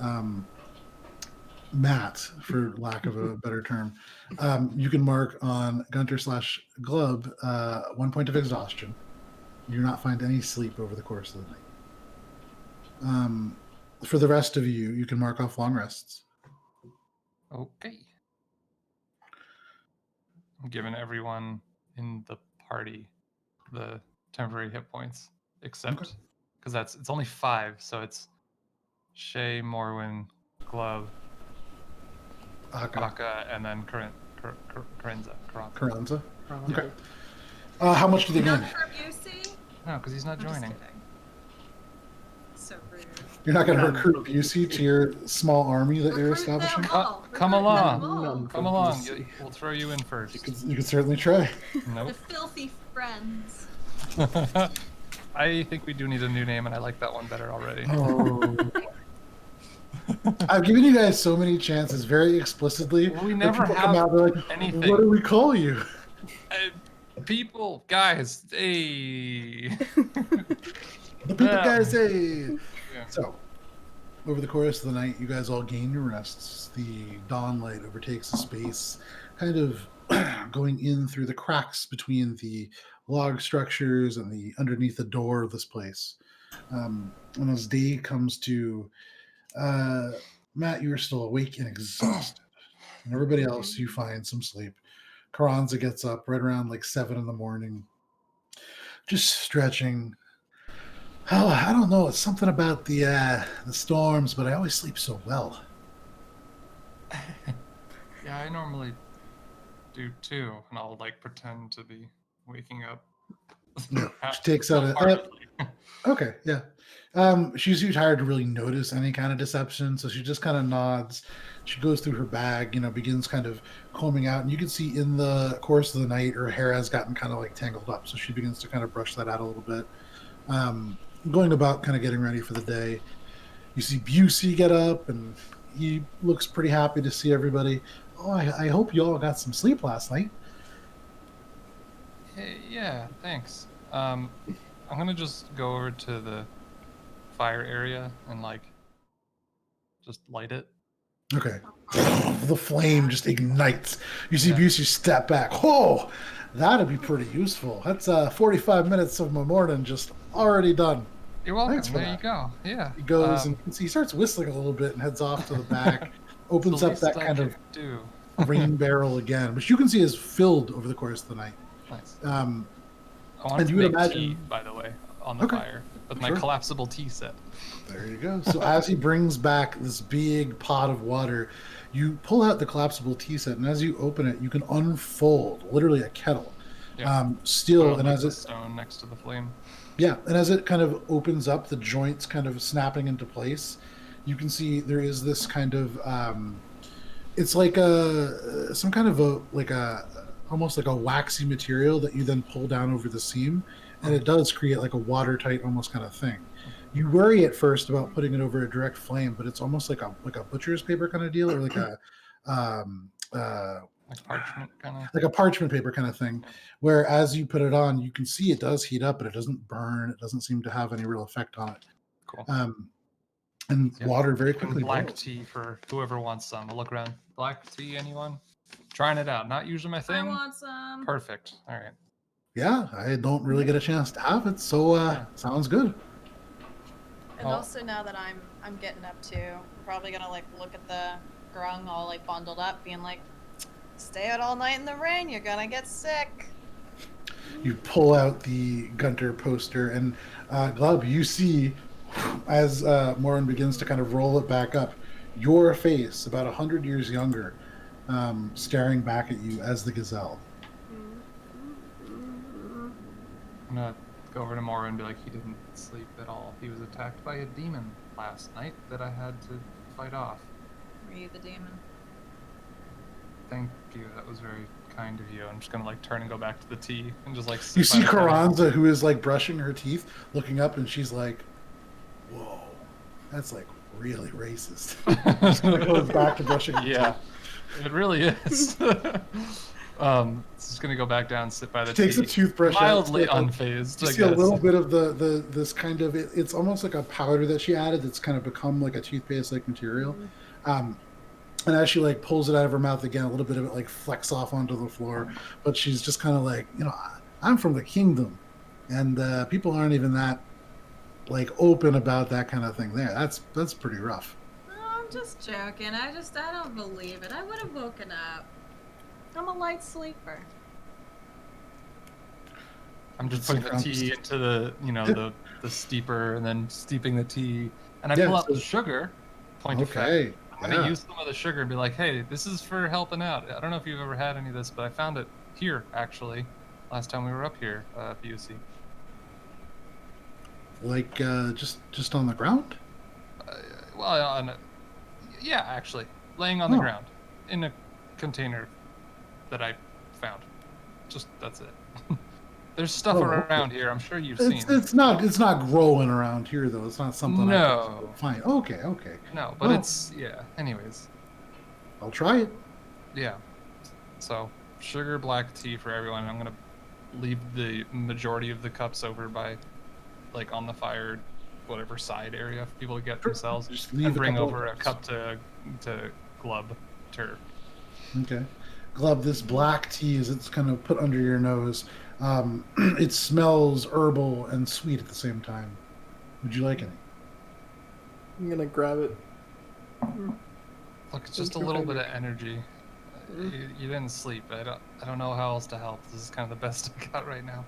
Matt, for lack of a better term, you can mark on Guntir/Glub 1 point of exhaustion. You do not find any sleep over the course of the night. For the rest of you, you can mark off long rests. Okay. I'm giving everyone in the party the temporary hit points, except because it's only 5, so it's Shae, Morwen, Glub, Aka, and then Karenza. Carranza. Okay. How much do they None gain? from UC? No, because he's not I'm just joining. kidding. So rude. You're not going to recruit Busey to your small army that you're Recruit them establishing? all. Come Recruit them along. all. None. Come along. Busey. We'll throw you in first. You could certainly try. The Nope. filthy friends. I think we do need a new name, and I like that one better already. Oh. I've given you guys so many chances, very explicitly. Well, we where never people have come out, they're like, anything. What do we call you? People, guys, hey. The people Yeah. guys say. Yeah. So, over the course of the night, you guys all gain your rests. The dawn light overtakes the space, kind of going in through the cracks between the log structures and the underneath the door of this place. And as day comes to, Matt, you are still awake and exhausted. And everybody else, you find some sleep. Carranza gets up right around like 7 in the morning, just stretching. Oh, I don't know. It's something about the storms, but I always sleep so well. Yeah, I normally do too, and I'll like pretend to be waking up. Yeah, she takes out a. Partially. Okay, yeah. She's too tired to really notice any kind of deception, so she just kind of nods. She goes through her bag, begins kind of combing out, and you can see in the course of the night her hair has gotten kind of like tangled up, so she begins to kind of brush that out a little bit. Going about kind of getting ready for the day. You see Busey get up, and he looks pretty happy to see everybody. Oh, I hope you all got some sleep last night. Hey, yeah, thanks. I'm gonna just go over to the fire area and like just light it. Okay. The flame just ignites. You see Yeah. Busey step back. Oh, that'd be pretty useful. That's 45 minutes of my morning just already done. You're welcome. Thanks for There that. you go. Yeah. He goes and he starts whistling a little bit and heads off to the back, It's opens the up least that I kind could of do. rain barrel again, which you can see is filled over the course of the night. Nice. I wanted to you would make imagine- tea, by the way, on the Okay. fire with my Sure. collapsible tea set. There you go. So as he brings back this big pot of water, you pull out the collapsible tea set, and as you open it, you can unfold literally a kettle. Yeah. Still, Put and it as like it the stone next to the flame. yeah, and as it kind of opens up, the joints kind of snapping into place, you can see there is this kind of it's like some kind of almost like a waxy material that you then pull down over the seam, and it does create like a watertight almost kind of thing. You worry at first about putting it over a direct flame, but it's almost like a butcher's paper kind of deal, or like a Like parchment kind of. like a parchment paper kind of thing, where as you put it on, you can see it does heat up, but it doesn't burn. It doesn't seem to have any real effect on it. Cool. And Yeah. water very And quickly black boils. tea for whoever wants some. I'll look around. Black tea, anyone? Trying it out. Not usually my I thing. want some. Perfect. All right. Yeah, I don't really get a chance to have it, so sounds good. And Oh. also now that I'm getting up too, I'm probably gonna like look at the grung all like bundled up, being like, stay out all night in the rain, you're gonna get sick. You pull out the Guntir poster, and Glub, you see as Morwen begins to kind of roll it back up, your face, about 100 years younger, staring back at you as the gazelle. I'm gonna go over to Morwen and be like, he didn't sleep at all. He was attacked by a demon last night that I had to fight off. Were you the demon? Thank you. That was very kind of you. I'm just gonna like turn and go back to the tea and just like. You sit see by the fire. Carranza, who is like brushing her teeth, looking up, and she's like, "Whoa, that's like really racist." Just kind of goes back to brushing her Yeah, teeth. it really is. Just gonna go back down and sit by the She takes tea. a toothbrush out, Mildly it's like unfazed. You I see a guess. little bit of the this kind of it's almost like a powder that she added that's kind of become like a toothpaste like material. And as she like pulls it out of her mouth again, a little bit of it like flecks off onto the floor. But she's just kind of like, I'm from the kingdom, and people aren't even that like open about that kind of thing. There, that's pretty rough. Oh, I'm just joking. I don't believe it. I would have woken up. I'm a light sleeper. I'm just Some putting the tea crumps. into the the steeper and then steeping the tea, and I Yeah, pull out so- the sugar. Point of fact. Okay. I'm gonna use some of the sugar and be like, hey, this is for helping out. I don't know if you've ever had any of this, but I found it here actually. Last time we were up here, BUC. Like just on the ground. Well, yeah, actually, laying on the Oh. ground in a container that I found. Just that's it. There's stuff Oh, around okay. here. I'm sure you've seen. It's not growing around here though. It's not something. No. Fine. Okay. No, but Oh. it's yeah. Anyways, I'll try it. yeah. So sugar black tea for everyone. I'm gonna leave the majority of the cups over by, like on the fire, whatever side area for people to get Sure. themselves, Just leave and a bring couple over a of cup to Glub. Okay. Glub, this black tea as it's kind of put under your nose. It smells herbal and sweet at the same time. Would you like any? I'm gonna grab it. Look, it's just a Thank you, little bit of Heinrich. energy. You didn't sleep. I don't know how else to help. This is kind of the best I got right now.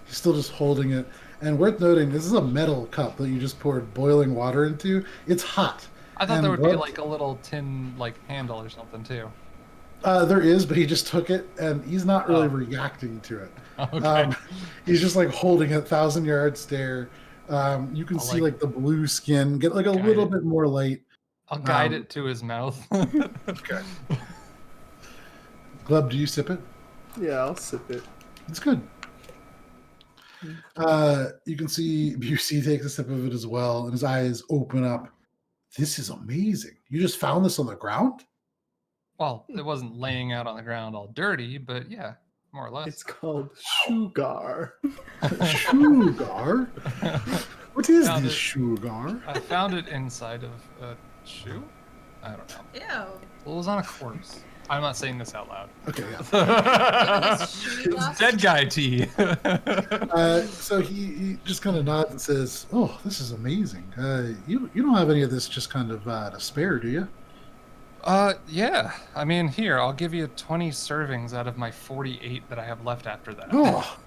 He's still just holding it. And worth noting, this is a metal cup that you just poured boiling water into. It's hot. I thought And there would be Glub- like a little tin like handle or something too. There is, but he just took it and he's not really Oh. reacting to it. Okay. He's just like holding a 1,000-yard stare. You can I'll, see like, like the blue skin get like a guide little it. bit more light. I'll guide um, it to his mouth. Okay. Glub, do you sip it? Yeah, I'll sip it. It's good. You can see Busey takes a sip of it as well, and his eyes open up. This is amazing. You just found this on the ground? Well, it wasn't laying out on the ground all dirty, but yeah, more or less. It's called sugar. Sugar? What What is Found this it. sugar? I found it inside of a shoe. I don't know. Ew. Well, it was on a corpse. I'm not saying this out loud. Okay, yeah. Giving us shoe dust. Dead guy tea. So he just kind of nods and says, "Oh, this is amazing. You don't have any of this just kind of to spare, do you?" Yeah. I mean, here, I'll give you 20 servings out of my 48 that I have left after that. Oh,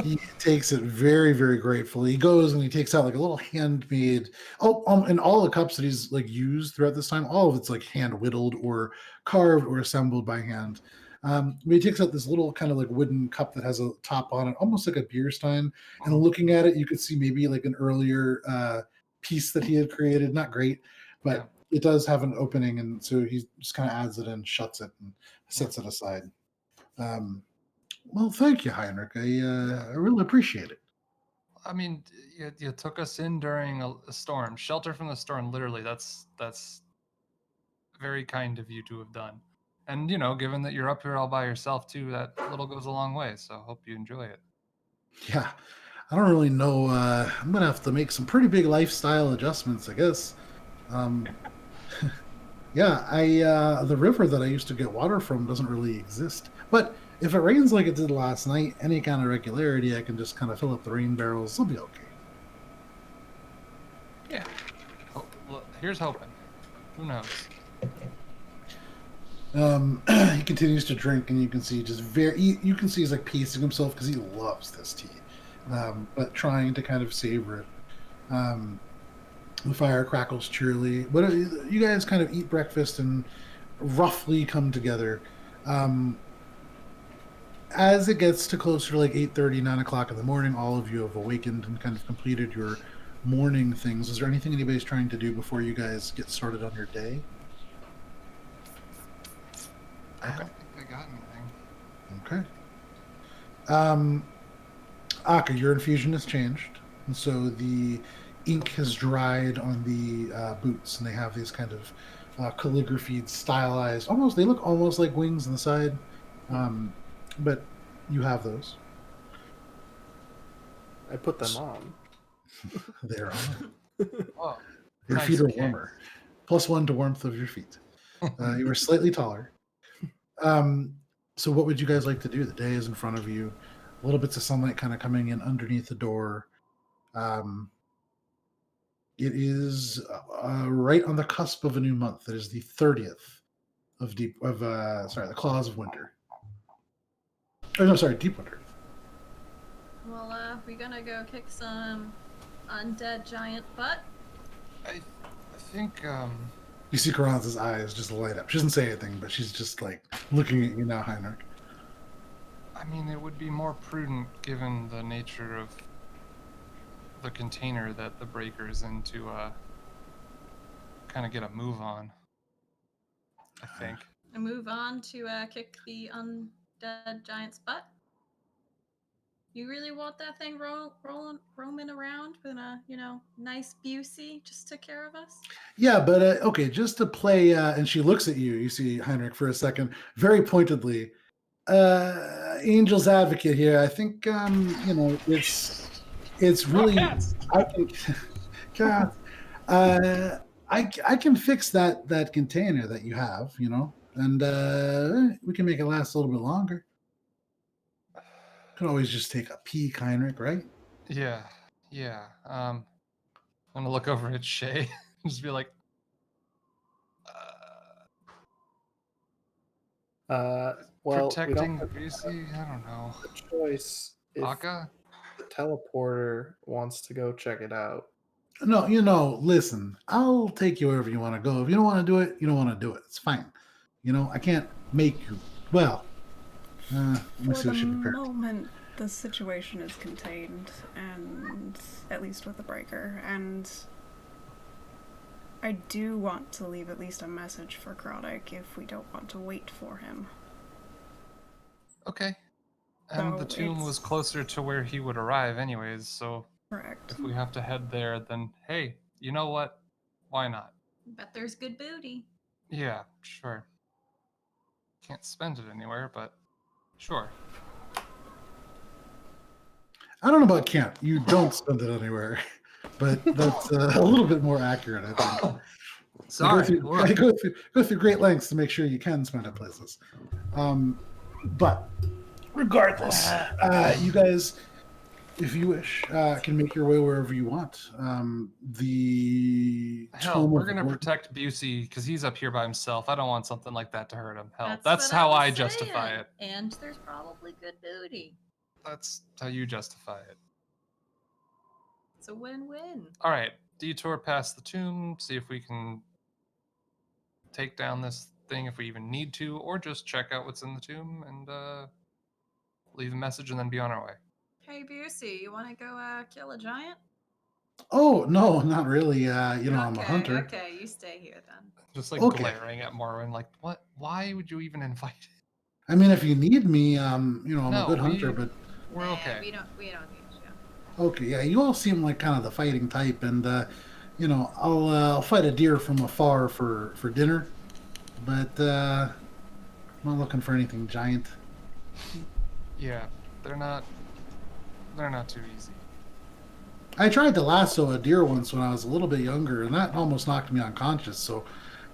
he takes it very, very gratefully. He goes and he takes out like a little handmade. And all the cups that he's like used throughout this time, all of it's like hand whittled or carved or assembled by hand. But he takes out this little kind of like wooden cup that has a top on it, almost like a beer stein. And looking at it, you could see maybe like an earlier piece that he had created. Not great, but Yeah. it does have an opening, and so he just kind of adds it in, shuts it, and sets it aside. Well, thank you, Heinrich. I really appreciate it. I mean, you took us in during a storm. Shelter from the storm, literally. That's very kind of you to have done. And, you know, given that you're up here all by yourself, too, that little goes a long way. So I hope you enjoy it. Yeah, I don't really know. I'm gonna have to make some pretty big lifestyle adjustments, I guess. Yeah, the river that I used to get water from doesn't really exist. But if it rains like it did last night, any kind of regularity, I can just kind of fill up the rain barrels. It'll be okay. Yeah. Oh, well, here's hoping. Who knows? He continues to drink, and you can see you can see he's like pacing himself because he loves this tea, but trying to kind of savor it. The fire crackles cheerily. But you guys kind of eat breakfast and roughly come together. As it gets to closer to like 8:30, 9 o'clock in the morning, all of you have awakened and kind of completed your morning things. Is there anything anybody's trying to do before you guys get started on your day? I don't think I got anything. Okay. Aka, your infusion has changed, and so the ink has dried on the boots, and they have these kind of calligraphy stylized, they look almost like wings on the side, but you have those. I put them on. They're on. Oh, Your nice, feet are okay. warmer. +1 to warmth of your feet. You are slightly taller. So what would you guys like to do? The day is in front of you. Little bits of sunlight kind of coming in underneath the door. It is right on the cusp of a new month. It is the 30th of the Claws of Winter. Oh no, sorry, Deep Winter. Well, we gonna go kick some undead giant butt? I think, You see Karan's eyes just light up. She doesn't say anything, but she's just like looking at you now, Heinrich. I mean, it would be more prudent given the nature of the container that the breaker's in to kind of get a move on. I think. I move on to kick the undead giant's butt. You really want that thing roaming around with a, nice Busey just took care of us? Yeah, but okay, just to play, and she looks at you. You see Heinrich for a second, very pointedly. Angel's advocate here. I think it's really I can God, I can fix that container that you have, and we can make it last a little bit longer. Can always just take a peek, Heinrich, right? Yeah. I'm gonna look over at Shae and just be like, Well, we protecting don't have Busey? I don't know. a choice if Aka? the teleporter wants to go check it out. No, listen, I'll take you wherever you want to go. If you don't want to do it, you don't want to do it. It's fine. I can't make you. Well, let me For see what she the prepared. moment, the situation is contained, and at least with the breaker, and I do want to leave at least a message for Krodek if we don't want to wait for him. Okay. And the So tomb was it's- closer to where he would arrive anyways, so Correct. if we have to head there, then hey, you know what? Why not? Bet there's good booty. Yeah, sure. Can't spend it anywhere, but sure. I don't know about can't. You don't spend it anywhere. but that's a little bit more accurate, I think. Sorry. I go through great lengths to make sure you can spend at places. But regardless, you guys, if you wish, can make your way wherever you want. The Hell, Tome we're of gonna Ward- protect Busey because he's up here by himself. I don't want something like that to hurt him. Hell, that's what how I'm I justify saying. it. And there's probably good booty. That's how you justify it. It's a win-win. All right, detour past the tomb, see if we can take down this thing if we even need to, or just check out what's in the tomb and leave a message and then be on our way. Hey, Busey, you want to go kill a giant? Oh no, not really. I'm a hunter. Okay, you stay here then. Just like Okay. glaring at Morwen, like, what? Why would you even invite? I mean, if you need me, I'm No, a good hunter, but We're Nah, okay. We don't need you. okay, yeah, you all seem like kind of the fighting type, and I'll fight a deer from afar for dinner, but I'm not looking for anything giant. Yeah, they're not too easy. I tried to lasso a deer once when I was a little bit younger, and that almost knocked me unconscious. So,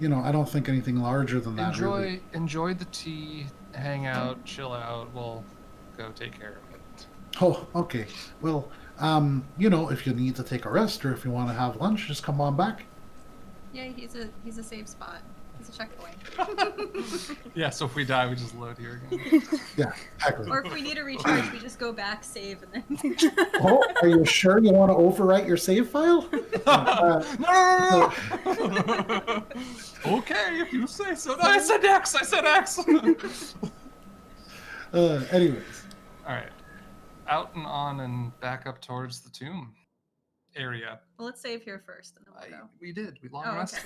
I don't think anything larger than that. Really. Enjoy the tea, hang out, chill out. We'll go take care of it. Oh, okay. Well, if you need to take a rest or if you want to have lunch, just come on back. Yeah, he's a safe spot. He's a checkpoint. Yeah, so if we die, we just load here again. Yeah, exactly. Or if we need a recharge, we just go back, save, and then. Oh, are you sure you want to overwrite your save file? No. Okay, if you say so. No, I said X. Anyways. All right, out and on and back up towards the tomb area. Well, let's save here first, and then we'll go. We did. We long Oh, rested.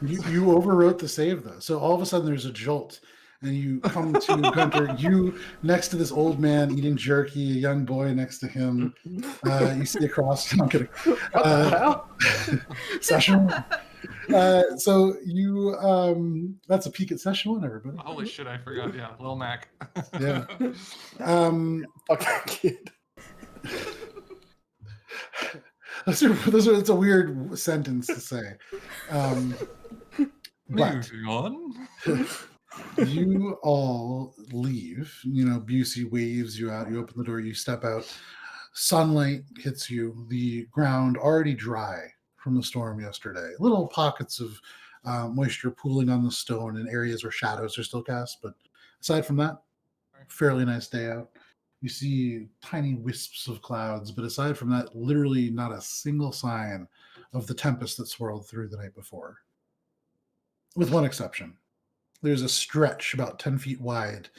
okay. You overwrote the save though, so all of a sudden there's a jolt, and you come to Guntir. You next to this old man eating jerky, a young boy next to him. You see across. I'm kidding. What the hell? Session. So you that's a peek at session 1, everybody. Holy shit! I forgot. Yeah, Lil Mac. Yeah. Fuck that kid. It's a weird sentence to say. But Moving on. you all leave. Busey waves you out. You open the door. You step out. Sunlight hits you. The ground already dry from the storm yesterday. Little pockets of moisture pooling on the stone in areas where shadows are still cast. But aside from that, fairly nice day out. You see tiny wisps of clouds, but aside from that, literally not a single sign of the tempest that swirled through the night before. With one exception. There's a stretch about 10 feet wide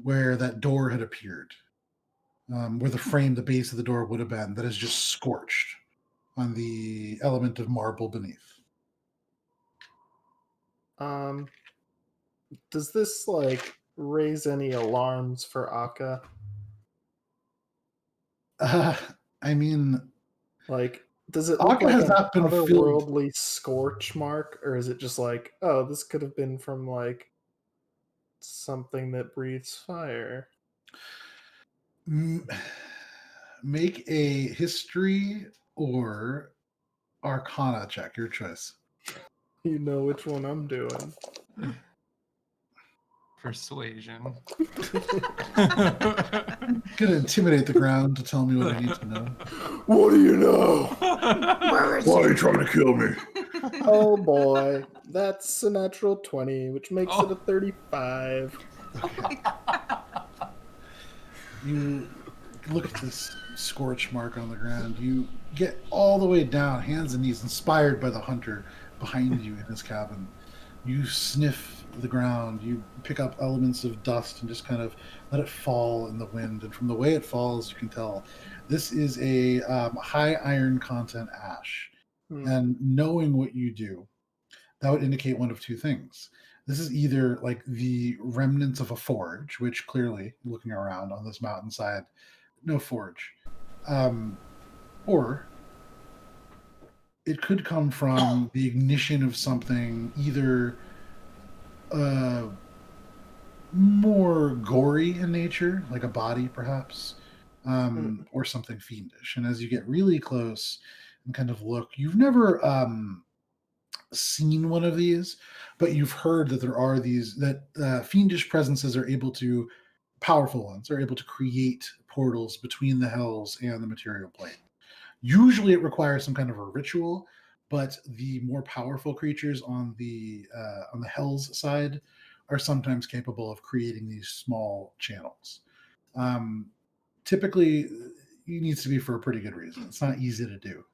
where that door had appeared, where the base of the door would have been, that is just scorched on the element of marble beneath. Does this, raise any alarms for Akka? I mean, does it look Akka like has an not been filled. otherworldly scorch mark, or is it just this could have been from something that breathes fire? Make a history or Arcana check, your choice. You know which one I'm doing. Persuasion. Gonna intimidate the ground to tell me what I need to know. What do you know? Where is Why are you trying to kill me? Oh boy, that's a natural 20, which makes it a 35. You look at this scorch mark on the ground. You get all the way down, hands and knees, inspired by the hunter behind you in his cabin. You sniff the ground. You pick up elements of dust and just kind of let it fall in the wind. And from the way it falls, you can tell this is a high iron content ash. And knowing what you do, that would indicate one of two things. This is either the remnants of a forge, which clearly, looking around on this mountainside, no forge. Or it could come from the ignition of something either more gory in nature, like a body perhaps, or something fiendish. And as you get really close, and kind of look. You've never seen one of these, but you've heard that there are these, that fiendish presences are able to, powerful ones, are able to create portals between the hells and the material plane. Usually it requires some kind of a ritual, but the more powerful creatures on the Hell's side are sometimes capable of creating these small channels. Typically, it needs to be for a pretty good reason. It's not easy to do.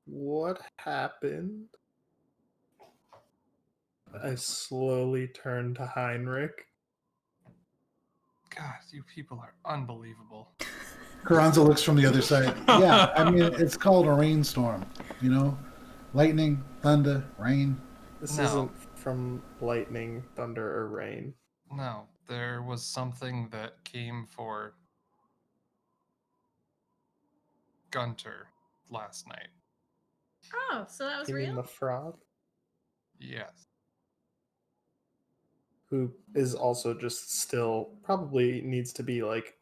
What happened? I slowly turned to Heinrich. God, you people are unbelievable. Carranza looks from the other side. Yeah, I mean, it's called a rainstorm, you know? Lightning, thunder, rain. This No. isn't from lightning, thunder, or rain. No, there was something that came for Guntir last night. Oh, so that was You mean real? the frog? Yes. Who is also just still probably needs to be like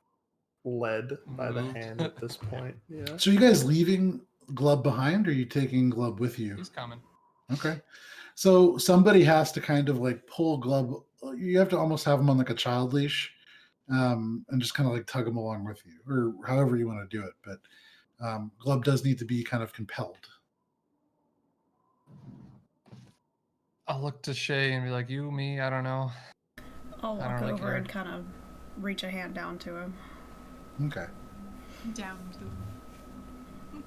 led by the Moved. hand at this point. Yeah. So you guys leaving Glub behind, or are you taking Glub with you? He's coming. Okay. So somebody has to kind of like pull Glub. You have to almost have him on like a child leash, and just kind of like tug him along with you, or however you want to do it. But Glub does need to be kind of compelled. I'll look to Shae and be like, you, me, I don't know. I'll I walk don't really over care. and kind of reach a hand down to him. Okay. Down to.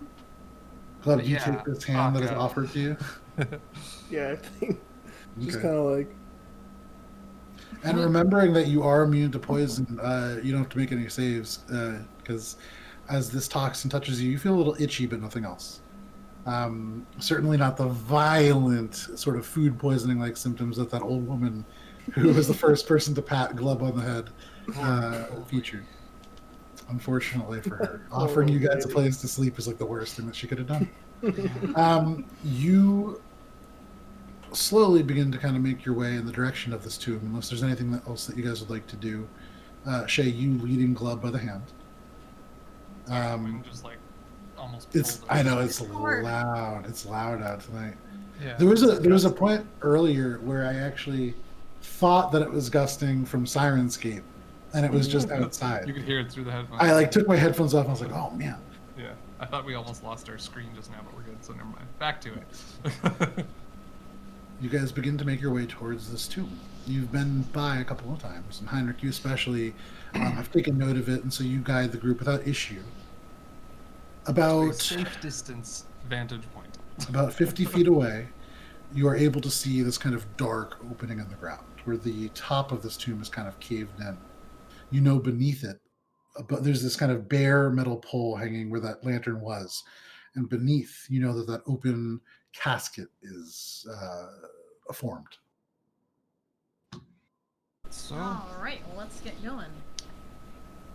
Glub, do you Yeah, take this hand that is Akka. offered to you? Yeah, I think just Okay. kind of like And remembering that you are immune to poison, you don't have to make any saves, because as this toxin touches you, you feel a little itchy, but nothing else. Certainly not the violent sort of food poisoning like symptoms that old woman who was the first person to pat Glub on the head featured. Unfortunately for her. Offering you guys a place to sleep is like the worst thing that she could have done. You slowly begin to kind of make your way in the direction of this tomb, unless there's anything else that you guys would like to do. Shae, you leading Glub by the hand. Just like almost. I know it's Hard. loud. It's loud out tonight. Yeah. There was a point earlier where I actually thought that it was gusting from Sirenscape, and it was just outside. You could hear it through the headphones. I like took my headphones off and I was like, oh man. Yeah. I thought we almost lost our screen just now, but we're good, so never mind. Back to it. You guys begin to make your way towards this tomb. You've been by a couple of times, and Heinrich, you especially, have taken note of it, and so you guide the group without issue. A About safe distance vantage point. about 50 feet away, you are able to see this kind of dark opening in the ground, where the top of this tomb is kind of caved in. You know beneath it, but there's this kind of bare metal pole hanging where that lantern was, and beneath, you know that open casket is formed. So, All right, well, let's get going.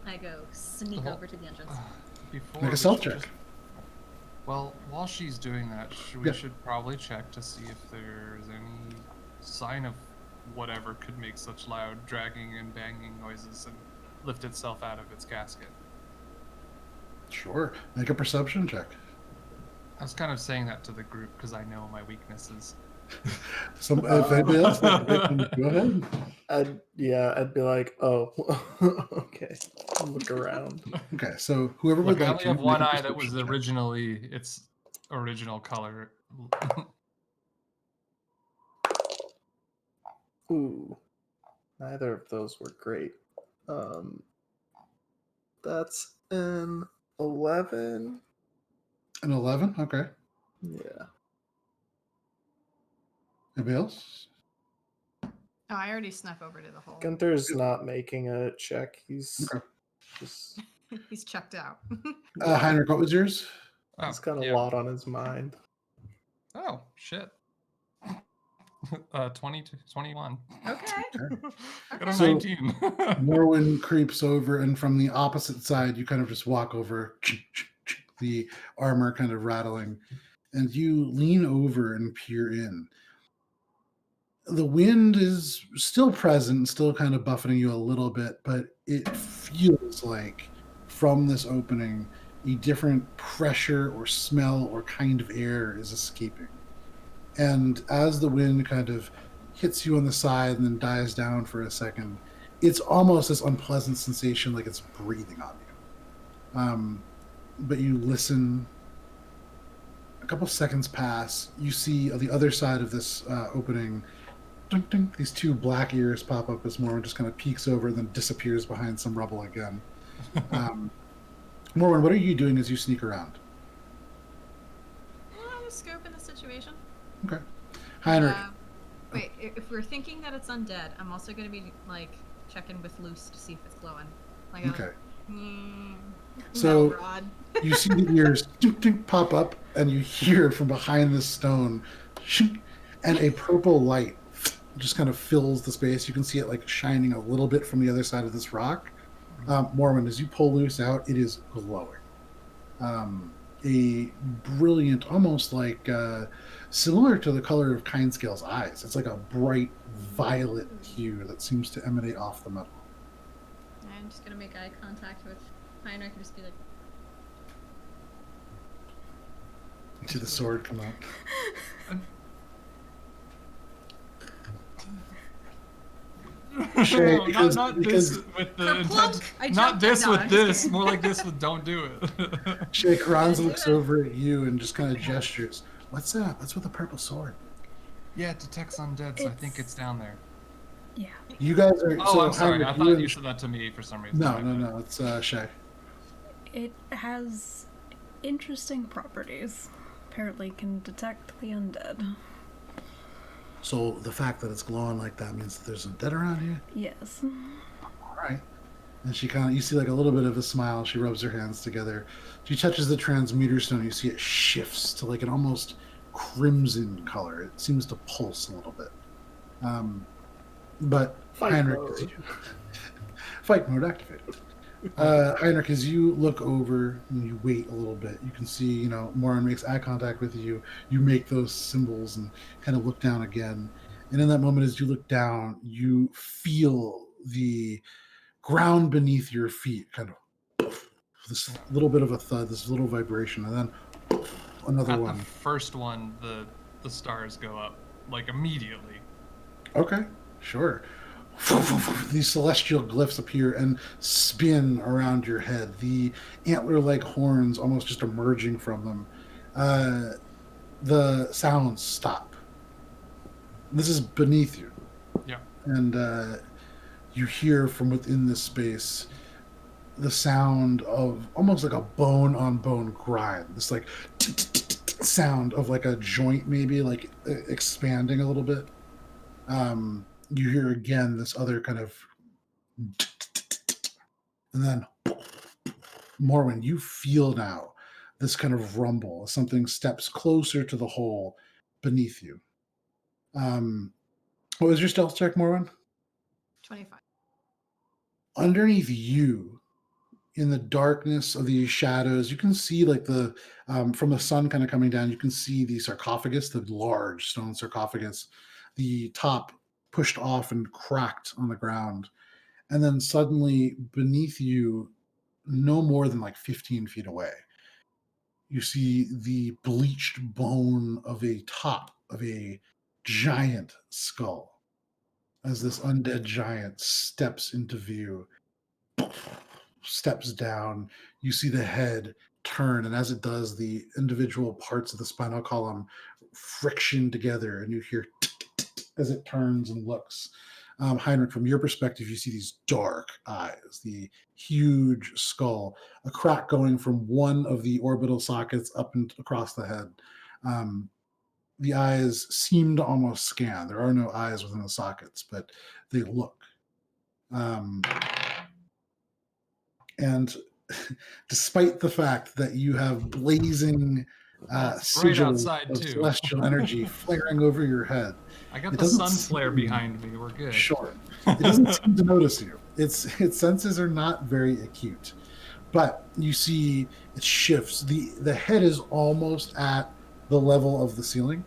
I go sneak over to the entrance. before Make a we stealth should check. just- Well, while she's doing that, we Yeah. should probably check to see if there's any sign of whatever could make such loud dragging and banging noises and lift itself out of its casket. Sure. Make a perception check. I was kind of saying that to the group because I know my weaknesses. If anybody else, go ahead. I'd be like, oh, okay. Look around. Okay, so whoever Look, would I like only to have make one a eye that was perception check. originally its original color. Ooh, neither of those were great. That's an 11. An 11. Okay. Yeah. Anybody else? Oh, I already snuck over to the hole. Gunter's not making a check. He's Okay. just He's checked out. Heinrich, what was yours? Oh, he's got a yeah. lot on his mind. Oh, shit. 22, 21. Okay. Got a So- 19. Morwen creeps over, and from the opposite side, you kind of just walk over, the armor kind of rattling, and you lean over and peer in. The wind is still present, still kind of buffeting you a little bit, but it feels like from this opening, a different pressure or smell or kind of air is escaping. And as the wind kind of hits you on the side and then dies down for a second, it's almost this unpleasant sensation like it's breathing on you. But you listen. A couple seconds pass. You see on the other side of this opening, ding, ding, these two black ears pop up as Morwen just kind of peeks over and then disappears behind some rubble again. Morwen, what are you doing as you sneak around? I'm scoping the situation. Okay. Heinrich. Wait, if we're thinking that it's undead, I'm also going to be like checking with Loose to see if it's glowing. Like, Okay. So So you see the ears ding, ding, pop up, and you hear from behind this stone, shink, and a purple light just kind of fills the space. You can see it like shining a little bit from the other side of this rock. Morwen, as you pull Loose out, it is glowing. A brilliant, almost like similar to the color of Kindscale's eyes. It's like a bright violet hue that seems to emanate off the metal. I'm just going to make eye contact with Heinrich and just be like, Did the sword come out? Shae, because- not because- this with the Kerplunk! intent. I Not jumped this in. No, with I'm just this. kidding. More like this with don't do it. Shae, Karanza looks over at you and just kind of gestures. What's that? What's with the purple sword? Yeah, it detects undead, so I think it's down there. Yeah. You guys are. Oh, so I'm sorry. I Heinrich, thought and- you said that to me for some reason. No, no, no. It's Shae. It has interesting properties. Apparently can detect the undead. So the fact that it's glowing like that means that there's undead around here? Yes. All right. And she kind of, you see like a little bit of a smile. She rubs her hands together. She touches the transmuter stone. You see it shifts to like an almost crimson color. It seems to pulse a little bit. But Fight Heinrich, mode. fight mode activated. Heinrich, as you look over and you wait a little bit, you can see, Morwen makes eye contact with you. You make those symbols and kind of look down again. And in that moment, as you look down, you feel the ground beneath your feet kind of this little bit of a thud, this little vibration, and then another At one. the first one, the stars go up like immediately. Okay, sure. These celestial glyphs appear and spin around your head. The antler-like horns almost just emerging from them. The sounds stop. This is beneath you. Yeah. And you hear from within this space the sound of almost like a bone-on-bone grind. This like sound of like a joint maybe like expanding a little bit. You hear again this other kind of, and then Morwen, you feel now this kind of rumble as something steps closer to the hole beneath you. What was your stealth check, Morwen? 25. Underneath you, in the darkness of these shadows, you can see like the from the sun kind of coming down, you can see the sarcophagus, the large stone sarcophagus, the top pushed off and cracked on the ground. And then suddenly beneath you, no more than like 15 feet away, you see the bleached bone of a top of a giant skull. As this undead giant steps into view, steps down, you see the head turn, and as it does, the individual parts of the spinal column friction together, and you hear as it turns and looks. Heinrich, from your perspective, you see these dark eyes, the huge skull, a crack going from one of the orbital sockets up and across the head. The eyes seem to almost scan. There are no eyes within the sockets, but they look. And despite the fact that you have blazing Right sigils outside, of too. celestial energy flaring over your head, I got It the doesn't sun flare seem- behind me. We're good. sure, it doesn't seem to notice you. Its senses are not very acute, but you see it shifts. The head is almost at the level of the ceiling.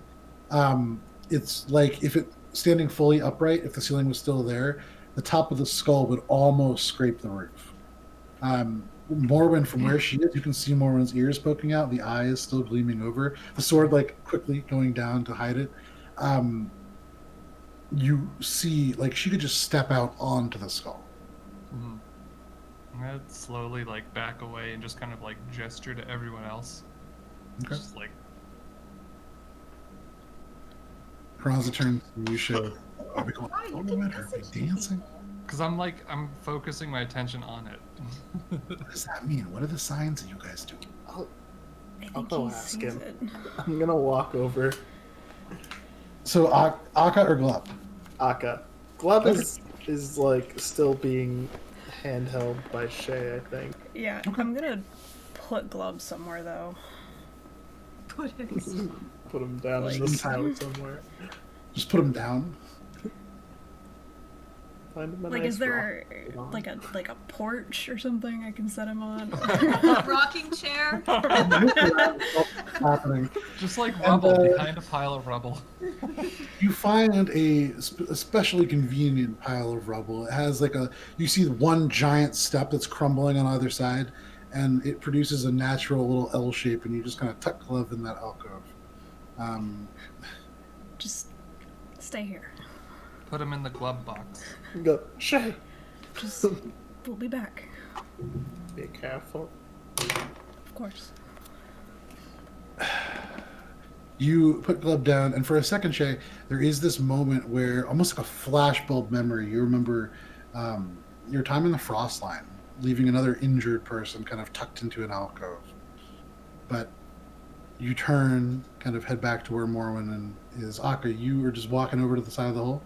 It's like if it standing fully upright, if the ceiling was still there, the top of the skull would almost scrape the roof. Morwen, from where she is, you can see Morwen's ears poking out. The eye is still gleaming over. The sword, like, quickly going down to hide it. You see, like, she could just step out onto the skull. Mm-hmm. I'm gonna slowly, like, back away and just kind of, like, gesture to everyone else. Okay. Just, like... Karanza turns to you, Shae. Are we going Why you forward? can Are message we dancing? Because I'm, like, I'm focusing my attention on it. What does that mean? What are the signs that you guys do? I I'll think go he ask sees him. it. I'm gonna walk over. So, Akka or Glub? Akka. Glub is like still being handheld by Shae, I think. Yeah, I'm gonna put Glub somewhere though. Put it. Put him down in the Like- snow somewhere. Just put him down. Find him a Like, nice is there rock. like a porch or something I can set him on? Rocking chair. Happening. Just, like, And, rubble behind a pile of rubble. You find a especially convenient pile of rubble. It has like you see one giant step that's crumbling on either side, and it produces a natural little L shape, and you just kind of tuck Glove in that alcove. Just stay here. Put him in the glove box. Go, Shae! Just we'll be back. Be careful. Of course. You put Glove down, and for a second, Shae, there is this moment where, almost like a flashbulb memory, you remember your time in the frost line, leaving another injured person kind of tucked into an alcove. But you turn, kind of head back to where Morwen and is. Akka, you were just walking over to the side of the hole?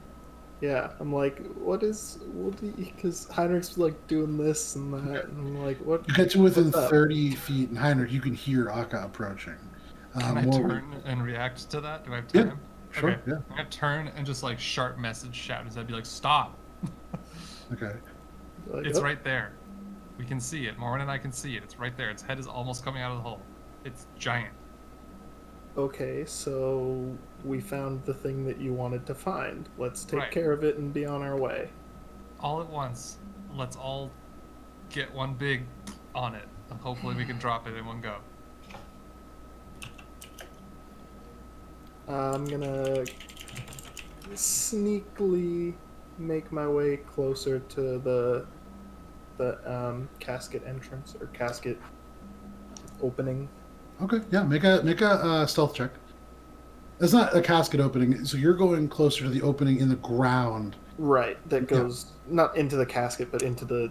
Yeah, I'm like, because Heinrich's like doing this and that, and I'm like, what? You get to within what's up? 30 feet, and Heinrich, you can hear Akka approaching. Can I Morwen- turn and react to that? Do I have Yeah, time? sure, Okay. yeah. I'm gonna turn and just, like, sharp message shout. I'd be like, stop. Okay. Like, It's oh, right there. We can see it. Morwen and I can see it. It's right there. Its head is almost coming out of the hole. It's giant. Okay, so we found the thing that you wanted to find. Let's take Right. care of it and be on our way. All at once. Let's all get one big on it. And hopefully we can drop it in one go. I'm gonna sneakily make my way closer to the casket entrance or casket opening. Okay, yeah, make a stealth check. It's not a casket opening, so you're going closer to the opening in the ground. Right, that goes not into the casket, but into the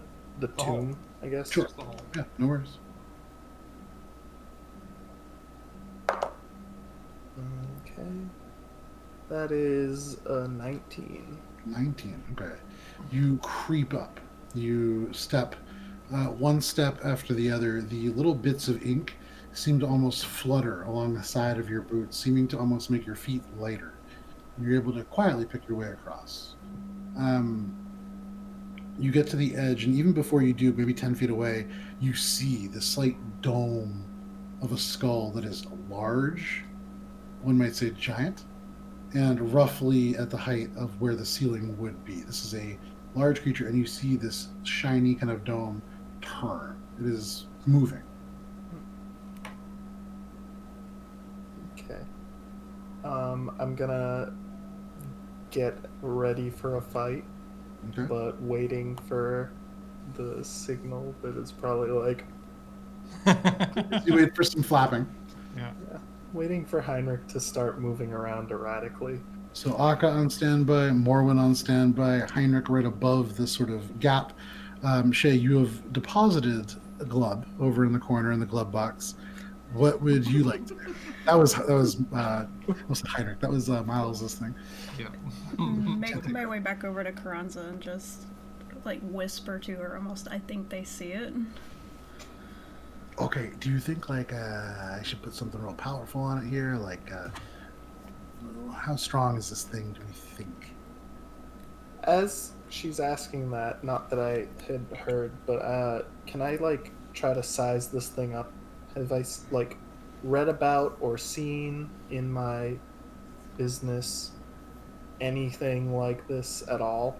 hole. tomb, I guess. Sure. Just the hole. Yeah, no worries. Okay. That is a 19. 19, okay. You creep up. You step one step after the other. The little bits of ink seem to almost flutter along the side of your boots, seeming to almost make your feet lighter. You're able to quietly pick your way across. You get to the edge, and even before you do, maybe 10 feet away, you see the slight dome of a skull that is large, one might say giant, and roughly at the height of where the ceiling would be. This is a large creature, and you see this shiny kind of dome turn. It is moving. Okay. I'm gonna get ready for a fight, Okay. but waiting for the signal that is probably like You wait for some flapping. Yeah. waiting for Heinrich to start moving around erratically. So Akka on standby, Morwen on standby, Heinrich right above this sort of gap. Shae, you have deposited a Glub over in the corner in the glove box. What would you like to do? That was Heinrich. That was Miles' thing. Yeah. Make my way back over to Karanza and just like whisper to her almost, I think they see it. Okay, do you think like I should put something real powerful on it here? Like, how strong is this thing? Do we think? As she's asking that, not that I had heard, but can I like try to size this thing up? Have I like read about or seen in my business anything like this at all?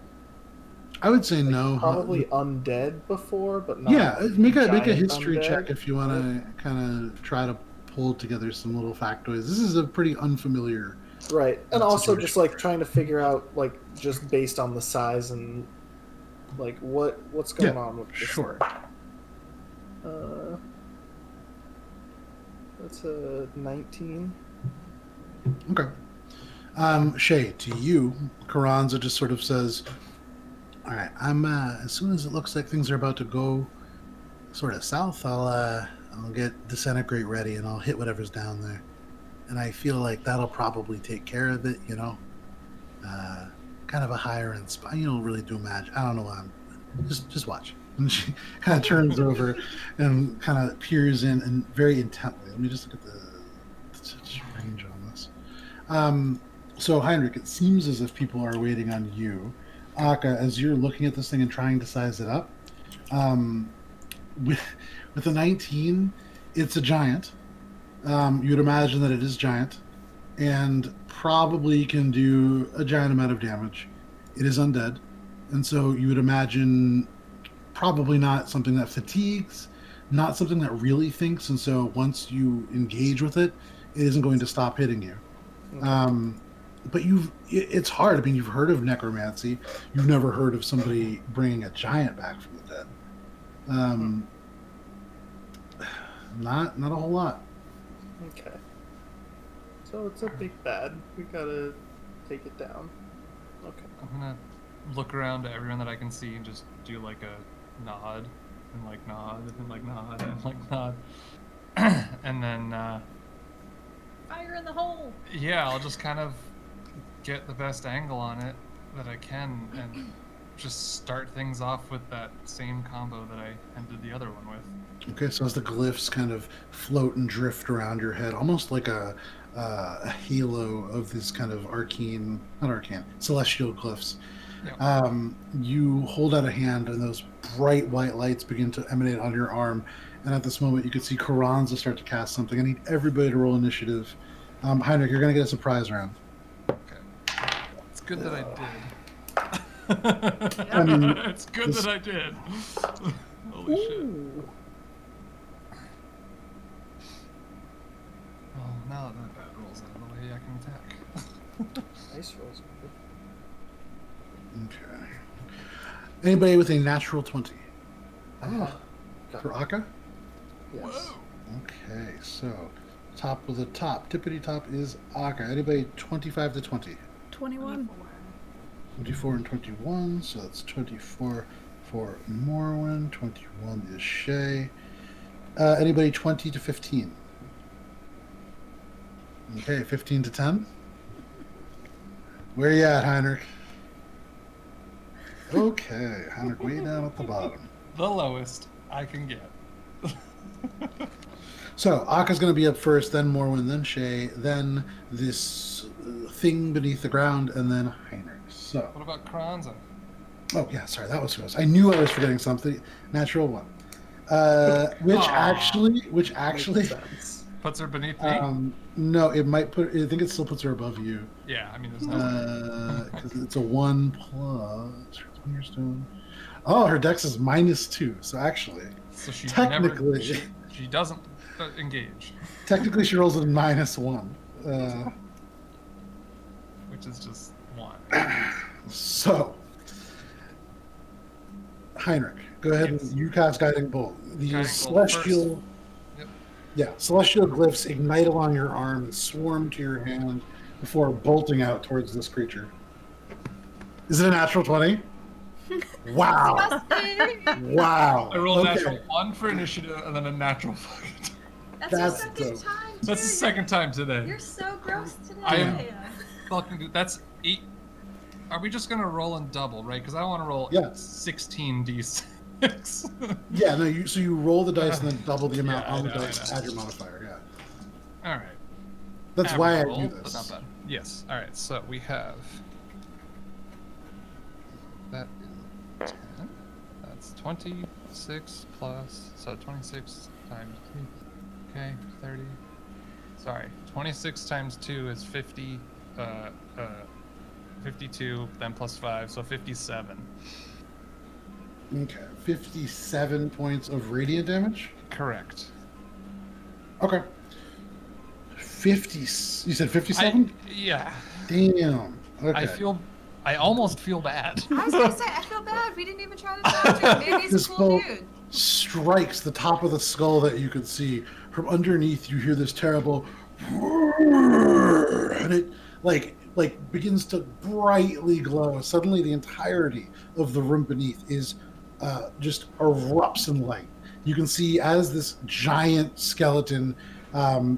I would say no. Probably undead before, but not. Yeah, make a giant history undead. check if you want to kind of try to pull together some little factoids. This is a pretty unfamiliar. Right, and also situation. just like trying to figure out like just based on the size and like what's going on with this. Sure. That's a 19. Okay. Shae, to you, Carranza just sort of says, "All right, I'm as soon as it looks like things are about to go sort of south, I'll get disintegrate ready and I'll hit whatever's down there. And I feel like that'll probably take care of it, you know. Kind of a higher end spot. You don't really do magic. I don't know why. Just watch." And she kind of turns over and kind of peers in and very intently. Let me just look at the range on this. So Heinrich, it seems as if people are waiting on you. Akka, as you're looking at this thing and trying to size it up, with a 19, it's a giant. You'd imagine that it is giant, and probably can do a giant amount of damage. It is undead, and so you would imagine probably not something that fatigues, not something that really thinks, and so once you engage with it, it isn't going to stop hitting you. But it's hard. I mean, you've heard of necromancy. You've never heard of somebody bringing a giant back from the dead. Not a whole lot. Okay. So it's a big bad. We gotta take it down. Okay. I'm gonna look around to everyone that I can see and just do like a nod and like nod and like nod and like nod. And then Fire in the hole. yeah, I'll just kind of get the best angle on it that I can and just start things off with that same combo that I ended the other one with. Okay, so as the glyphs kind of float and drift around your head, almost like a halo of this kind of celestial glyphs. Yep. You hold out a hand, and those bright white lights begin to emanate on your arm. And at this moment, you can see Carranza start to cast something. I need everybody to roll initiative. Heinrich, you're going to get a surprise round. Okay. It's good that I did. I mean, it's good that I did. Holy shit. Well, now that bad roll's out of the way, I can attack. Nice rolls. Okay. Anybody with a natural 20? Ah, For Akka? yes. Whoa. Okay, so top of the top, tippity top is Akka. Anybody 25 to 20? 21. 24 and 21, so that's 24 for Morwen. 21 is Shae. Anybody 20 to 15? Okay, 15 to 10? Where you at, Heinrich? Okay, Heinrich way down at the bottom. The lowest I can get. So, Akka's going to be up first, then Morwen, then Shae, then this thing beneath the ground, and then Heinrich. So, What about Carranza? oh yeah, sorry, that was who I was. I knew I was forgetting something. Natural 1. Which Aw. actually, Makes sense. Puts her beneath me? no, it might put, I think it still puts her above you. Yeah, I mean, there's no. Because it's a 1 plus. Oh, her dex is -2, so actually, So she technically- never. She doesn't engage, technically she rolls a -1. which is just 1. So, Heinrich, go ahead Yes. and you cast Guiding Bolt. The Guiding Bolt celestial, first. Yep. yeah, celestial glyphs ignite along your arm and swarm to your hand before bolting out towards this creature. Is it a natural 20? Wow! Wow! I rolled a Okay. natural 1 for initiative and then a natural fucking. That's That's your second dope. time. That's the too. second time today. You're so gross today. I am- Fucking. That's 8. Are we just gonna roll and double, right? Because I want to roll Yeah. 16d6. Yeah, no. So you roll the dice and then double the amount Yeah, I on the know, dice. I know. Add your modifier. Yeah, All right. that's Average why I roll, do but this. not bad. Yes. All right. So we have that is 10. That's 26 plus. So 26 times 3. Okay, 30. Sorry, 26 times 2 is 50. 52, then plus 5, so 57. Okay, 57 points of radiant damage. Correct. Okay. 50. You said 57? Yeah. Damn. Okay. I almost feel bad. I was gonna say, I feel bad. We didn't even try to talk to him. Maybe he's This a cool bolt dude. strikes the top of the skull that you could see. From underneath, you hear this terrible, and it like begins to brightly glow. Suddenly, the entirety of the room beneath is just erupts in light. You can see as this giant skeleton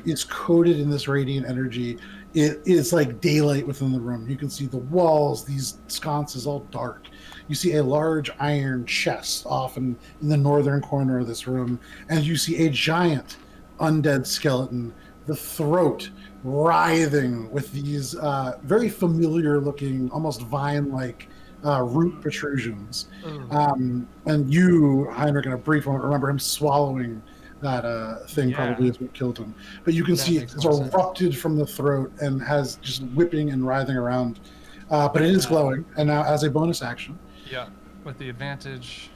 is coated in this radiant energy. It is like daylight within the room. You can see the walls, these sconces, all dark. You see a large iron chest off in the northern corner of this room, and you see a giant undead skeleton, the throat writhing with these very familiar-looking, almost vine-like root protrusions. And you, Heinrich, in a brief moment, remember him swallowing that thing. Probably is what killed him. But you can see it's erupted from the throat and has just whipping and writhing around. But it is glowing. And now, as a bonus action, Yeah, with the advantage,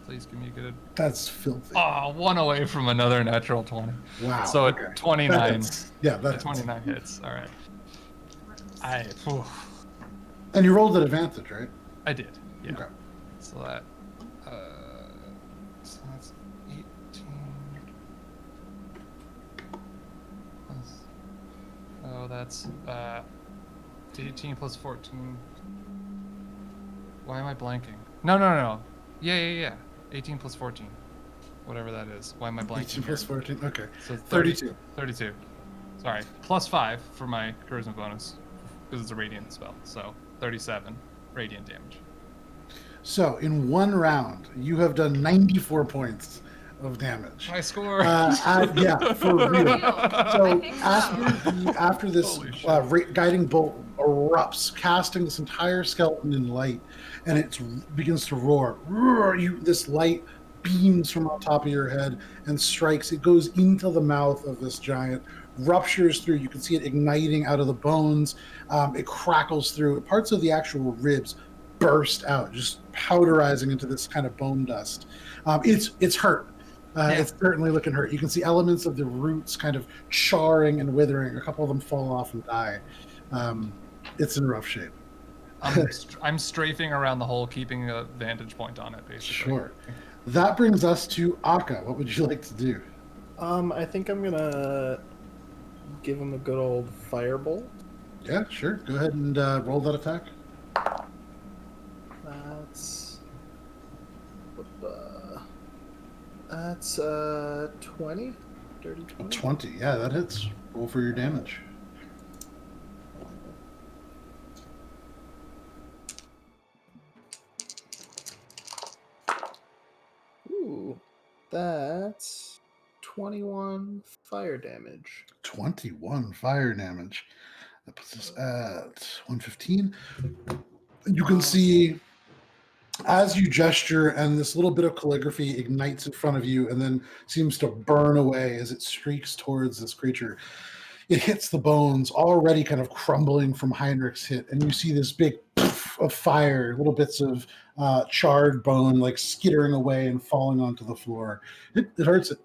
please give me a good. that's filthy. Oh, one away from another natural 20. Wow. So okay. at 29. That's 29 hits. All right. And you rolled at advantage, right? I did. Yeah. Okay. So that's 18. Oh, that's 18 plus 14. Why am I blanking? No. Yeah. 18 plus 14. Whatever that is. Why am I blanking? 18 plus 14. Okay. So 32. 32. Sorry. Plus 5 for my charisma bonus because it's a radiant spell. So 37 radiant damage. So in one round, you have done 94 points of damage. High score. Yeah, for real. I So think so. after this guiding bolt erupts, casting this entire skeleton in light, and it begins to roar. This light beams from on top of your head and strikes. It goes into the mouth of this giant, ruptures through. You can see it igniting out of the bones. It crackles through. Parts of the actual ribs burst out, just powderizing into this kind of bone dust. It's hurt. It's certainly looking hurt. You can see elements of the roots kind of charring and withering. A couple of them fall off and die. It's in rough shape. I'm strafing around the hole, keeping a vantage point on it, basically. Sure. That brings us to Akka. What would you like to do? I think I'm gonna give him a good old firebolt. Yeah, sure. Go ahead and roll that attack. That's 20? Dirty 20? 20. Yeah, that hits. Roll for your damage. Ooh, that's 21 fire damage. 21 fire damage. That puts us at 115. You can see as you gesture, and this little bit of calligraphy ignites in front of you and then seems to burn away as it streaks towards this creature. It hits the bones, already kind of crumbling from Heinrich's hit, and you see this big poof of fire, little bits of charred bone like skittering away and falling onto the floor. It hurts it.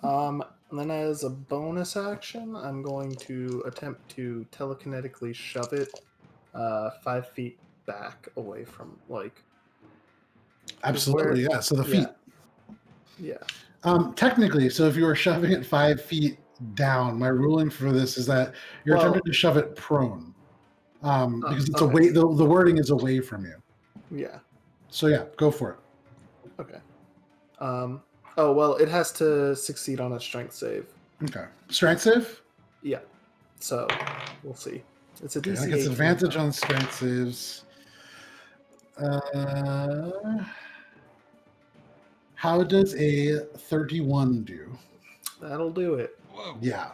And then as a bonus action, I'm going to attempt to telekinetically shove it 5 feet back away from, like... Absolutely, yeah. So the feet. Yeah. Technically, so if you were shoving it 5 feet down, my ruling for this is that you're attempting to shove it prone. Because it's away, the wording is away from you. Yeah. So yeah, go for it. Okay. Oh, well, it has to succeed on a strength save. Okay. Strength save? Yeah. So, we'll see. It's a Okay, DC I guess 18. advantage on strength saves. How does a 31 do? That'll do it. Whoa. Yeah.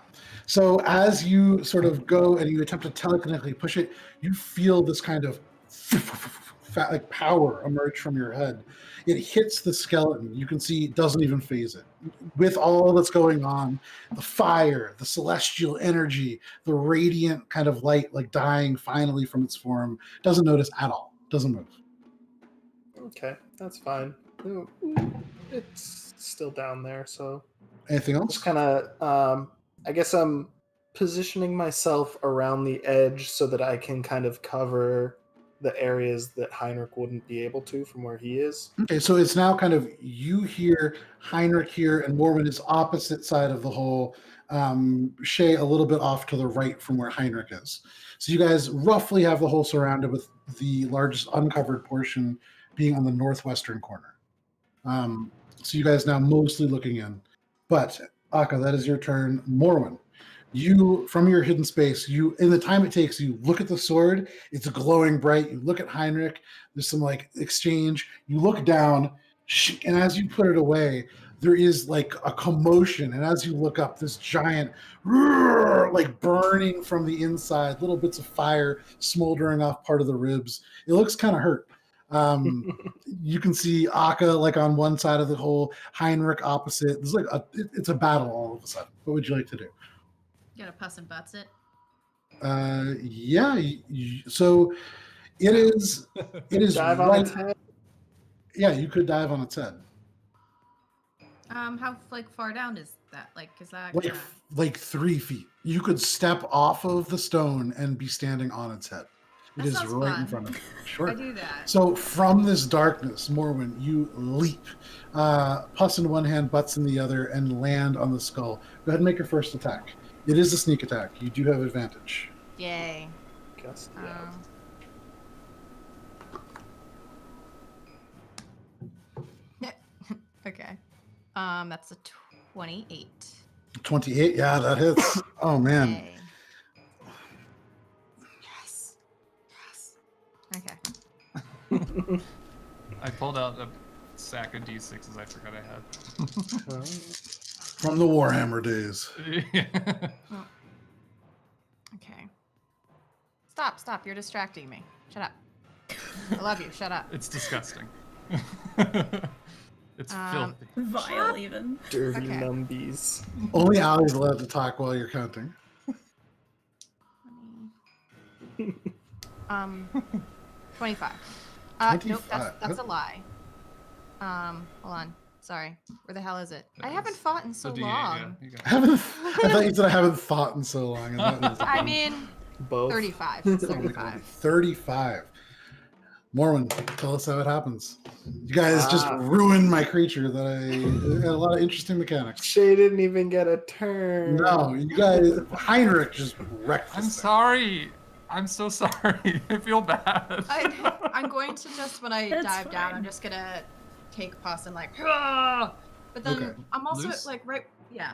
So as you sort of go and you attempt to telekinetically push it, you feel this kind of like power emerge from your head. It hits the skeleton. You can see it doesn't even phase it. With all that's going on, the fire, the celestial energy, the radiant kind of light, like dying finally from its form, doesn't notice at all. Doesn't move. Okay, that's fine. It's still down there, so Anything else? just kind of. I guess I'm positioning myself around the edge so that I can kind of cover the areas that Heinrich wouldn't be able to from where he is. Okay, so it's now kind of you here, Heinrich here, and Morwen is opposite side of the hole. Shae a little bit off to the right from where Heinrich is. So you guys roughly have the hole surrounded, with the largest uncovered portion being on the northwestern corner. So you guys now mostly looking in. But Akka, that is your turn. Morwen, you, from your hidden space, you, in the time it takes, you look at the sword. It's glowing bright. You look at Heinrich. There's some like exchange. You look down, and as you put it away, there is like a commotion. And as you look up, this giant, like burning from the inside, little bits of fire smoldering off part of the ribs. It looks kind of hurt. You can see Akka like on one side of the hole, Heinrich opposite. There's like it's a battle all of a sudden. What would you like to do? You gotta puss and butts it. Yeah. So it is. It is Dive on right. its head. Yeah, you could dive on its head. How like far down is that? Like, is that Like gonna... like 3 feet. You could step off of the stone and be standing on its head. It That is sounds right in fun. front of you. Sure. I do that. So from this darkness, Morwen, you leap, pus in one hand, butts in the other, and land on the skull. Go ahead and make your first attack. It is a sneak attack. You do have advantage. Yay. Guess, yeah. Okay. That's a 28. 28. Yeah, that hits. Oh man. Yay. Yes. Yes. Okay. I pulled out a sack of D6s I forgot I had. From the Warhammer days. Okay. Stop. You're distracting me. Shut up. I love you. Shut up. It's disgusting. It's filthy. Vile, even. Dirty Okay. numbies. Only Allie's allowed to talk while you're counting. 25. 25. Nope, that's a lie. Hold on. Sorry. Where the hell is it? I haven't fought in so The D8, long. yeah, you got it. I thought you said I haven't thought in so long. And that was I mean, Both. 35. Oh my God, 35. 35. Morwen, tell us how it happens. You guys just Ah. ruined my creature that I had a lot of interesting mechanics. Shae didn't even get a turn. No, you guys, Heinrich just wrecked I'm this thing. sorry. I'm so sorry. I feel bad. I'm going to just, when I That's dive down, fine. I'm just gonna take pus and like, "Hurrah!" But then Okay. I'm also Loose? like yeah.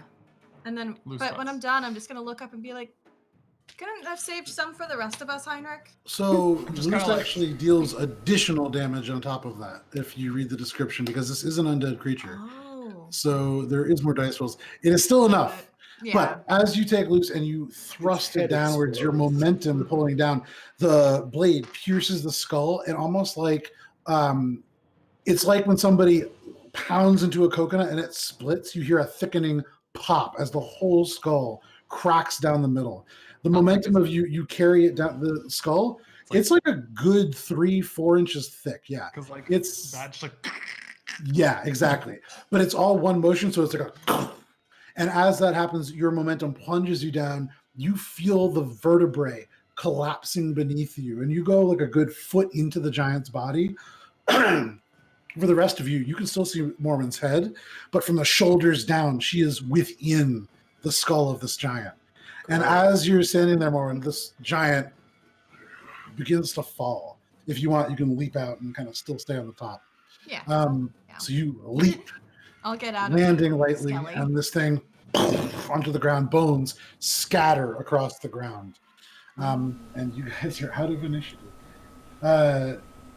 And then, Loose but when pus. I'm done, I'm just gonna look up and be like, couldn't have saved some for the rest of us, Heinrich? So Just Loose kinda like- actually deals additional damage on top of that if you read the description, because this is an undead creature. Oh. So there is more dice rolls. It is still enough. Yeah. But as you take loose and you thrust it head downwards, your explodes. momentum pulling down, the blade pierces the skull, and almost like it's like when somebody pounds into a coconut and it splits, you hear a thickening pop as the whole skull cracks down the middle. The momentum of you carry it down the skull. It's like a good 3-4 inches thick. Yeah. Because like It's that's like yeah, exactly. But it's all one motion, so it's like a and as that happens, your momentum plunges you down. You feel the vertebrae collapsing beneath you, and you go like a good foot into the giant's body. For the rest of you, you can still see Morwen's head, but from the shoulders down, she is within the skull of this giant. And as you're standing there, Morwen, this giant begins to fall. If you want, you can leap out and kind of still stay on the top. Yeah. Yeah. So you leap, I'll get out of landing lightly, Skelly. and this thing onto the ground. Bones scatter across the ground. And you guys are out of initiative.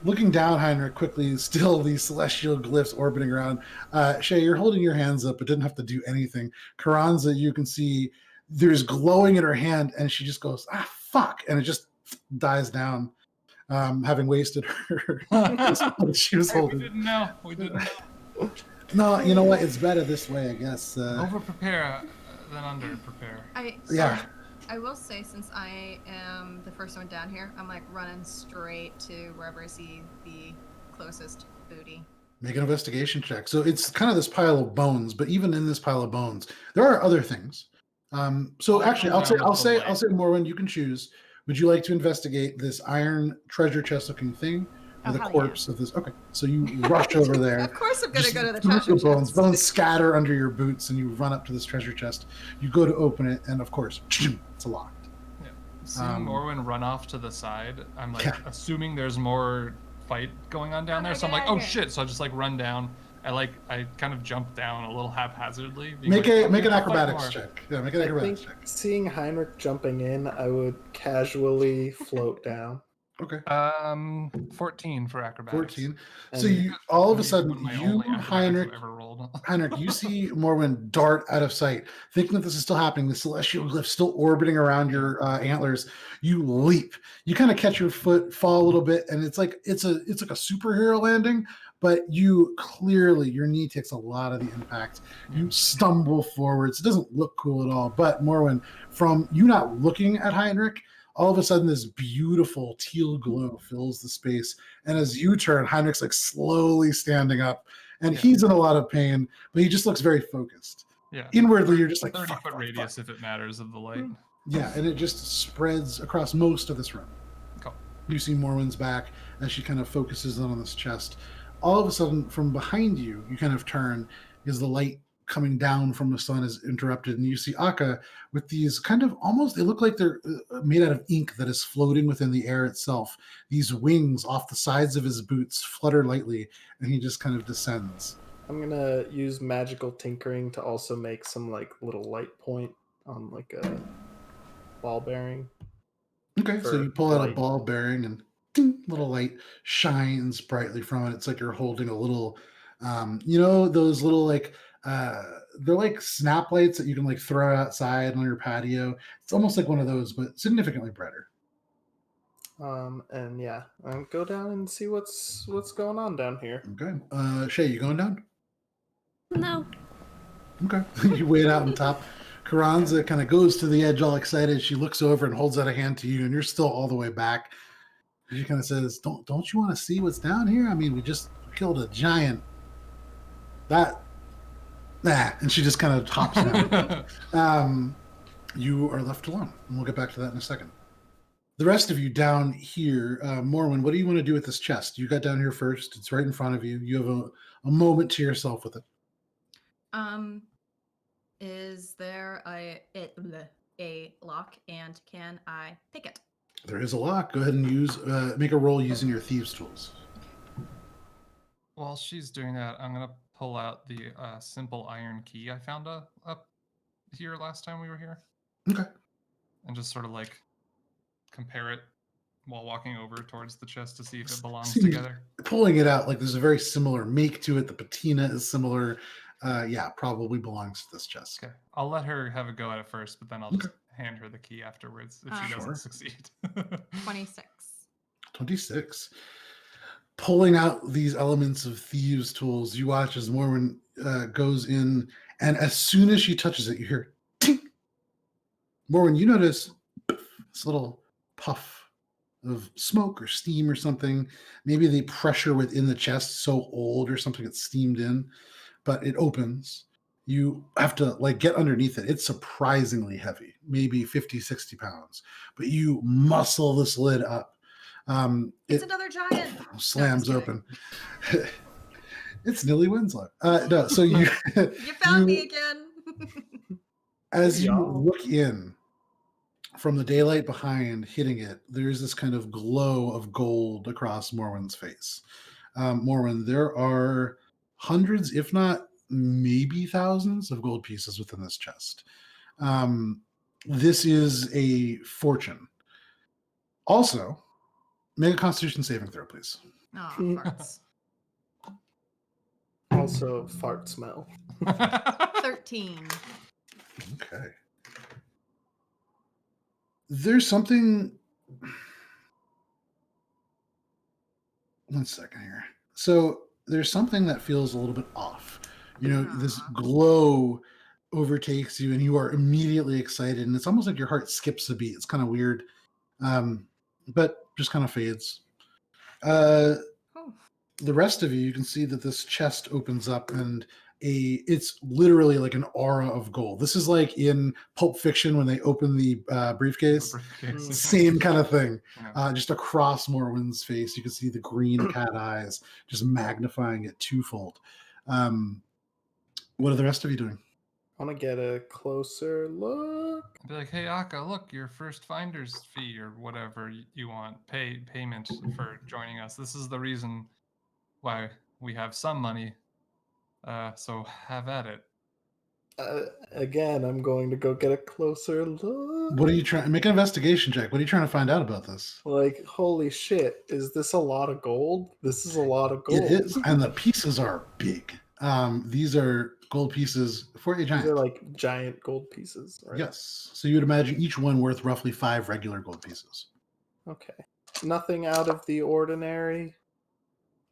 Looking down, Heinrich, quickly, still these celestial glyphs orbiting around. Shae, you're holding your hands up, but didn't have to do anything. Karanza, you can see there's glowing in her hand, and she just goes, fuck, and it just dies down, having wasted her. She was we holding. didn't know. We didn't know. No, you know what? It's better this way, I guess. Over prepare than under prepare. Yeah. I will say, since I am the first one down here, I'm like running straight to wherever I see the closest booty. Make an investigation check. So it's kind of this pile of bones, but even in this pile of bones, there are other things. So I'll actually, come down I'll with the say, light. Morwen, you can choose. Would you like to investigate this iron treasure chest looking thing, or Oh, the hell corpse of this? Okay, so you rush over there. Of course, I'm gonna Just go to the through treasure bones. chest. Bones scatter under your boots, and you run up to this treasure chest. You go to open it, and of course, it's locked. Seeing Morwen run off to the side, I'm like Yeah. assuming there's more fight going on down there. So I'm like, oh shit! So I just like run down. I kind of jump down a little haphazardly. being Make like, a make an "I'll fight acrobatics more." check. Yeah, make an I acrobatics think check. seeing Heinrich jumping in, I would casually float down. Okay. 14 for acrobatics. 14. So And you all of a Maybe sudden, one of my you, only acrobatics Heinrich, I've ever rolled. you see Morwen dart out of sight, thinking that this is still happening. The celestial glyph still orbiting around your antlers. You leap. You kind of catch your foot, fall a little bit, and it's like a superhero landing. But you clearly, your knee takes a lot of the impact. You stumble forwards. It doesn't look cool at all. But Morwen, from you not looking at Heinrich, all of a sudden this beautiful teal glow fills the space. And as you turn, Heinrich's like slowly standing up. And Yeah. he's in a lot of pain, but he just looks very focused. Yeah. Inwardly, you're just like 30-foot radius if it matters of the light. Yeah, and it just spreads across most of this room. Cool. You see Morwen's back as she kind of focuses on this chest. All of a sudden, from behind you, you kind of turn as the light coming down from the sun is interrupted, and you see Akka with these kind of almost, they look like they're made out of ink that is floating within the air itself. These wings off the sides of his boots flutter lightly, and he just kind of descends. I'm gonna use magical tinkering to also make some like little light point on like a ball bearing. Okay, so For you pull out a light. ball bearing, and ding, little light shines brightly from it. It's like you're holding a little, those little like, they're like snap lights that you can like throw outside on your patio. It's almost like one of those, but significantly brighter. And yeah, go down and see what's going on down here. Okay, Shae, you going down? No. Okay, you wait out on top. Carranza kind of goes to the edge all excited. She looks over and holds out a hand to you, and you're still all the way back. She kind of says, don't you want to see what's down here? I mean, we just killed a giant. And she just kind of hops down. You are left alone, and we'll get back to that in a second. The rest of you down here, Morwen, what do you want to do with this chest? You got down here first. It's right in front of you. You have a moment to yourself with it. Is there a lock, and can I pick it? There is a lock. Go ahead and make a roll using your thieves' tools. While she's doing that, I'm gonna pull out the simple iron key I found up here last time we were here. Okay. And just sort of like compare it while walking over towards the chest to see if it belongs See, together. Pulling it out, like there's a very similar make to it. The patina is similar. Probably belongs to this chest. Okay, I'll let her have a go at it first, but then I'll just hand her the key afterwards if she doesn't Sure. succeed. 26. 26. Pulling out these elements of thieves' tools, you watch as Morwen goes in, and as soon as she touches it, you hear tink. Morwen, you notice this little puff of smoke or steam or something. Maybe the pressure within the chest so old or something it's steamed in, but it opens. You have to like get underneath it. It's surprisingly heavy, maybe 50, 60 pounds, but you muscle this lid up. It's It another giant. slams No, just open. It's Nilly Winslow. No, so you You found me again. as you Yeah. look in from the daylight behind hitting it, there's this kind of glow of gold across Morwen's face. Morwen, there are hundreds, if not maybe thousands of gold pieces within this chest. This is a fortune. Also, make a Constitution saving throw, please. Oh, farts. Also, fart smell. 13. Okay. There's something. One second here. So there's something that feels a little bit off. This glow overtakes you, and you are immediately excited, and it's almost like your heart skips a beat. It's kind of weird, but just kind of fades. Oh. the rest of you, you can see that this chest opens up and it's literally like an aura of gold. This is like in Pulp Fiction when they open the briefcase. Briefcase. Same kind of thing. Yeah. Just across Morwen's face, you can see the green cat eyes, just magnifying it twofold. What are the rest of you doing? I want to get a closer look. Be like, hey Akka, look, your first finder's fee or whatever you want, payment for joining us. This is the reason why we have some money. So have at it. Again, I'm going to go get a closer look. What are you trying? Make an investigation check. What are you trying to find out about this? Like, holy shit, is this a lot of gold? This is a lot of gold. It is, and the pieces are big. These are gold pieces for a giant. These are like giant gold pieces, right? Yes. So you would imagine each one worth roughly 5 regular gold pieces. Okay. Nothing out of the ordinary.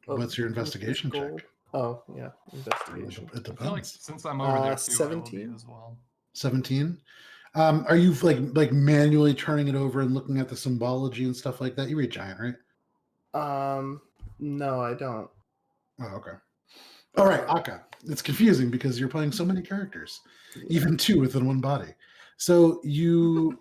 What's your of investigation check? gold. Oh, yeah. Investigation. It I feel like depends. since I'm over there too, I will be 17? as well. 17. Are you like manually turning it over and looking at the symbology and stuff like that? You read giant, right? No, I don't. Oh, okay. All right, Akka. It's confusing because you're playing so many characters, even 2 within one body. So you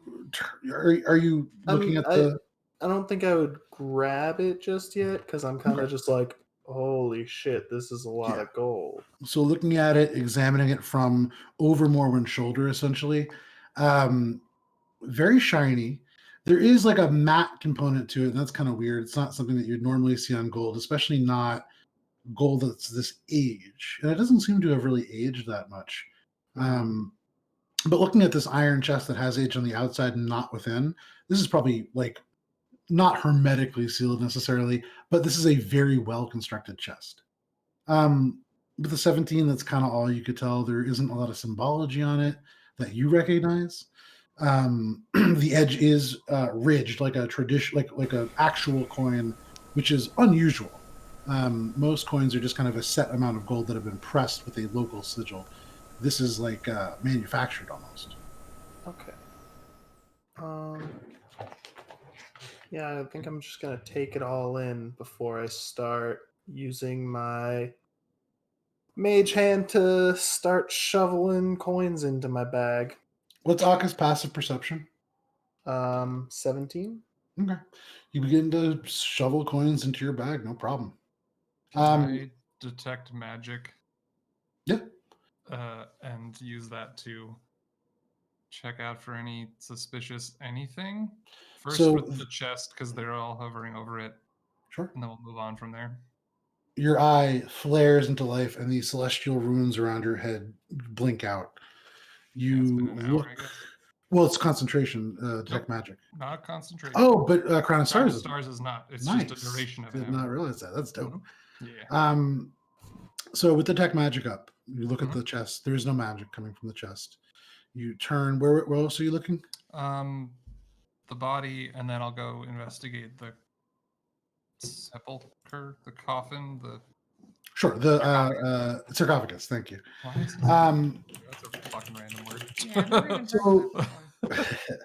are you looking at the? I don't think I would grab it just yet because I'm kind of just like, holy shit, this is a lot of gold. So looking at it, examining it from over Morwen's shoulder, essentially, very shiny. There is like a matte component to it, and that's kind of weird. It's not something that you'd normally see on gold, especially not gold that's this age. And it doesn't seem to have really aged that much. But looking at this iron chest that has age on the outside and not within, this is probably like not hermetically sealed necessarily, but this is a very well constructed chest. With the 17, that's kind of all you could tell. There isn't a lot of symbology on it that you recognize. The edge is ridged like a tradition, like an actual coin, which is unusual. Most coins are just kind of a set amount of gold that have been pressed with a local sigil. This is like manufactured almost. Okay. Yeah, I think I'm just gonna take it all in before I start using my mage hand to start shoveling coins into my bag. What's Akka's passive perception? 17. Okay. You begin to shovel coins into your bag, no problem. Can I detect magic? Yeah. And use that to check out for any suspicious anything. First with the chest, because they're all hovering over it. Sure. And then we'll move on from there. Your eye flares into life, and these celestial runes around your head blink out. You look. Well, it's concentration, detect magic. Not concentration. Oh, but Crown of Stars is not. It's nice. just a duration of it. Did not realize that. That's dope. Yeah. So with detect magic up, you look at the chest. There is no magic coming from the chest. You turn. Where else are you looking? The body, and then I'll go investigate the sepulcher, the coffin, the. Sure, the sarcophagus. Thank you. That's a fucking random word. Yeah, I've never even heard So- of that before.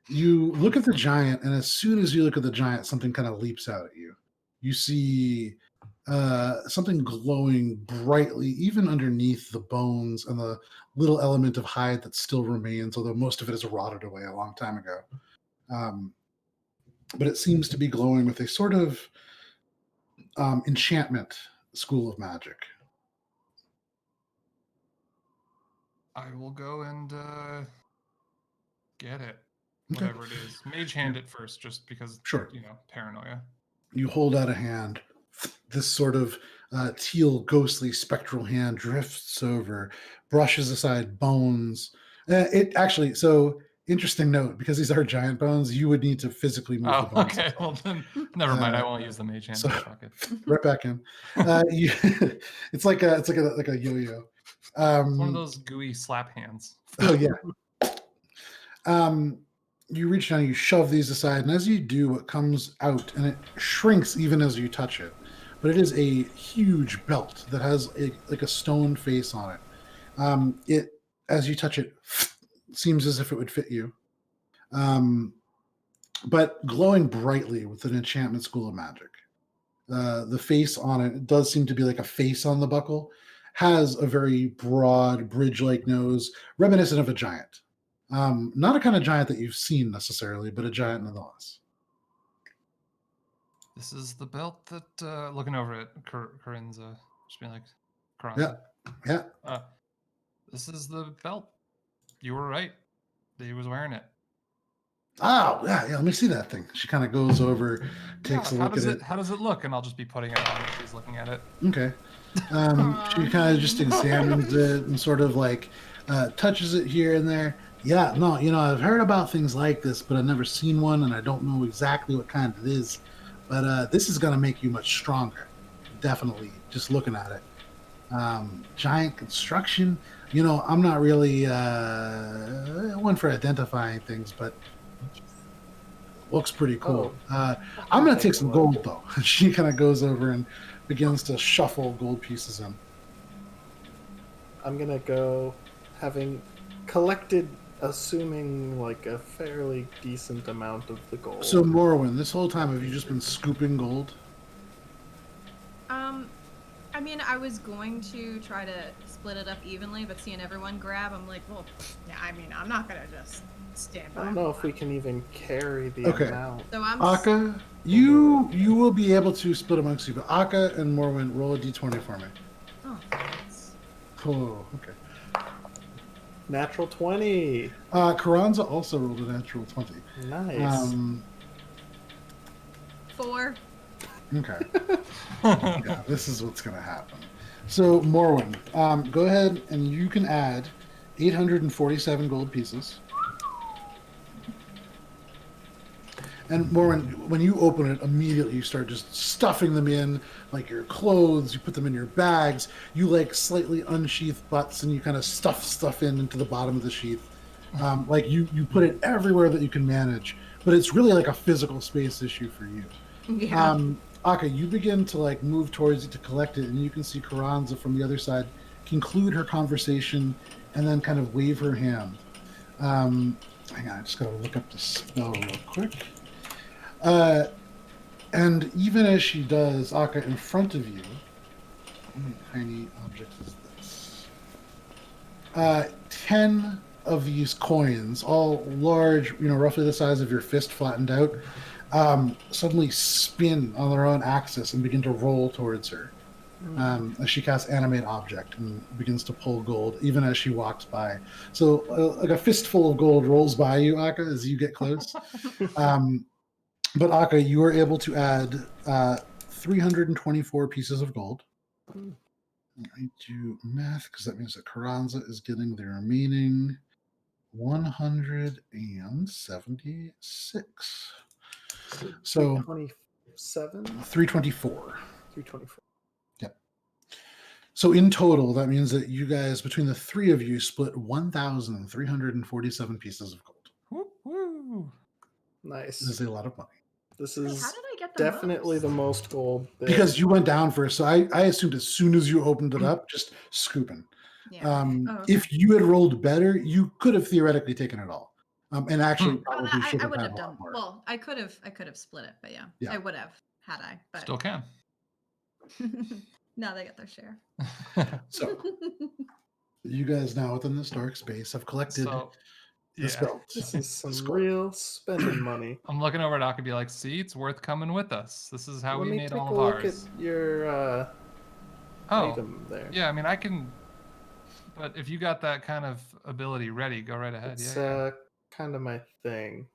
You look at the giant, and as soon as you look at the giant, something kind of leaps out at you. You see something glowing brightly, even underneath the bones and the little element of hide that still remains, although most of it is rotted away a long time ago. But it seems to be glowing with a sort of enchantment school of magic. I will go and get it. Whatever it is. Mage hand it first, just because, Sure. Paranoia. You hold out a hand. This sort of teal, ghostly, spectral hand drifts over, brushes aside bones. Interesting note, because these are giant bones, you would need to physically move the bones. Okay. Well, then, never mind. I won't use the mage hand. so- Fuck it. Right back in. It's like a yo-yo. One of those gooey slap hands. Oh yeah. You reach down, you shove these aside, and as you do, it comes out, and it shrinks even as you touch it. But it is a huge belt that has a stone face on it. It, as you touch it, seems as if it would fit you, but glowing brightly with an enchantment school of magic. the face on it does seem to be like a face on the buckle, has a very broad bridge-like nose, reminiscent of a giant. Not a kind of giant that you've seen necessarily, but a giant nonetheless. This is the belt that, looking over at Corinza, just being like, Corinza. Yeah. This is the belt. You were right. He was wearing it. Oh, yeah. Let me see that thing. She kind of goes over, takes a look at it. How does it look? And I'll just be putting it on if he's looking at it. Okay. She kind of just examines it and sort of like touches it here and there. Yeah, no, I've heard about things like this, but I've never seen one, and I don't know exactly what kind it is. But this is going to make you much stronger. Definitely, just looking at it. Giant construction. I'm not really one for identifying things, but looks pretty cool. I'm going to take some gold, though. She kind of goes over and begins to shuffle gold pieces in. I'm going to go, having collected, assuming like a fairly decent amount of the gold. So, Morwen, this whole time, have you just been scooping gold? I mean, I was going to try to split it up evenly, but seeing everyone grab, I'm like, well, yeah, I mean, I'm not gonna just stand by. I don't know if we can even carry the amount. So I'm Akka, you will be able to split amongst you, but Akka and Morwen, roll a d20 for me. Oh, thanks. Oh, okay. Natural 20. Carranza also rolled a natural 20. Nice. 4. Okay. Yeah, this is what's going to happen. So, Morwen, go ahead and you can add 847 gold pieces. And Morwen, when you open it, immediately you start just stuffing them in, like your clothes, you put them in your bags, you like slightly unsheath butts and you kind of stuff stuff into the bottom of the sheath. Like you put it everywhere that you can manage, but it's really like a physical space issue for you. Yeah. Akka, you begin to like move towards it to collect it, and you can see Carranza from the other side conclude her conversation and then kind of wave her hand. Hang on, I just gotta look up the spell real quick. And even as she does, Akka, in front of you, how many tiny objects is this? 10 of these coins, all large, roughly the size of your fist flattened out, suddenly spin on their own axis and begin to roll towards her. As she casts Animate Object and begins to pull gold, even as she walks by. So, like a fistful of gold rolls by you, Akka, as you get close. But Akka, you are able to add 324 pieces of gold. I do math because that means that Carranza is getting the remaining 176. So 327? 324. 324. Yep. So in total, that means that you guys, between the three of you, split 1,347 pieces of gold. Woo! Nice. This is a lot of money. This Wait, is how did I get the definitely most? the most gold. Because you went down first, so I assumed as soon as you opened it up, just scooping. Yeah. Okay. If you had rolled better, you could have theoretically taken it all, and actually probably should I have would had have a lot done. more. Well, I could have split it, but yeah. Yeah. I would have had I. But Still can. now they get their share. So you guys now within this dark space have collected this belt. This is some Skull. real spending money. I'm looking over at Doc and be like, see, it's worth coming with us. This is how Let we me made take all a of look ours. at your Oh, item there. yeah, I mean, I can, but if you got that kind of ability ready, go right ahead. It's Yeah. kind of my thing.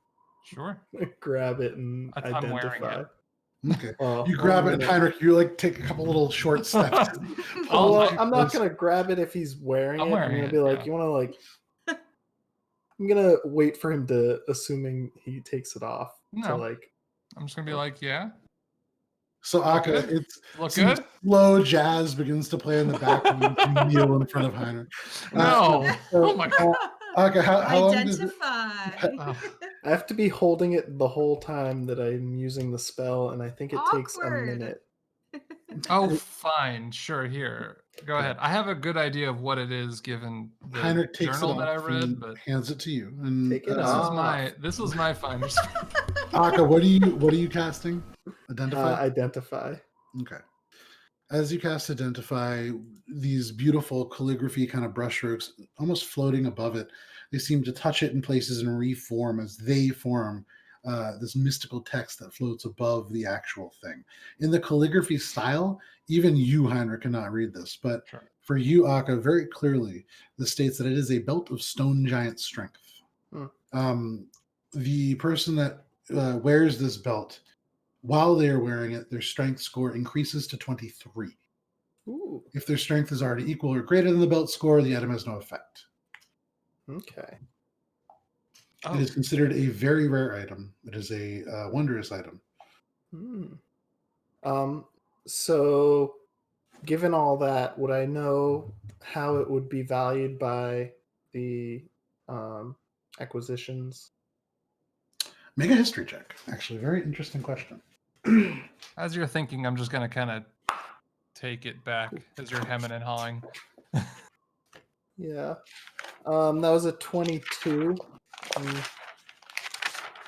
Sure. Grab it and I'm wearing identify. it. Okay. Well, You grab I'm it, and gonna- Heinrich, you like take a couple little short steps. Oh, well, my I'm not goodness. gonna grab it if he's wearing I'm it. wearing I'm gonna it, be like, yeah. you want to like. I'm gonna wait for him to, assuming he takes it off, to No. like. I'm just going to be like, yeah. So Akka, Okay. it's Look some good? slow jazz begins to play in the background. You kneel in front of Heinrich. No. so, Oh my God. Akka, how long does it? Identify. Oh. I have to be holding it the whole time that I'm using the spell, and I think it takes a Awkward. minute. Oh, fine. Sure. Here. Go ahead. I have a good idea of what it is given the Heinrich takes journal it that I off read, and but hands it to you. And Take it this off. is my finder's. Akka, what are you casting? Identify. Identify. Okay. As you cast Identify, these beautiful calligraphy kind of brushstrokes almost floating above it, they seem to touch it in places and reform as they form this mystical text that floats above the actual thing. In the calligraphy style, even you, Heinrich, cannot read this, but Sure. for you, Akka, very clearly, this states that it is a belt of stone giant strength. The person that wears this belt, while they are wearing it, their strength score increases to 23. Ooh. If their strength is already equal or greater than the belt score, the item has no effect. Okay. Oh, It is considered a very rare item. It is a wondrous item. So, given all that, would I know how it would be valued by the acquisitions? Make a history check. Actually, very interesting question. as you're thinking, I'm just gonna kind of take it back as you're hemming and hawing. Yeah. That was a 22.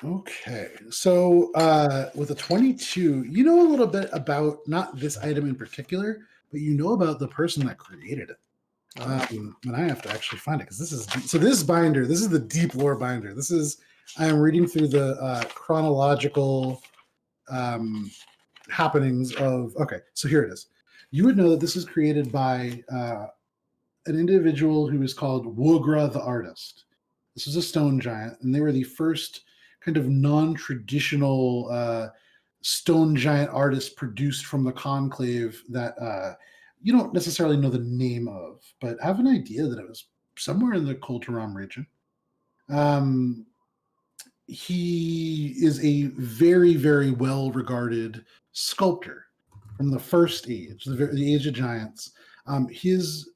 Okay, so with a 22, you know a little bit about not this item in particular, but you know about the person that created it. And I have to actually find it because this is this binder. This is the deep lore binder. I am reading through the chronological happenings of. Okay, so here it is. You would know that this is created by an individual who is called Wogra the Artist. This was a stone giant, and they were the first kind of non-traditional stone giant artists produced from the conclave that you don't necessarily know the name of, but have an idea that it was somewhere in the Kulturam region. He is a very, very well-regarded sculptor from the first age, the age of giants. His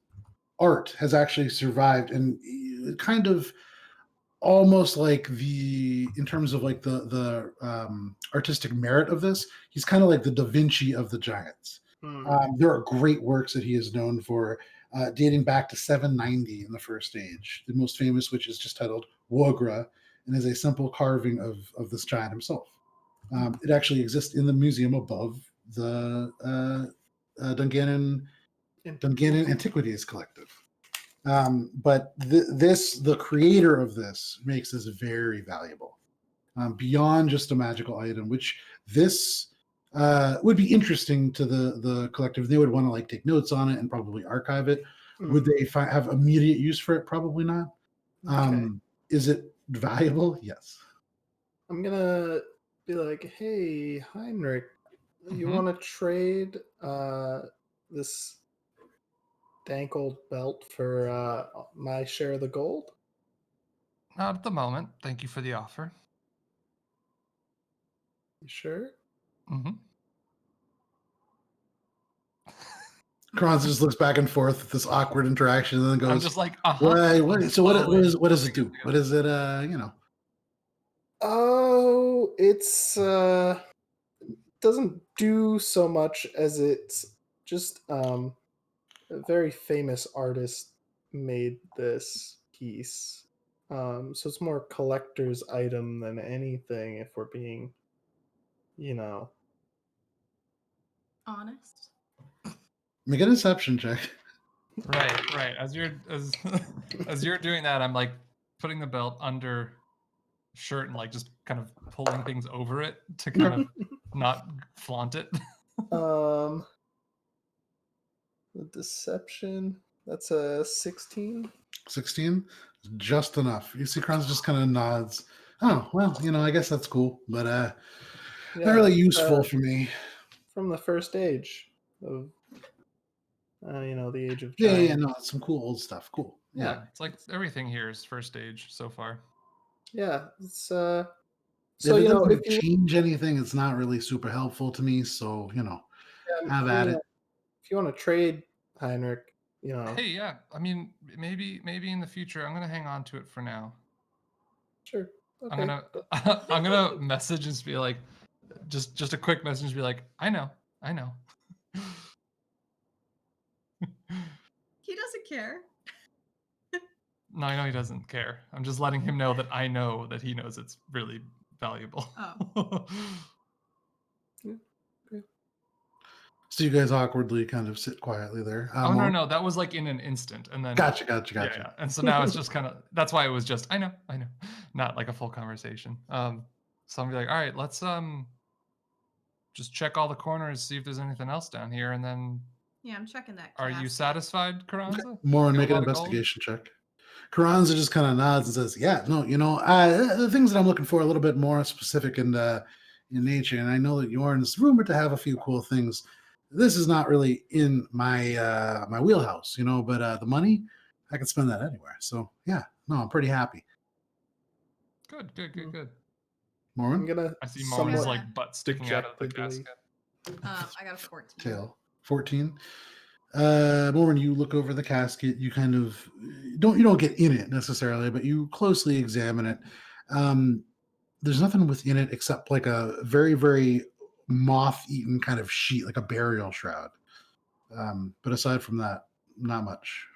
art has actually survived, and kind of almost like in terms of like the artistic merit of this, he's kind of like the Da Vinci of the giants. There are great works that he is known for, dating back to 790 in the first age. The most famous, which is just titled Wogra, and is a simple carving of this giant himself. It actually exists in the museum above the Dungannon Antiquities Collective. But the creator of this makes this very valuable, beyond just a magical item, which this would be interesting to the collective. They would want to like take notes on it and probably archive it. Would they have immediate use for it? Probably not. Okay. Is it valuable? Yes. I'm gonna be like, hey, Heinrich, you want to trade this dank old belt for my share of the gold? Not at the moment. Thank you for the offer. You sure? Mm-hmm. Kronz just looks back and forth with this awkward interaction, and then goes, I'm just like, what does it do? What is it? Oh, it's doesn't do so much as it's just a very famous artist made this piece. So it's more collector's item than anything, if we're being, Honest. Make a deception check. Right. As you're doing that, I'm like putting the belt under shirt and like just kind of pulling things over it to kind of not flaunt it. The deception, that's a 16. 16, just enough. You see, Kronz just kind of nods. Oh well, I guess that's cool, but not really useful for me. From the first age of the age of Yeah, giants. no, it's some cool old stuff. Cool. Yeah, it's like everything here is first stage so far. Yeah, it's So if it doesn't change anything, it's not really super helpful to me. So have at it. If you want to trade, Heinrich, Hey, yeah. I mean, maybe in the future, I'm gonna hang on to it for now. Sure. Okay. I'm gonna message and be like, just a quick message, be like, I know. He doesn't care. No, I know he doesn't care. I'm just letting him know that I know that he knows it's really valuable. Oh. So you guys awkwardly kind of sit quietly there. Oh no, that was like in an instant, and then Gotcha. yeah. And so now it's just kind of that's why it was just I know, not like a full conversation. So I'm like, all right, let's just check all the corners, see if there's anything else down here, and then. Yeah, I'm checking that. Are you casket. satisfied, Carranza? Morwen, Got a make an lot of gold? investigation check. Carranza just kind of nods and says, "Yeah, no, the things that I'm looking for are a little bit more specific in nature, and I know that Yorn's rumored to have a few cool things. This is not really in my my wheelhouse, but the money, I can spend that anywhere. So yeah, no, I'm pretty happy." Good. I'm Morwen, gonna I see Morwen's somewhat like butt sticking out of the dejectedly- casket. I got a 14. tail 14. Morwen, you look over the casket. You kind of you don't get in it necessarily, but you closely examine it. There's nothing within it except like a very, very moth-eaten kind of sheet, like a burial shroud. But aside from that, not much.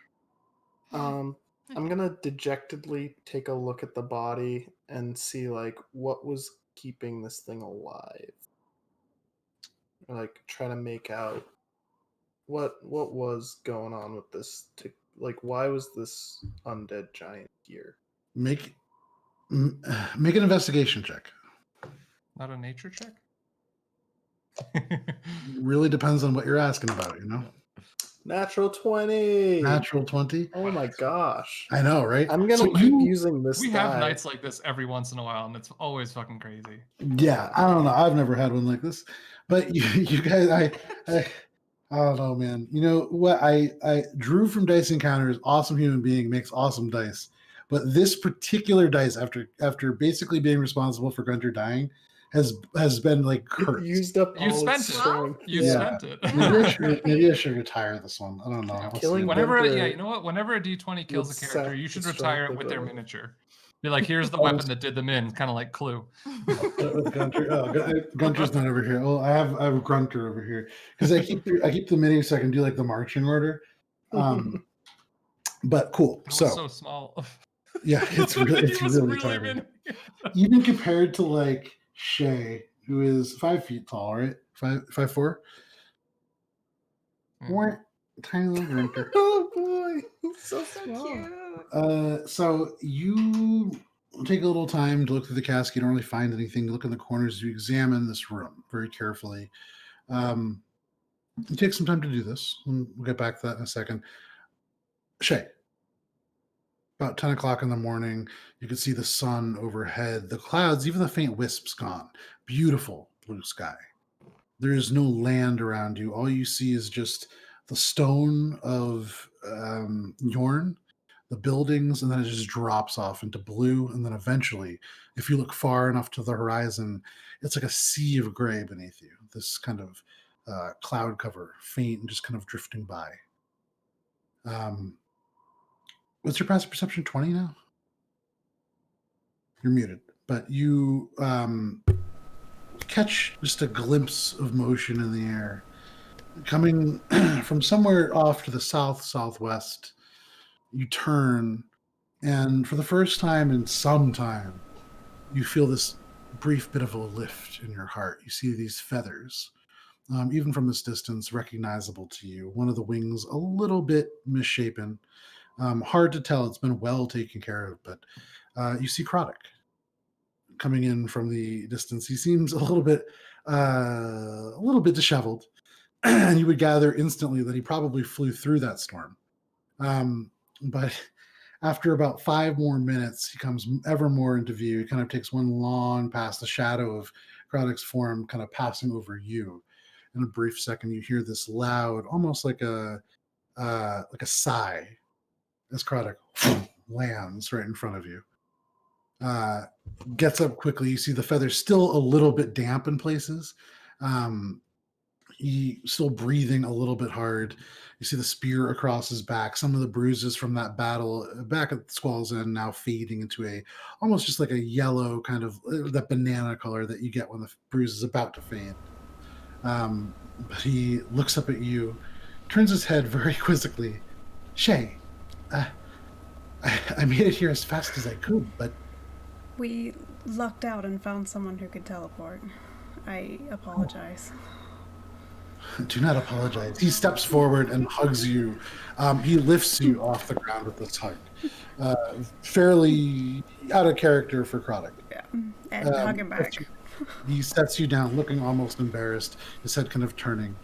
I'm gonna dejectedly take a look at the body and see like what was keeping this thing alive. Like try to make out what was going on with this. Like why was this undead giant here? Make an investigation check. Not a nature check? Really depends on what you're asking about, Natural 20. Natural 20. Oh my gosh. I know, right? I'm gonna So keep using this. We have die. nights like this every once in a while, and it's always fucking crazy. Yeah, I don't know. I've never had one like this, but you guys, I don't know, man. You know what? I Drew from Dice Encounters, awesome human being, makes awesome dice, but this particular dice, after basically being responsible for Guntir dying, has been like cursed. Used up You all spent its it. strength. You Yeah. spent it. Maybe I should retire this one. I don't know. Yeah. We'll Killing see. Whenever, Guntir yeah, you know what? Whenever a D20 kills a would character, sap you should the retire it strength with of their it. miniature. Be like, here's the weapon that did them in, kind of like Clue. Guntir. Guntir's not over here. Oh, I have Grunter over here because I keep the mini so I can do like the marching order. But cool. It was So so small. yeah, it's really He was really tiny. mini. Even compared to like Shae, who is 5 feet tall, right? 5'4". Mm. Tiny little Grunter. Oh boy, he's so So small. cute. So you take a little time to look through the casket. You don't really find anything. You look in the corners. You examine this room very carefully. You take some time to do this. And we'll get back to that in a second. Shae, about 10 o'clock in the morning, you can see the sun overhead. The clouds, even the faint wisps, gone. Beautiful blue sky. There is no land around you. All you see is just the stone of Yorn, the buildings, and then it just drops off into blue. And then eventually, if you look far enough to the horizon, it's like a sea of gray beneath you. This kind of cloud cover, faint and just kind of drifting by. What's your passive perception? 20 now? You're muted. But you catch just a glimpse of motion in the air. Coming from somewhere off to the southwest, you turn, and for the first time in some time, you feel this brief bit of a lift in your heart. You see these feathers, even from this distance, recognizable to you. One of the wings a little bit misshapen. Hard to tell. It's been well taken care of, but you see Croddick coming in from the distance. He seems a little bit disheveled, and you would gather instantly that he probably flew through that storm. But after about 5 more minutes, he comes ever more into view. He kind of takes one long pass, the shadow of Croddick's form kind of passing over you. In a brief second, you hear this loud, almost like a sigh, as Croddick lands right in front of you. Gets up quickly. You see the feathers still a little bit damp in places. He still breathing a little bit hard. You see the spear across his back. Some of the bruises from that battle back at Squall's End now fading into a almost just like a yellow kind of that banana color that you get when the bruise is about to fade. But he looks up at you, turns his head very quizzically. Shae, I made it here as fast as I could, but We lucked out and found someone who could teleport. I apologize. Do not apologize. He steps forward and hugs you. He lifts you off the ground with this hug. Fairly out of character for Croddick. Yeah. And hug him back. He sets you down, looking almost embarrassed, his head kind of turning.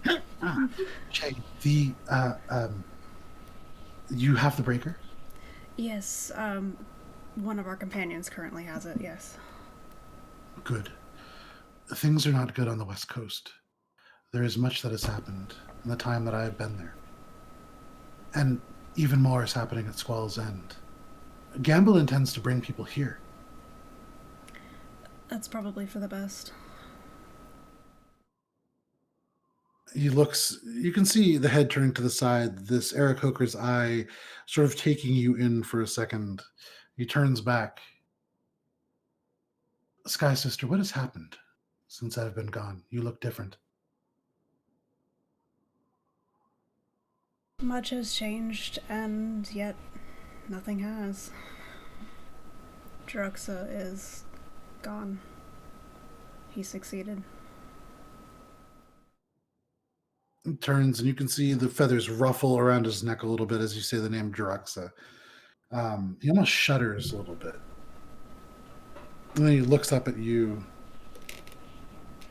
Shae, you have the breaker? Yes, one of our companions currently has it, yes. Good. Things are not good on the West Coast. There is much that has happened in the time that I have been there. And even more is happening at Squall's End. Gamble intends to bring people here. That's probably for the best. He looks, you can see the head turning to the side, this Eric Hoker's eye sort of taking you in for a second. He turns back. Sky Sister, what has happened since I've been gone? You look different. Much has changed, and yet nothing has. Druxa is gone. He succeeded. He turns, and you can see the feathers ruffle around his neck a little bit as you say the name Druxa. He almost shudders a little bit. And then he looks up at you.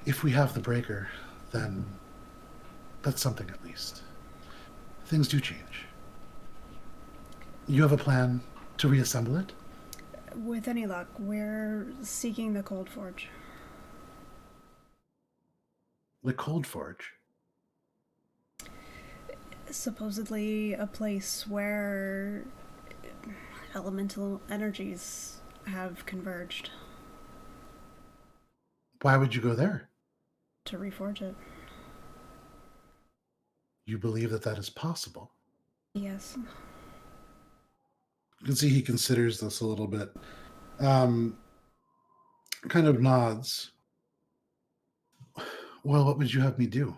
If we have the breaker, then that's something at least. Things do change. You have a plan to reassemble it? With any luck, we're seeking the Cold Forge. The Cold Forge? Supposedly a place where elemental energies have converged. Why would you go there? To reforge it. You believe that that is possible? Yes. You can see he considers this a little bit. Kind of nods. Well, what would you have me do?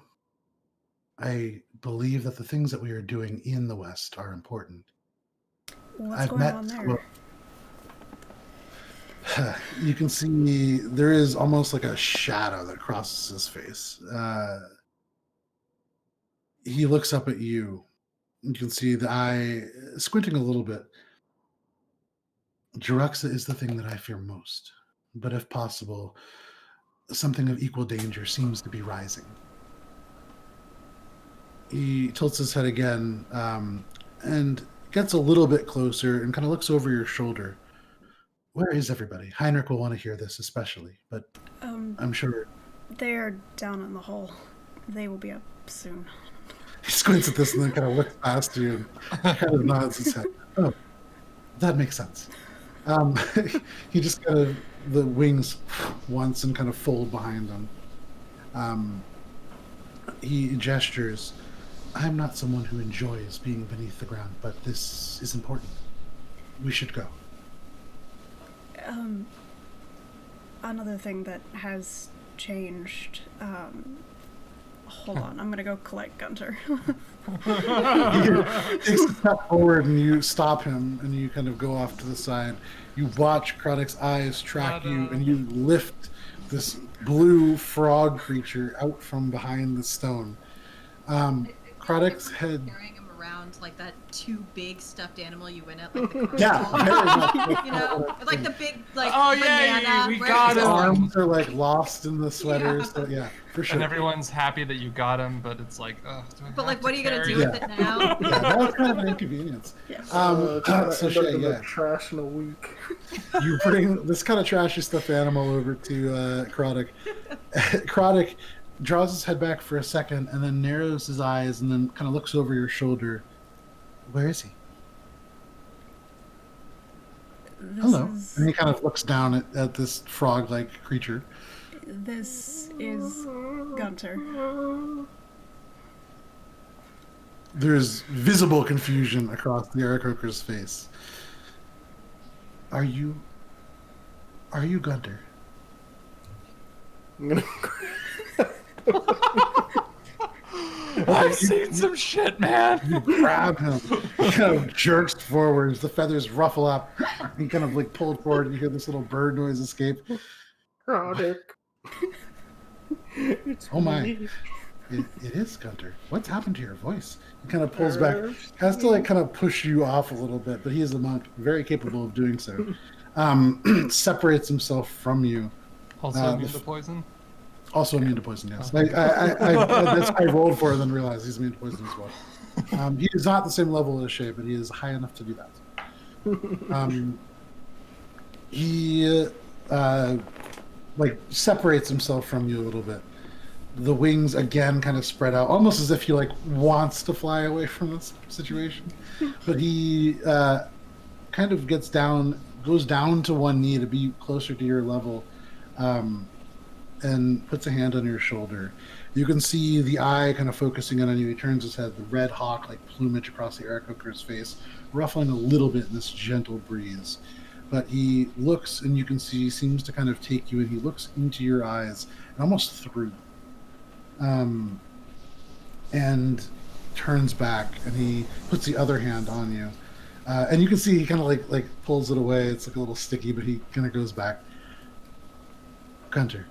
I believe that the things that we are doing in the West are important. What's going on there? You can see there is almost like a shadow that crosses his face. He looks up at you. You can see the eye squinting a little bit. Druxa is the thing that I fear most. But if possible, something of equal danger seems to be rising. He tilts his head again and gets a little bit closer and kind of looks over your shoulder. Where is everybody? Heinrich will want to hear this especially, but I'm sure... They're down in the hole. They will be up soon. He squints at this and then kind of looks past you and kind of nods his head. Oh, that makes sense. He just kind of, the wings once and kind of fold behind him. He gestures. I'm not someone who enjoys being beneath the ground, but this is important. We should go. Another thing that has changed, hold on, I'm gonna go collect Guntir. He takes a step forward and you stop him and you kind of go off to the side. You watch Croddick's eyes track you and you lift this blue frog creature out from behind the stone. Croddick's head... Carrying him around like that too big stuffed animal you went at, like the Yeah, very much. you know, like the big like Oh, banana. yeah, we where got it's His him. all- arms are like lost in the sweaters. Yeah. So, yeah, for sure. And everyone's happy that you got him, but it's like, ugh, do I But have like, to what are you gonna carry do it? with it now? Yeah, that was kind of an inconvenience. Yes. So Trying to end up Shae, in yeah, the trash in a week. you bring this kind of trashy stuffed animal over to Croddick. Croddick draws his head back for a second and then narrows his eyes and then kind of looks over your shoulder. Where is he? Hello. And he kind of looks down at this frog-like creature. This is Guntir. There's visible confusion across the Eric Hoker's face. Are you Guntir? I'm gonna... I've seen some shit, man. You grab him. He kind of jerks forwards. The feathers ruffle up. He kind of like pulled forward. And you hear this little bird noise escape. Croddick. It's Oh my. me. It is, Guntir. What's happened to your voice? He kind of pulls back, has to like kind of push you off a little bit, but he is a monk, very capable of doing so. Separates himself from you. Also immune to poison? Also immune to poison, yes. I rolled for it and then realized he's immune to poison as well. He is not the same level as Shae, but he is high enough to do that. He like separates himself from you a little bit. The wings again kind of spread out, almost as if he like wants to fly away from this situation. But he kind of goes down to one knee to be closer to your level, and puts a hand on your shoulder. You can see the eye kind of focusing in on you. He turns his head, the red hawk like plumage across the Aarakocra's face, ruffling a little bit in this gentle breeze. But he looks, and you can see he seems to kind of take you in. He looks into your eyes and almost through. And turns back, and he puts the other hand on you. And you can see he kind of like pulls it away. It's like a little sticky, but he kind of goes back. Guntir,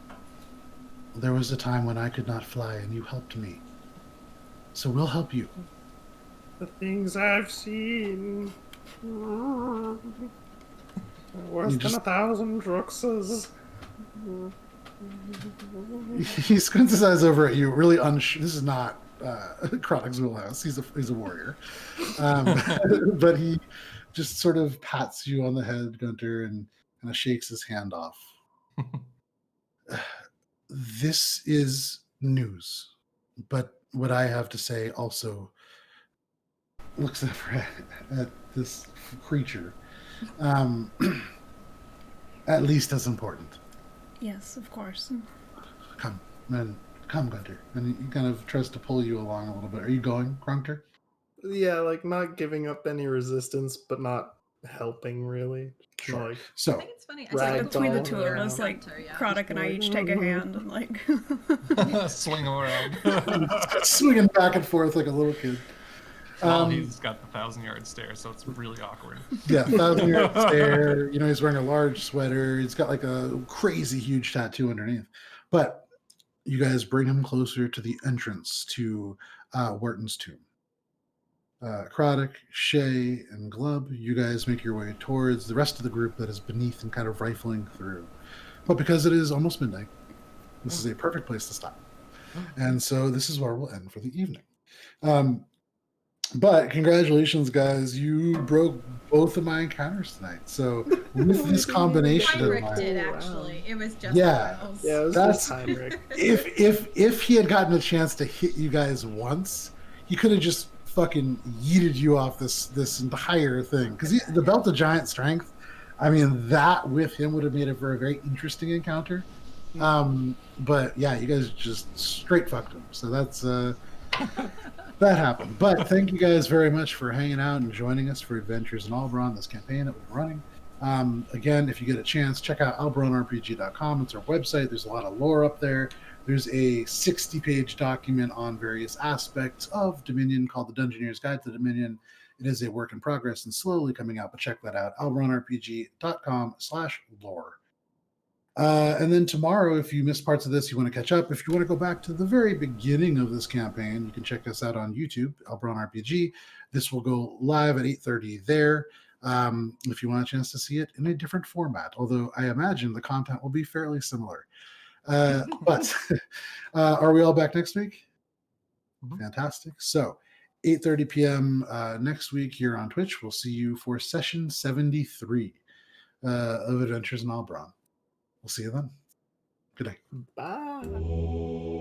there was a time when I could not fly, and you helped me. So we'll help you. The things I've seen. Worse than 1,000 Druxes. He squints his eyes over at you, really unsure. This is not Chronic's wheelhouse. He's a warrior. But he just sort of pats you on the head, Guntir, and kind of shakes his hand off. This is news. But what I have to say also looks at this creature. At least as important. Yes, of course. Come, Guntir. And he kind of tries to pull you along a little bit. Are you going, Guntir? Yeah, like not giving up any resistance, but not helping really. Sure. Like, I So, think it's funny. I Rag think Between the doll two of us, like Guntir, yeah. Chronic and I each take a hand and like Swing him around. swinging back and forth like a little kid. Well, he's got the 1,000-yard stare, so it's really awkward. Yeah, 1,000-yard stare. You know, he's wearing a large sweater. He's got like a crazy huge tattoo underneath. But you guys bring him closer to the entrance to Wharton's tomb. Chronic, Shae, and Glub, you guys make your way towards the rest of the group that is beneath and kind of rifling through. But because it is almost midnight, this is a perfect place to stop. And so this is where we'll end for the evening. But congratulations, guys. You broke both of my encounters tonight. So with this combination of Heinrich mine, did actually. It was just Yeah. Reynolds. yeah, it was That's- just Heinrich. if he had gotten a chance to hit you guys once, he could have just fucking yeeted you off this entire thing. Because the belt of giant strength, I mean, that with him would have made it for a very interesting encounter. But yeah, you guys just straight fucked him. So that's that happened. But thank you guys very much for hanging out and joining us for Adventures in Alberon, this campaign that we're running. Again, if you get a chance, check out alberonrpg.com. It's our website. There's a lot of lore up there. There's a 60-page document on various aspects of Dominion called The Dungeoneer's Guide to Dominion. It is a work in progress and slowly coming out, but check that out. alberonrpg.com/lore. And then tomorrow, if you missed parts of this, you want to catch up. If you want to go back to the very beginning of this campaign, you can check us out on YouTube, Alberon RPG. This will go live at 8:30 there. If you want a chance to see it in a different format, although I imagine the content will be fairly similar. But are we all back next week? Mhm. Fantastic. So 8:30 p.m. Next week here on Twitch. We'll see you for session 73 of Adventures in Alberon. We'll see you then. Good day. Bye.